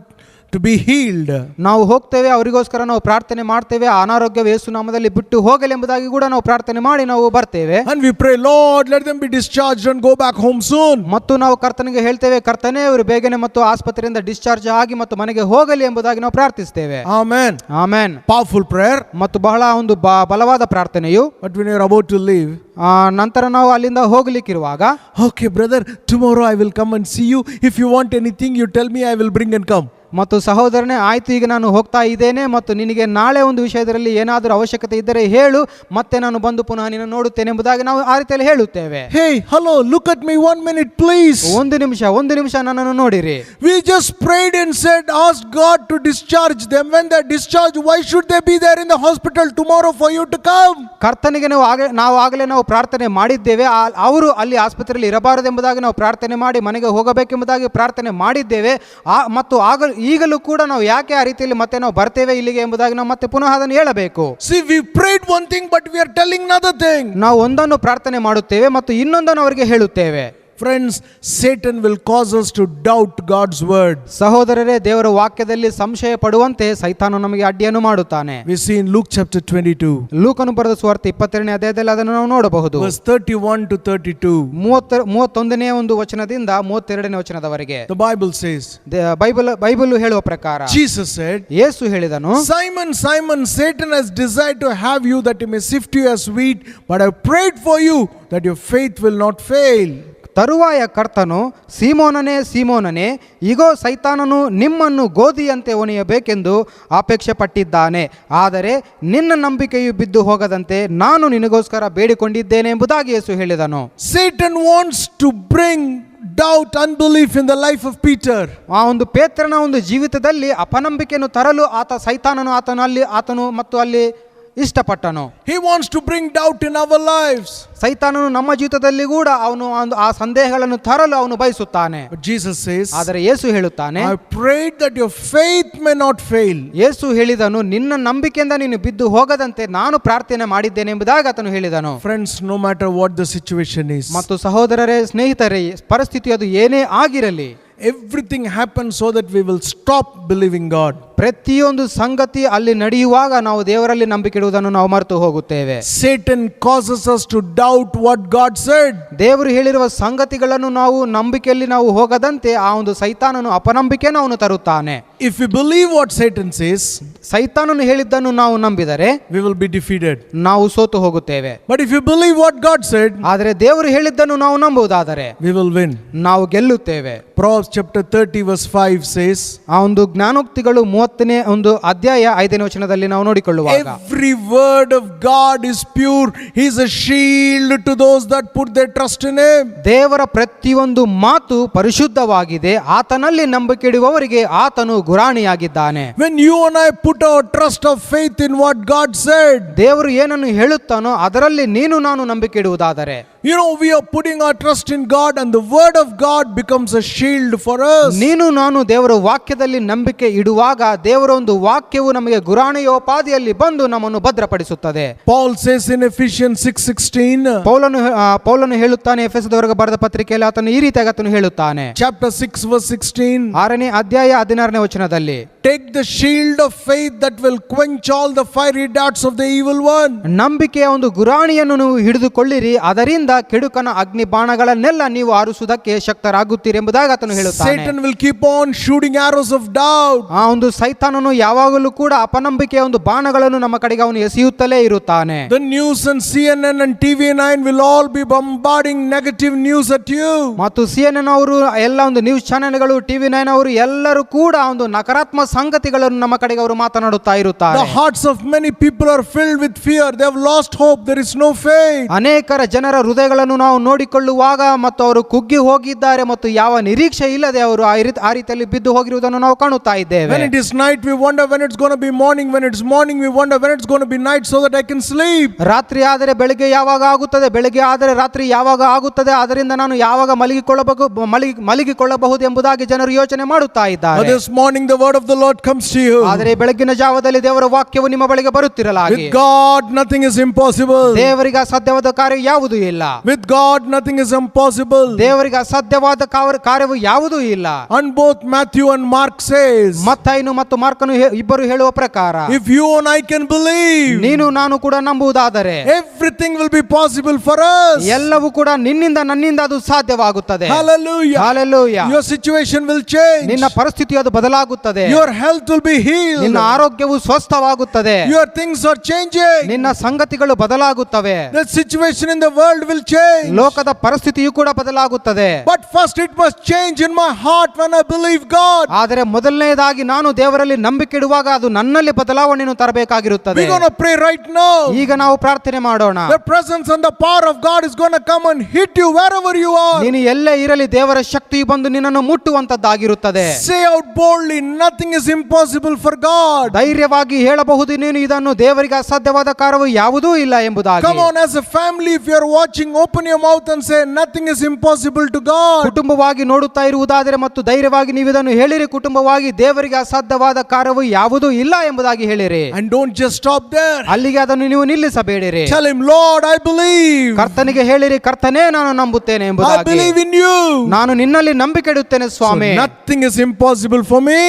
to be healed. ನಾವು ಹೋಗ್ತೇವೆ, ಅವರಿಗೋಸ್ಕರ ನಾವು ಪ್ರಾರ್ಥನೆ ಮಾಡ್ತೇವೆ, ಅನಾರೋಗ್ಯ ಯೇಸು ನಾಮದಲ್ಲಿ ಬಿಟ್ಟು ಹೋಗಲಿ ಎಂಬುದಾಗಿ ಕೂಡ ನಾವು ಪ್ರಾರ್ಥನೆ ಮಾಡಿ ನಾವು ಬರ್ತೇವೆ. And we pray, Lord, let them be discharged and go back home soon. ಮತ್ತು ನಾವು ಕರ್ತನಿಗೆ ಹೇಳ್ತೇವೆ, ಕರ್ತನೇ ಅವರು ಬೇಗನೆ ಮತ್ತು ಆಸ್ಪತ್ರೆಯಿಂದ ಡಿಸ್ಚಾರ್ಜ್ ಆಗಿ ಮತ್ತು ಮನೆಗೆ ಹೋಗಲಿ ಎಂಬುದಾಗಿ ನಾವು ಪ್ರಾರ್ಥಿಸ್ತೇವೆ. Amen. ಆಮೆನ್. Powerful prayer. ಮತ್ತು ಬಹಳ ಒಂದು ಬಲವಾದ ಪ್ರಾರ್ಥನೆಯು. But when you are about to leave, ನಂತರ ನಾವು ಅಲ್ಲಿಂದ ಹೋಗ್ಲಿಕ್ಕಿರುವಾಗ, okay brother, tomorrow I will come and see you. If you want anything, you tell me, I will bring and come. ಮತ್ತು ಸಹೋದರನೇ, ಆಯ್ತು, ಈಗ ನಾನು ಹೋಗ್ತಾ ಇದ್ದೇನೆ ಮತ್ತು ನಿನಗೆ ನಾಳೆ ಒಂದು ವಿಷಯದಲ್ಲಿ ಏನಾದರೂ ಅವಶ್ಯಕತೆ ಇದ್ದರೆ ಹೇಳು, ಮತ್ತೆ ನಾನು ಬಂದು ಪುನಃ ನಿನ್ನ ನೋಡುತ್ತೇನೆ ಎಂಬುದಾಗಿ ನಾವು ಆ ರೀತಿಯಲ್ಲಿ ಹೇಳುತ್ತೇವೆ. Hey, hello, look at me 1 minute please. ಒಂದು ನಿಮಿಷ ನನ್ನನ್ನು ನೋಡಿರಿ. We just prayed and said, ask God to discharge them. When they are discharged, why should they be there in the hospital tomorrow for you to come? ಕರ್ತನಿಗೆ ನಾವು ಆಗಲೇ ನಾವು ಪ್ರಾರ್ಥನೆ ಮಾಡಿದ್ದೇವೆ, ಅವರು ಅಲ್ಲಿ ಆಸ್ಪತ್ರೆಯಲ್ಲಿ ಇರಬಾರದೆಂಬುದಾಗಿ ನಾವು ಪ್ರಾರ್ಥನೆ ಮಾಡಿ ಮನೆಗೆ ಹೋಗಬೇಕೆಂಬುದಾಗಿ ಪ್ರಾರ್ಥನೆ ಮಾಡಿದ್ದೇವೆ. ಮತ್ತು ಈಗಲೂ ಕೂಡ ನಾವು ಯಾಕೆ ಆ ರೀತಿಯಲ್ಲಿ ಮತ್ತೆ ನಾವು ಬರ್ತೇವೆ ಇಲ್ಲಿಗೆ ಎಂಬುದಾಗಿ ನಾವು ಮತ್ತೆ ಪುನಃ ಅದನ್ನು ಹೇಳಬೇಕು. See, we prayed one thing, but we are telling another thing. ನಾವು ಒಂದನ್ನು ಪ್ರಾರ್ಥನೆ ಮಾಡುತ್ತೇವೆ ಮತ್ತು ಇನ್ನೊಂದನ್ನು ಅವರಿಗೆ ಹೇಳುತ್ತೇವೆ. Friends, Satan will cause us to doubt God's word. ಸಹೋದರರೇ, ದೇವರ ವಾಕ್ಯದಲ್ಲಿ ಸಂಶಯ ಪಡುವಂತೆ ಸೈತಾನು ನಮಗೆ ಅಡ್ಡಿಯನ್ನು ಮಾಡುತ್ತಾನೆ. We see in Luke chapter 22, ಲೂಕನು ಬರೆದ ಸುವಾರ್ತೆ 22ನೇ ಅಧ್ಯಾಯದಲ್ಲಿ ಅದನ್ನು ನಾವು ನೋಡಬಹುದು. verse 31 to 32. 31ನೇ ಒಂದು ವಚನದಿಂದ 32ನೇ ವಚನದವರೆಗೆ The Bible says, ಬೈಬಲ್ ಹೇಳುವ ಪ್ರಕಾರ Jesus said, ಯೇಸು ಹೇಳಿದನು, Simon, Simon, Satan has desired to have you that he may sift you as wheat, but I have prayed for you that your faith will not fail. ತರುವಾಯ ಕರ್ತನು, ಸೀಮೋನನೇ ಸೀಮೋನನೇ, ಇಗೋ ಸೈತಾನನು ನಿಮ್ಮನ್ನು ಗೋಧಿಯಂತೆ ಒಣೆಯಬೇಕೆಂದು ಅಪೇಕ್ಷೆ ಪಟ್ಟಿದ್ದಾನೆ, ಆದರೆ ನಿನ್ನ ನಂಬಿಕೆಯು ಬಿದ್ದು ಹೋಗದಂತೆ ನಾನು ನಿನಗೋಸ್ಕರ ಬೇಡಿಕೊಂಡಿದ್ದೇನೆ ಎಂಬುದಾಗಿ ಯೇಸು ಹೇಳಿದನು. Satan wants to bring doubt, unbelief in the life of Peter. ಆ ಒಂದು ಪೇತ್ರನ ಒಂದು ಜೀವಿತದಲ್ಲಿ ಅಪನಂಬಿಕೆಯನ್ನು ತರಲು ಆತನು ಮತ್ತು ಅಲ್ಲಿ ಇಷ್ಟಪಟ್ಟನು. He wants to bring doubt in our lives. ಸೈತಾನನು ನಮ್ಮ ಜೀವಿತದಲ್ಲಿ ಕೂಡ ಅವನು ಆ ಸಂದೇಹಗಳನ್ನು ತರಲು ಅವನು ಬಯಸುತ್ತಾನೆ. But Jesus says, ಆದರೆ ಯೇಸು ಹೇಳುತ್ತಾನೆ, I prayed that your faith may not fail. ಯೇಸು ಹೇಳಿದನು, ನಿನ್ನ ನಂಬಿಕೆಯಿಂದ ನೀನು ಬಿದ್ದು ಹೋಗದಂತೆ ನಾನು ಪ್ರಾರ್ಥನೆ ಮಾಡಿದ್ದೇನೆ ಎಂಬುದಾಗಿ ಆತನು ಹೇಳಿದನು. Friends, no matter what the situation is, ಮತ್ತು ಸಹೋದರರೇ, ಸ್ನೇಹಿತರೇ, ಪರಿಸ್ಥಿತಿ ಅದು ಏನೇ ಆಗಿರಲಿ, everything happens so that we will stop believing God. ಪ್ರತಿಯೊಂದು ಸಂಗತಿ ಅಲ್ಲಿ ನಡೆಯುವಾಗ ನಾವು ದೇವರಲ್ಲಿ ನಂಬಿಕೆ ಇಡುವುದನ್ನು ನಾವು ಮರೆತು ಹೋಗುತ್ತೇವೆ. Satan causes us to doubt what God said. ದೇವರು ಹೇಳಿರುವ ಸಂಗತಿಗಳನ್ನು ನಾವು ನಂಬಿಕೆಯಲ್ಲಿ ನಾವು ಹೋಗದಂತೆ ಆ ಒಂದು ಸೈತಾನನು ಅಪನಂಬಿಕೆಯನ್ನು ಅವನು ತರುತ್ತಾನೆ. If we believe what Satan says, ಸೈತಾನನು ಹೇಳಿದ್ದನ್ನು ನಾವು ನಂಬಿದರೆ we will be defeated. ನಾವು ಸೋತು ಹೋಗುತ್ತೇವೆ. But if you believe what God said, ಆದರೆ ದೇವರು ಹೇಳಿದ್ದನ್ನು ನಾವು ನಂಬುವುದಾದರೆ we will win. ನಾವು ಗೆಲ್ಲುತ್ತೇವೆ. Proverbs chapter 30 verse 5 says, ಆ ಒಂದು ಜ್ಞಾನೋಕ್ತಿಗಳು 30ನೇ ಒಂದು ಅಧ್ಯಾಯ 5ನೇ ವಚನದಲ್ಲಿ ನಾವು ನೋಡಿಕೊಳ್ಳುವಾಗ, every word of God is pure. He is a shield to those that put their trust in him. ದೇವರ ಪ್ರತಿಯೊಂದು ಮಾತು ಪರಿಶುದ್ಧವಾಗಿದೆ, ಆತನಲ್ಲಿ ನಂಬಿಕೆ ಇಡುವವರಿಗೆ ಆತನು ಗುರಾಣಿಯಾಗಿದ್ದಾನೆ. When you and I put our trust of faith in what God said, ದೇವರು ಏನನ್ನು ಹೇಳುತ್ತಾನೋ ಅದರಲ್ಲಿ ನೀನು ನಾನು ನಂಬಿಕೆ ಇಡುವುದಾದರೆ, we are putting our trust in God and the word of God becomes a shield for us. ನೀನು ನಾನು ದೇವರ ವಾಕ್ಯದಲ್ಲಿ ನಂಬಿಕೆ ಇಡುವಾಗ ದೇವರ ಒಂದು ವಾಕ್ಯವು ನಮಗೆ ಗುರಾಣಿಯೋಪಾದಿಯಲ್ಲಿ ಬಂದು ನಮ್ಮನ್ನು ಭದ್ರಪಡಿಸುತ್ತದೆ. Paul says in Ephesians 6:16, ಪೌಲನು ಹೇಳುತ್ತಾನೆ, ಎಫೆಸದವರಿಗೆ ಬರೆದ ಪತ್ರಿಕೆಯಲ್ಲಿ ಆತನು ಈ ರೀತಿಯಾಗಿ ಆತನು ಹೇಳುತ್ತಾನೆ, chapter 6 verse 16, 6ನೇ ಅಧ್ಯಾಯ 16ನೇ ವಚನದಲ್ಲಿ, take the shield of faith that will quench all the fiery darts of the evil one. ನಂಬಿಕೆಯ ಒಂದು ಗುರಾಣಿಯನ್ನು ನೀವು ಹಿಡಿದುಕೊಳ್ಳಿರಿ, ಅದರಿಂದ ಕೆಡುಕನ ಅಗ್ನಿ ಬಾಣಗಳನ್ನೆಲ್ಲ ನೀವು ಆರಿಸುವುದಕ್ಕೆ ಶಕ್ತರಾಗುತ್ತೀರಿ ಎಂಬುದಾಗಿ ಆತನು ಹೇಳುತ್ತಾನೆ. Satan will keep on shooting arrows of doubt. ಆ ಒಂದು ಸೈತಾನನು ಯಾವಾಗಲೂ ಕೂಡ ಅಪನಂಬಿಕೆಯ ಒಂದು ಬಾಣಗಳನ್ನು ನಮ್ಮ ಕಡೆಗೆ ಅವನು ಎಸೆಯುತ್ತಲೇ ಇರುತ್ತಾನೆ. The news and CNN and TV9 will all be bombarding negative news at you. ಮತ್ತು CNN ಅವರು ಎಲ್ಲ ಒಂದು ನ್ಯೂಸ್ ಚಾನೆಲ್ಗಳು, TV9 ಅವರು ಎಲ್ಲರೂ ಕೂಡ ಒಂದು ನಕಾರಾತ್ಮಕ ಸಂಗತಿಗಳನ್ನು ನಮ್ಮ ಕಡೆಗೆ ಅವರು ಮಾತನಾಡುತ್ತಾ ಇರುತ್ತಾರೆ. The hearts of many people are filled with fear. They have lost hope. There is no faith. ಅನೇಕರ ಜನರ ಹೃದಯಗಳನ್ನು ನಾವು ನೋಡಿಕೊಳ್ಳುವಾಗ ಮತ್ತು ಅವರು ಕುಗ್ಗಿ ಹೋಗಿದ್ದಾರೆ ಮತ್ತು ಯಾವ ನಿರೀಕ್ಷೆ ಇಲ್ಲದೆ ಅವರು ಆ ರೀತಿಯಲ್ಲಿ ಬಿದ್ದು ಹೋಗಿರುವುದನ್ನು ನಾವು ಕಾಣುತ್ತಾ ಇದ್ದೇವೆ. When it is night, we wonder when it's going to be morning. When it's morning, we wonder when it's going to be night so that I can sleep. ರಾತ್ರಿ ಆದರೆ ಬೆಳಗ್ಗೆ ಯಾವಾಗ ಆಗುತ್ತದೆ, ಬೆಳಗ್ಗೆ ಆದರೆ ರಾತ್ರಿ ಯಾವಾಗ ಆಗುತ್ತದೆ, ಅದರಿಂದ ನಾನು ಯಾವಾಗ ಮಲಗಿಕೊಳ್ಳಬಹುದು ಎಂಬುದಾಗಿ ಜನರು ಯೋಚನೆ ಮಾಡುತ್ತಾ ಇದ್ದಾರೆ. This morning the word of the Lord comes to you. ಆದರೆ ಬೆಳಗಿನ ಜಾವದಲ್ಲಿ ದೇವರ ವಾಕ್ಯವು ನಿಮ್ಮ ಬಳಿಗೆ ಬರುತ್ತಿರಲಾಗಿ, With God nothing is impossible. ದೇವರಿಗೆ ಅಸಾಧ್ಯವಾದ ಕಾರ್ಯ ಯಾವುದೂ ಇಲ್ಲ. With God nothing is impossible. ದೇವರಿಗೆ ಅಸಾಧ್ಯವಾದ ಕಾರ್ಯವು ಯಾವುದೂ ಇಲ್ಲ. And both Matthew and Mark says, ಮತ್ತಾಯನು ಮತ್ತು ಮಾರ್ಕನು ಇಬ್ಬರು ಹೇಳುವ ಪ್ರಕಾರ, if you and I can believe, ನೀನು ನಾನು ಕೂಡ ನಂಬುವುದಾದರೆ everything will be possible for us. ಎಲ್ಲವೂ ಕೂಡ ನಿನ್ನಿಂದ ನನ್ನಿಂದ ಅದು ಸಾಧ್ಯವಾಗುತ್ತದೆ. Hallelujah. Hallelujah. Your situation will change. ನಿನ್ನ ಪರಿಸ್ಥಿತಿ ಅದು ಬದಲಾಗುತ್ತದೆ. Your health will be healed. ನಿನ್ನ ಆರೋಗ್ಯವು ಸ್ವಸ್ಥವಾಗುತ್ತದೆ. Your things are changing. ನಿನ್ನ ಸಂಗತಿಗಳು ಬದಲಾಗುತ್ತವೆ. The situation in the world will change. ಲೋಕದ ಪರಿಸ್ಥಿತಿಯು ಕೂಡ ಬದಲಾಗುತ್ತದೆ. But first it must change in my heart when I believe God. ಆದರೆ ಮೊದಲನೇದಾಗಿ ನಾನು ದೇವರಲ್ಲಿ ನಂಬಿಕೆ ಇಡುವಾಗ ಅದು ನನ್ನಲ್ಲಿ ಬದಲಾವಣೆಯನ್ನು ತರಬೇಕಾಗಿರುತ್ತದೆ. We're going to pray right now. ಈಗ ನಾವು ಪ್ರಾರ್ಥನೆ ಮಾಡೋಣ. The presence and the power of God is going to come and hit you wherever you are. ನೀನು ಎಲ್ಲೇ ಇರಲಿ ದೇವರ ಶಕ್ತಿಯು ಬಂದು ನಿನ್ನನ್ನು ಮುಟ್ಟುವಂತದ್ದಾಗಿರುತ್ತದೆ. Say out boldly, boldly, nothing is impossible for God. ಧೈರ್ಯವಾಗಿ ಹೇಳಬಹುದು ನೀನು ಇದನ್ನು ದೇವರಿಗೆ ಅಸಾಧ್ಯವಾದ ಕಾರ್ಯವು ಯಾವುದೂ ಇಲ್ಲ ಎಂಬುದಾಗಿ. Come on, as a family, if you are watching, open your mouth and say, nothing is impossible to God. ಕುಟುಂಬವಾಗಿ ನೋಡುತ್ತಾ ಇರುವುದಾದರೆ ಮತ್ತು ಧೈರ್ಯವಾಗಿ ನೀವು ಇದನ್ನು ಹೇಳಿರಿ, ಕುಟುಂಬವಾಗಿ ದೇವರಿಗೆ ಅಸಾಧ್ಯವಾದ ಕಾರ್ಯವು ಯಾವುದೂ ಇಲ್ಲ ಎಂಬುದಾಗಿ ಹೇಳಿರಿ. And don't just stop there. ಅಲ್ಲಿಗೆ ಅದನ್ನು ನೀವು ನಿಲ್ಲಿಸಬೇಡಿರಿ. Tell him, Lord, I believe. ಕರ್ತನಿಗೆ ಹೇಳಿರಿ, ಕರ್ತನೇ ನಾನು ನಂಬುತ್ತೇನೆ I ಎಂಬುದಾಗಿ. believe in you. ನಾನು ನಿನ್ನಲ್ಲಿ ನಂಬಿಕೆ ಇಡುತ್ತೇನೆ So Swami. nothing is impossible for me.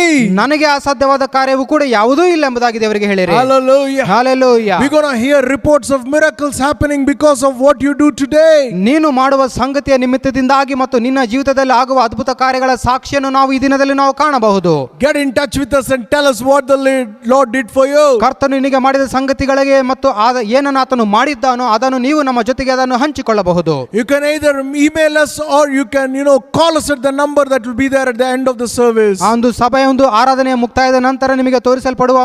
ನನಗೆ ಅಸಾಧ್ಯವಾದ ಕಾರ್ಯವು ಕೂಡ ಯಾವುದೂ ಇಲ್ಲ ಎಂಬುದಾಗಿ ದೇವರಿಗೆ ಹೇಳಿರಿ. Hallelujah. Hallelujah. We're going to hear reports of miracles happening because of what you do today. ನೀನು ಮಾಡುವ ಸಂಗತಿಯ ನಿಮಿತ್ತದಿಂದಾಗಿ ಮತ್ತು ನಿನ್ನ ಜೀವಿತದಲ್ಲಿ ಆಗುವ ಅದ್ಭುತ ಕಾರ್ಯಗಳ ಸಾಕ್ಷಿಯನ್ನು ನಾವು ಈ ದಿನದಲ್ಲಿ ನಾವು ಕಾಣಬಹುದು. Get in touch with us and tell us what the Lord did for you. ಕರ್ತನು ನಿನಗೆ ಮಾಡಿದ ಸಂಗತಿಗಳಿಗೆ ಮತ್ತು ಏನನ್ನು ಆತನು ಮಾಡಿದ್ದಾನೋ ಅದನ್ನು ನೀವು ನಮ್ಮ ಜೊತೆಗೆ ಅದನ್ನು ಹಂಚಿಕೊಳ್ಳಬಹುದು. You can either email us or you can, call us at the number that will be there at the end of the service. ಆ ಒಂದು ಸಭೆಯ ಒಂದು ಆರಾಧನೆಯ ಮುಕ್ತಾಯದ ನಂತರ ನಿಮಗೆ ತೋರಿಸಲ್ಪಡುವ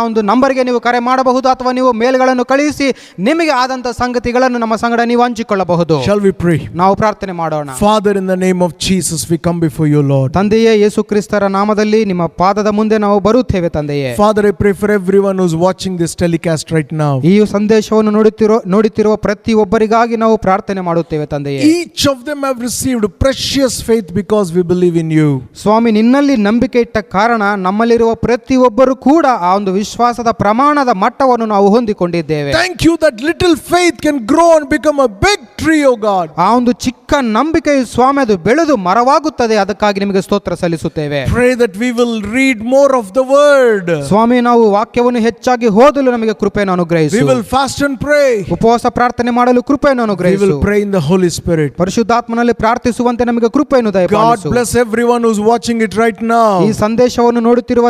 ಒಂದು ನಂಬರ್ಗೆ ನೀವು ಕರೆ ಮಾಡಬಹುದು ಅಥವಾ ನೀವು ಮೇಲ್ಗಳನ್ನು ಕಳುಹಿಸಿ ನಿಮಗೆ ಆದಂತ ಸಂಗತಿಗಳನ್ನು ನಮ್ಮ ಸಂಗಡ ನೀವು ಹಂಚಿಕೊಳ್ಳಬಹುದು. Shall we pray? ನಾವು ಪ್ರಾರ್ಥನೆ ಮಾಡೋಣ. Father, in the name of Jesus, we come before you, Lord. ತಂದೆಯೇ, ಯೇಸು ಕ್ರಿಸ್ತರ ನಾಮದಲ್ಲಿ ನಿಮ್ಮ ಪಾದದ ಮುಂದೆ ನಾವು ಬರುತ್ತೇವೆ ತಂದೆಯೇ. Father, I pray for everyone who's watching this telecast right now. ಈ ಸಂದೇಶವನ್ನು ನೋಡುತ್ತಿರುವ ಪ್ರತಿಯೊಬ್ಬರಿಗಾಗಿ ನಾವು ಪ್ರಾರ್ಥನೆ ಮಾಡುತ್ತೇವೆ ತಂದೆಯೇ. Each of them have received precious faith because we believe in you. ಸ್ವಾಮಿ, ನಿನ್ನಲ್ಲಿ ನಂಬಿಕೆ ಇಟ್ಟ ಕಾರಣ ನಮ್ಮಲ್ಲಿರುವ ಪ್ರತಿಯೊಬ್ಬರು ಕೂಡ ಆ ಒಂದು ವಿಶ್ವಾಸದ ಪ್ರಮಾಣದ ಮಟ್ಟವನ್ನು ನಾವು ಹೊಂದಿಕೊಂಡಿದ್ದೇವೆ. Thank you that little faith can grow and become a big tree, oh God. ಆ ಒಂದು ಚಿಕ್ಕ ನಂಬಿಕೆಯು ಸ್ವಾಮಿ ಅದು ಬೆಳೆದು ಮರವಾಗುತ್ತದೆ. ಅದಕ್ಕಾಗಿ ನಿಮಗೆ ಸ್ತೋತ್ರ ಸಲ್ಲಿಸುತ್ತೇವೆ. Pray that we will read more of the word. ಸ್ವಾಮಿ, ನಾವು ವಾಕ್ಯವನ್ನು ಹೆಚ್ಚಾಗಿ ಓದಲು ನಮಗೆ ಕೃಪೆಯನ್ನು ಅನುಗ್ರಹಿಸು. We will fast and pray. ಉಪವಾಸ ಪ್ರಾರ್ಥನೆ ಮಾಡಲು ಕೃಪೆಯನ್ನು We ಅನುಗ್ರಹಿಸು. will pray in the Holy Spirit. ಪರಿಶುದ್ಧಾತ್ಮನಲ್ಲಿ ಪ್ರಾರ್ಥಿಸುವಂತೆ ನಮಗೆ ಕೃಪೆಯನ್ನು God ದಯಪಾಲಿಸು. bless everyone who's watching it right now. ಈ ಸಂದೇಶವನ್ನು ನೋಡುತ್ತಿರುವ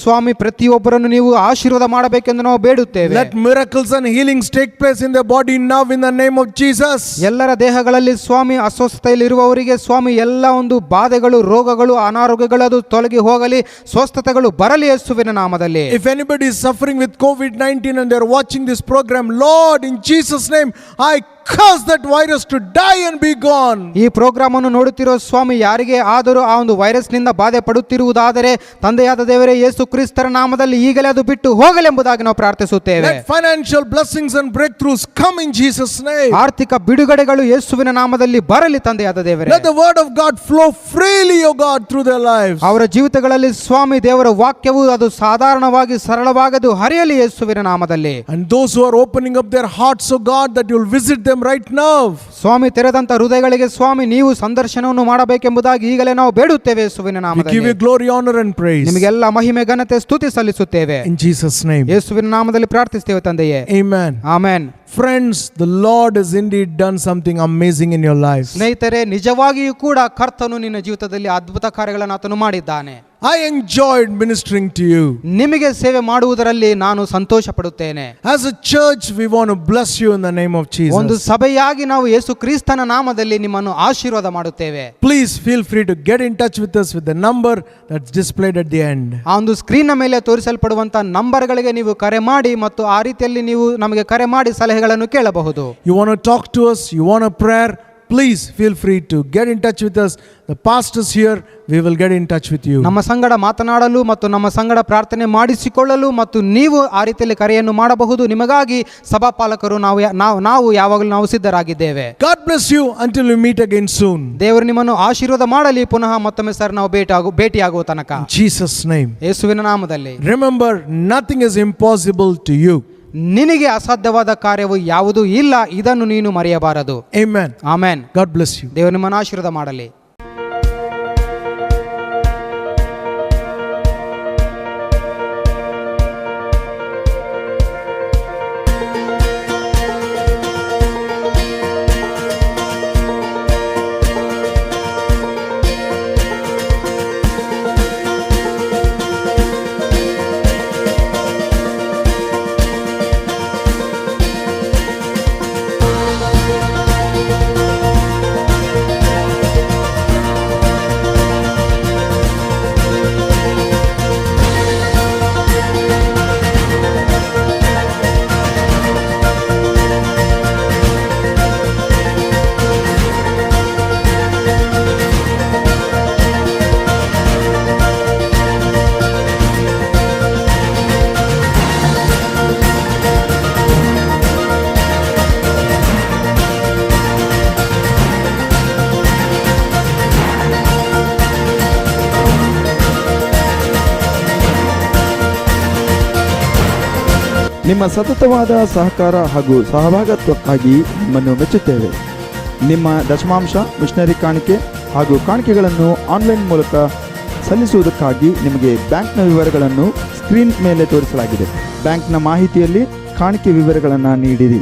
ಸ್ವಾಮಿ ಪ್ರತಿಯೊಬ್ಬರನ್ನು ನೀವು ಆಶೀರ್ವಾದ ಮಾಡಬೇಕೆಂದು ನಾವು ಬೇಡುತ್ತೇವೆ. Let miracles and healings take place in their body now in the name of Jesus. ಎಲ್ಲರ ದೇಹಗಳಲ್ಲಿ ಸ್ವಾಮಿ ಅಸ್ವಸ್ಥತೆಯಲ್ಲಿರುವವರಿಗೆ ಸ್ವಾಮಿ ಎಲ್ಲ ಒಂದು ಬಾಧೆಗಳು, ರೋಗಗಳು, ಅನಾರೋಗ್ಯಗಳು ಅದು ತೊಲಗಿ ಹೋಗಲಿ, ಸ್ವಸ್ಥತೆಗಳು ಬರಲಿ ಯೇಸುವಿನ ನಾಮದಲ್ಲಿ. If anybody is suffering with COVID-19 and they're watching this program, Lord, in Jesus' name, I curse that virus to die and be gone. ಈ ಪ್ರೋಗ್ರಾಮ್ ಅನ್ನು ನೋಡುತ್ತಿರುವ ಸ್ವಾಮಿ ಯಾರಿಗೆ ಆದರೂ ಆ ಒಂದು ವೈರಸ್ ನಿಂದ ಬಾಧೆ ಪಡುತ್ತಿರುವುದಾದರೆ ತಂದೆಯಾದ ದೇವರೇ ಯೇಸು ಕ್ರಿಸ್ತರ ನಾಮದಲ್ಲಿ ಈಗಲೇ ಅದು ಬಿಟ್ಟು ಹೋಗಲೆಂಬುದಾಗಿ ನಾವು ಪ್ರಾರ್ಥಿಸುತ್ತೇವೆ. Let financial blessings and breakthroughs come in Jesus' name. ಆರ್ಥಿಕ ಬಿಡುಗಡೆಗಳು ಯೇಸುವಿನ ನಾಮದಲ್ಲಿ ಬರಲಿ ತಂದೆಯಾದ ದೇವರೇ. Let the word of God flow freely, O God, through their lives. ಅವರ ಜೀವಿತಗಳಲ್ಲಿ ಸ್ವಾಮಿ ದೇವರ ವಾಕ್ಯವು ಅದು ಸಾಧಾರಣವಾಗಿ ಸರಳವಾಗದು ಹರಿಯಲಿ ಯೇಸುವಿನ ನಾಮದಲ್ಲಿ. And those who are opening up their hearts, O God, that you'll visit them right now. ಸ್ವಾಮಿ ತೆರೆದಂತ ಹೃದಯಗಳಿಗೆ ಸ್ವಾಮಿ ನೀವು ಸಂದರ್ಶನವನ್ನು ಮಾಡಬೇಕೆಂಬುದಾಗಿ ಈಗಲೇ ನಾವು ಬೇಡುತ್ತೇವೆ ಯೇಸುವಿನ We give ನಾಮದಲ್ಲಿ. you glory, honor and praise. ನಿಮಗೆಲ್ಲ ಮಹಿಮೆ, ಘನತೆ, ಸ್ತುತಿ ಸಲ್ಲಿಸುತ್ತೇವೆ. In Jesus' name. ಯೇಸುವಿನ ನಾಮದಲ್ಲಿ ಪ್ರಾರ್ಥಿಸುತ್ತೇವೆ ತಂದೆಯೇ. Amen. Amen. Friends, the Lord has indeed done something amazing in your lives. ಸ್ನೇಹಿತರೆ, ನಿಜವಾಗಿಯೂ ಕೂಡ ಕರ್ತನು ನಿನ್ನ ಜೀವಿತದಲ್ಲಿ ಅದ್ಭುತ ಕಾರ್ಯಗಳನ್ನು ಆತನು ಮಾಡಿದ್ದಾನೆ. I enjoyed ministering to you. ನಿಮಗೆ ಸೇವೆ ಮಾಡುವುದರಲ್ಲಿ ನಾನು ಸಂತೋಷ ಪಡುತ್ತೇನೆ. As a church, we want to bless you in the name of ಒಂದು Jesus. ಸಭೆಯಾಗಿ ನಾವು ಯೇಸು ಕ್ರಿಸ್ತನ ನಾಮದಲ್ಲಿ ನಿಮ್ಮನ್ನು ಆಶೀರ್ವಾದ ಮಾಡುತ್ತೇವೆ. Please feel free to get in touch with us with the number that's displayed at the end. ಆ ಒಂದು ಸ್ಕ್ರೀನ್ ಮೇಲೆ ತೋರಿಸಲ್ಪಡುವಂತ ನಂಬರ್ಗಳಿಗೆ ನೀವು ಕರೆ ಮಾಡಿ ಮತ್ತು ಆ ರೀತಿಯಲ್ಲಿ ನೀವು ನಮಗೆ ಕರೆ ಮಾಡಿ ಸಲಹೆಗಳನ್ನು ಕೇಳಬಹುದು. You want to talk to us, you want a prayer, please feel free to get in touch with us. The pastors here, we will get in touch with you. ನಮ್ಮ ಸಂಗಡ ಮಾತನಾಡಲು ಮತ್ತು ನಮ್ಮ ಸಂಗಡ ಪ್ರಾರ್ಥನೆ ಮಾಡಿಸಿಕೊಳ್ಳಲು ಮತ್ತು ನೀವು ಆ ರೀತಿಯಲ್ಲಿ ಕರೆಯನ್ನು ಮಾಡಬಹುದು. ನಿಮಗಾಗಿ ಸಭಾಪಾಲಕರು ನಾವು ಯಾವಾಗಲೂ ನಾವು ಸಿದ್ಧರಾಗಿದ್ದೇವೆ. God bless you until we meet again soon. ದೇವರು ನಿಮ್ಮನ್ನು ಆಶೀರ್ವಾದ ಮಾಡಲಿ. ಪುನಃ ಮತ್ತೊಮ್ಮೆ ಸರ್ ನಾವು ಭೇಟಿಯಾಗುವ ತನಕ In Jesus' name. ಯೇಸುವಿನ ನಾಮದಲ್ಲಿ. Remember, nothing is impossible to you. ನಿನಗೆ ಅಸಾಧ್ಯವಾದ ಕಾರ್ಯವು ಯಾವುದೂ ಇಲ್ಲ, ಇದನ್ನು ನೀನು ಮರೆಯಬಾರದು. Amen. Amen. God bless you. ದೇವರು ನಿಮ್ಮನ್ನು ಆಶೀರ್ವಾದ ಮಾಡಲಿ. ನಿಮ್ಮ ಸತತವಾದ ಸಹಕಾರ ಹಾಗೂ ಸಹಭಾಗಿತ್ವಕ್ಕಾಗಿ ನಿಮ್ಮನ್ನು ಮೆಚ್ಚುತ್ತೇವೆ. ನಿಮ್ಮ ದಶಮಾಂಶ, ಮಿಷನರಿ ಕಾಣಿಕೆ ಹಾಗೂ ಕಾಣಿಕೆಗಳನ್ನು ಆನ್ಲೈನ್ ಮೂಲಕ ಸಲ್ಲಿಸುವುದಕ್ಕಾಗಿ ನಿಮಗೆ ಬ್ಯಾಂಕ್ನ ವಿವರಗಳನ್ನು ಸ್ಕ್ರೀನ್ ಮೇಲೆ ತೋರಿಸಲಾಗಿದೆ. ಬ್ಯಾಂಕ್ನ ಮಾಹಿತಿಯಲ್ಲಿ ಕಾಣಿಕೆ ವಿವರಗಳನ್ನು ನೀಡಿರಿ.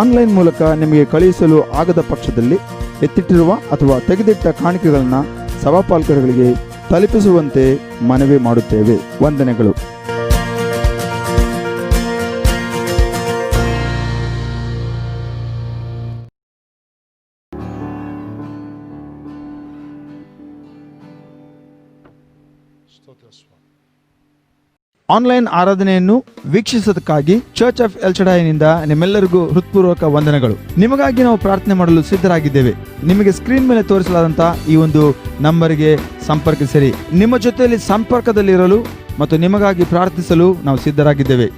ಆನ್ಲೈನ್ ಮೂಲಕ ನಿಮಗೆ ಕಳುಹಿಸಲು ಆಗದ ಪಕ್ಷದಲ್ಲಿ ಎತ್ತಿಟ್ಟಿರುವ ಅಥವಾ ತೆಗೆದಿಟ್ಟ ಕಾಣಿಕೆಗಳನ್ನು ಸಭಾಪಾಲಕರುಗಳಿಗೆ ತಲುಪಿಸುವಂತೆ ಮನವಿ ಮಾಡುತ್ತೇವೆ. ವಂದನೆಗಳು. ಆನ್ಲೈನ್ ಆರಾಧನೆಯನ್ನು ವೀಕ್ಷಿಸುವುದಕ್ಕಾಗಿ ಚರ್ಚ್ ಆಫ್ ಎಲ್ ಶಡಾಯ್ನಿಂದ ನಿಮ್ಮೆಲ್ಲರಿಗೂ ಹೃತ್ಪೂರ್ವಕ ವಂದನೆಗಳು. ನಿಮಗಾಗಿ ನಾವು ಪ್ರಾರ್ಥನೆ ಮಾಡಲು ಸಿದ್ಧರಾಗಿದ್ದೇವೆ. ನಿಮಗೆ ಸ್ಕ್ರೀನ್ ಮೇಲೆ ತೋರಿಸಲಾದಂತಹ ಈ ಒಂದು ನಂಬರ್ಗೆ ಸಂಪರ್ಕಿಸಿರಿ. ನಿಮ್ಮ ಜೊತೆಯಲ್ಲಿ ಸಂಪರ್ಕದಲ್ಲಿರಲು ಮತ್ತು ನಿಮಗಾಗಿ ಪ್ರಾರ್ಥಿಸಲು ನಾವು ಸಿದ್ಧರಾಗಿದ್ದೇವೆ.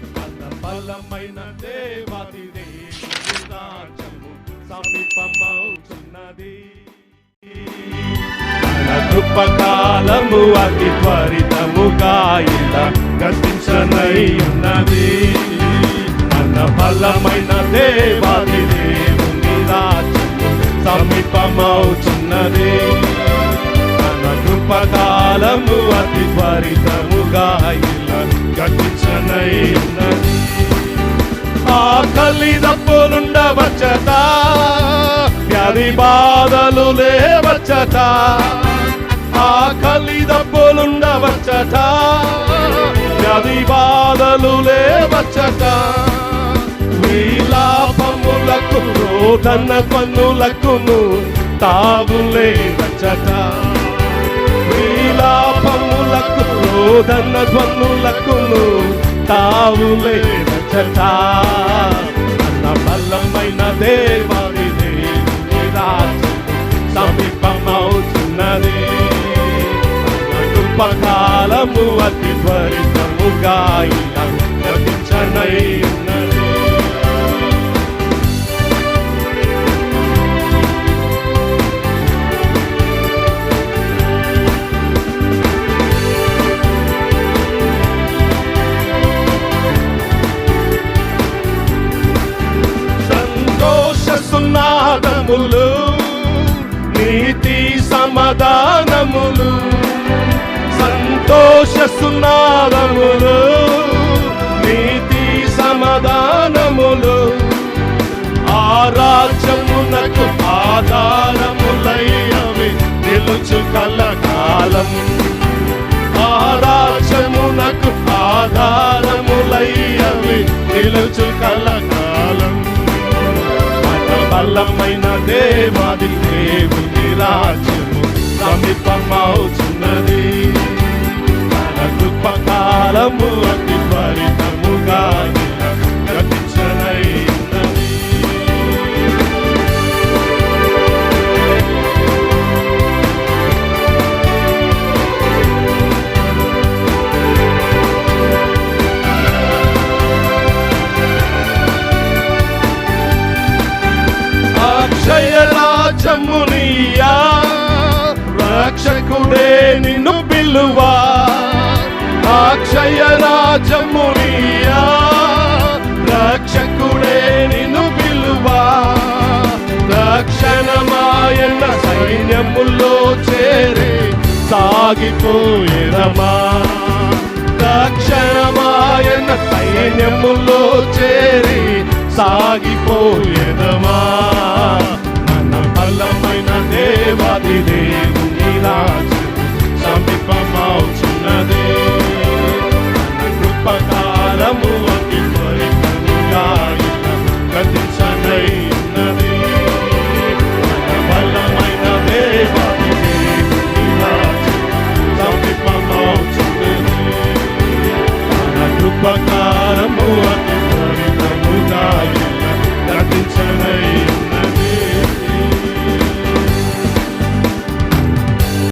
బలమైన దేవాది దేవుని రాజ్యము సమీపమవుతున్నది. మన కృపకాలము అతి త్వరితముగా ఇలా గతించనై ఉన్నది. మన బలమైన దేవాది దేవుని రాజ్యము సమీపమవుతున్నది. మన కృపకాలము అతి త్వరితముగా ఇలా గతించనై ఉన్నది. ఆకలి దప్పులుండవచ్చట, వ్యాధి బాధలు లేవచ్చట. ఆకలి దప్పులుండవచ్చట, వ్యాధి బాధలు లేవచ్చట. విలాపములకు రోదన పన్నులకును తావులేవచ్చట. విలాపములకు రోదన పన్నులకును తావులేవచ్చట. అన్న బలమైన దేవాది దేవుని రాజ్యము సమీపమవుతున్నది. కృపకాలము అతి త్వరితముగా ఇలా గతించనై ఉన్నది. సునాదములు, నీతి సమాధానములు, సంతోష సునాదములు, నీతి సమాధానములు, ఆ రాజ్యమునకు ఆధారములై అవి నిలుచు కలకాలం. ఆ రాజ్యమునకు ఆధారములై అవి నిలుచు కలకాలం. బలమైన దేవాది దేవుని రాజ్యము సమీపమవుతున్నది. తన కృపకాలము అతి త్వరితముగా గతించనై ఉన్నది. అక్షయ రాజ్యమునియా, రక్షకుడే నిన్ను పిలువా. అక్షయ రాజ్యమునియా, రక్షకుడే నిన్ను పిలువా. రక్షణమాయన సైన్యములో చేరి సాగిపోయేదమా. రక్షణమాయన సైన్యములో చేరి సాగిపోయేదమా. మన బలమైన దేవాది దేవుని రాజ్యము సమీపమవుతున్నది. మన కృపకాలము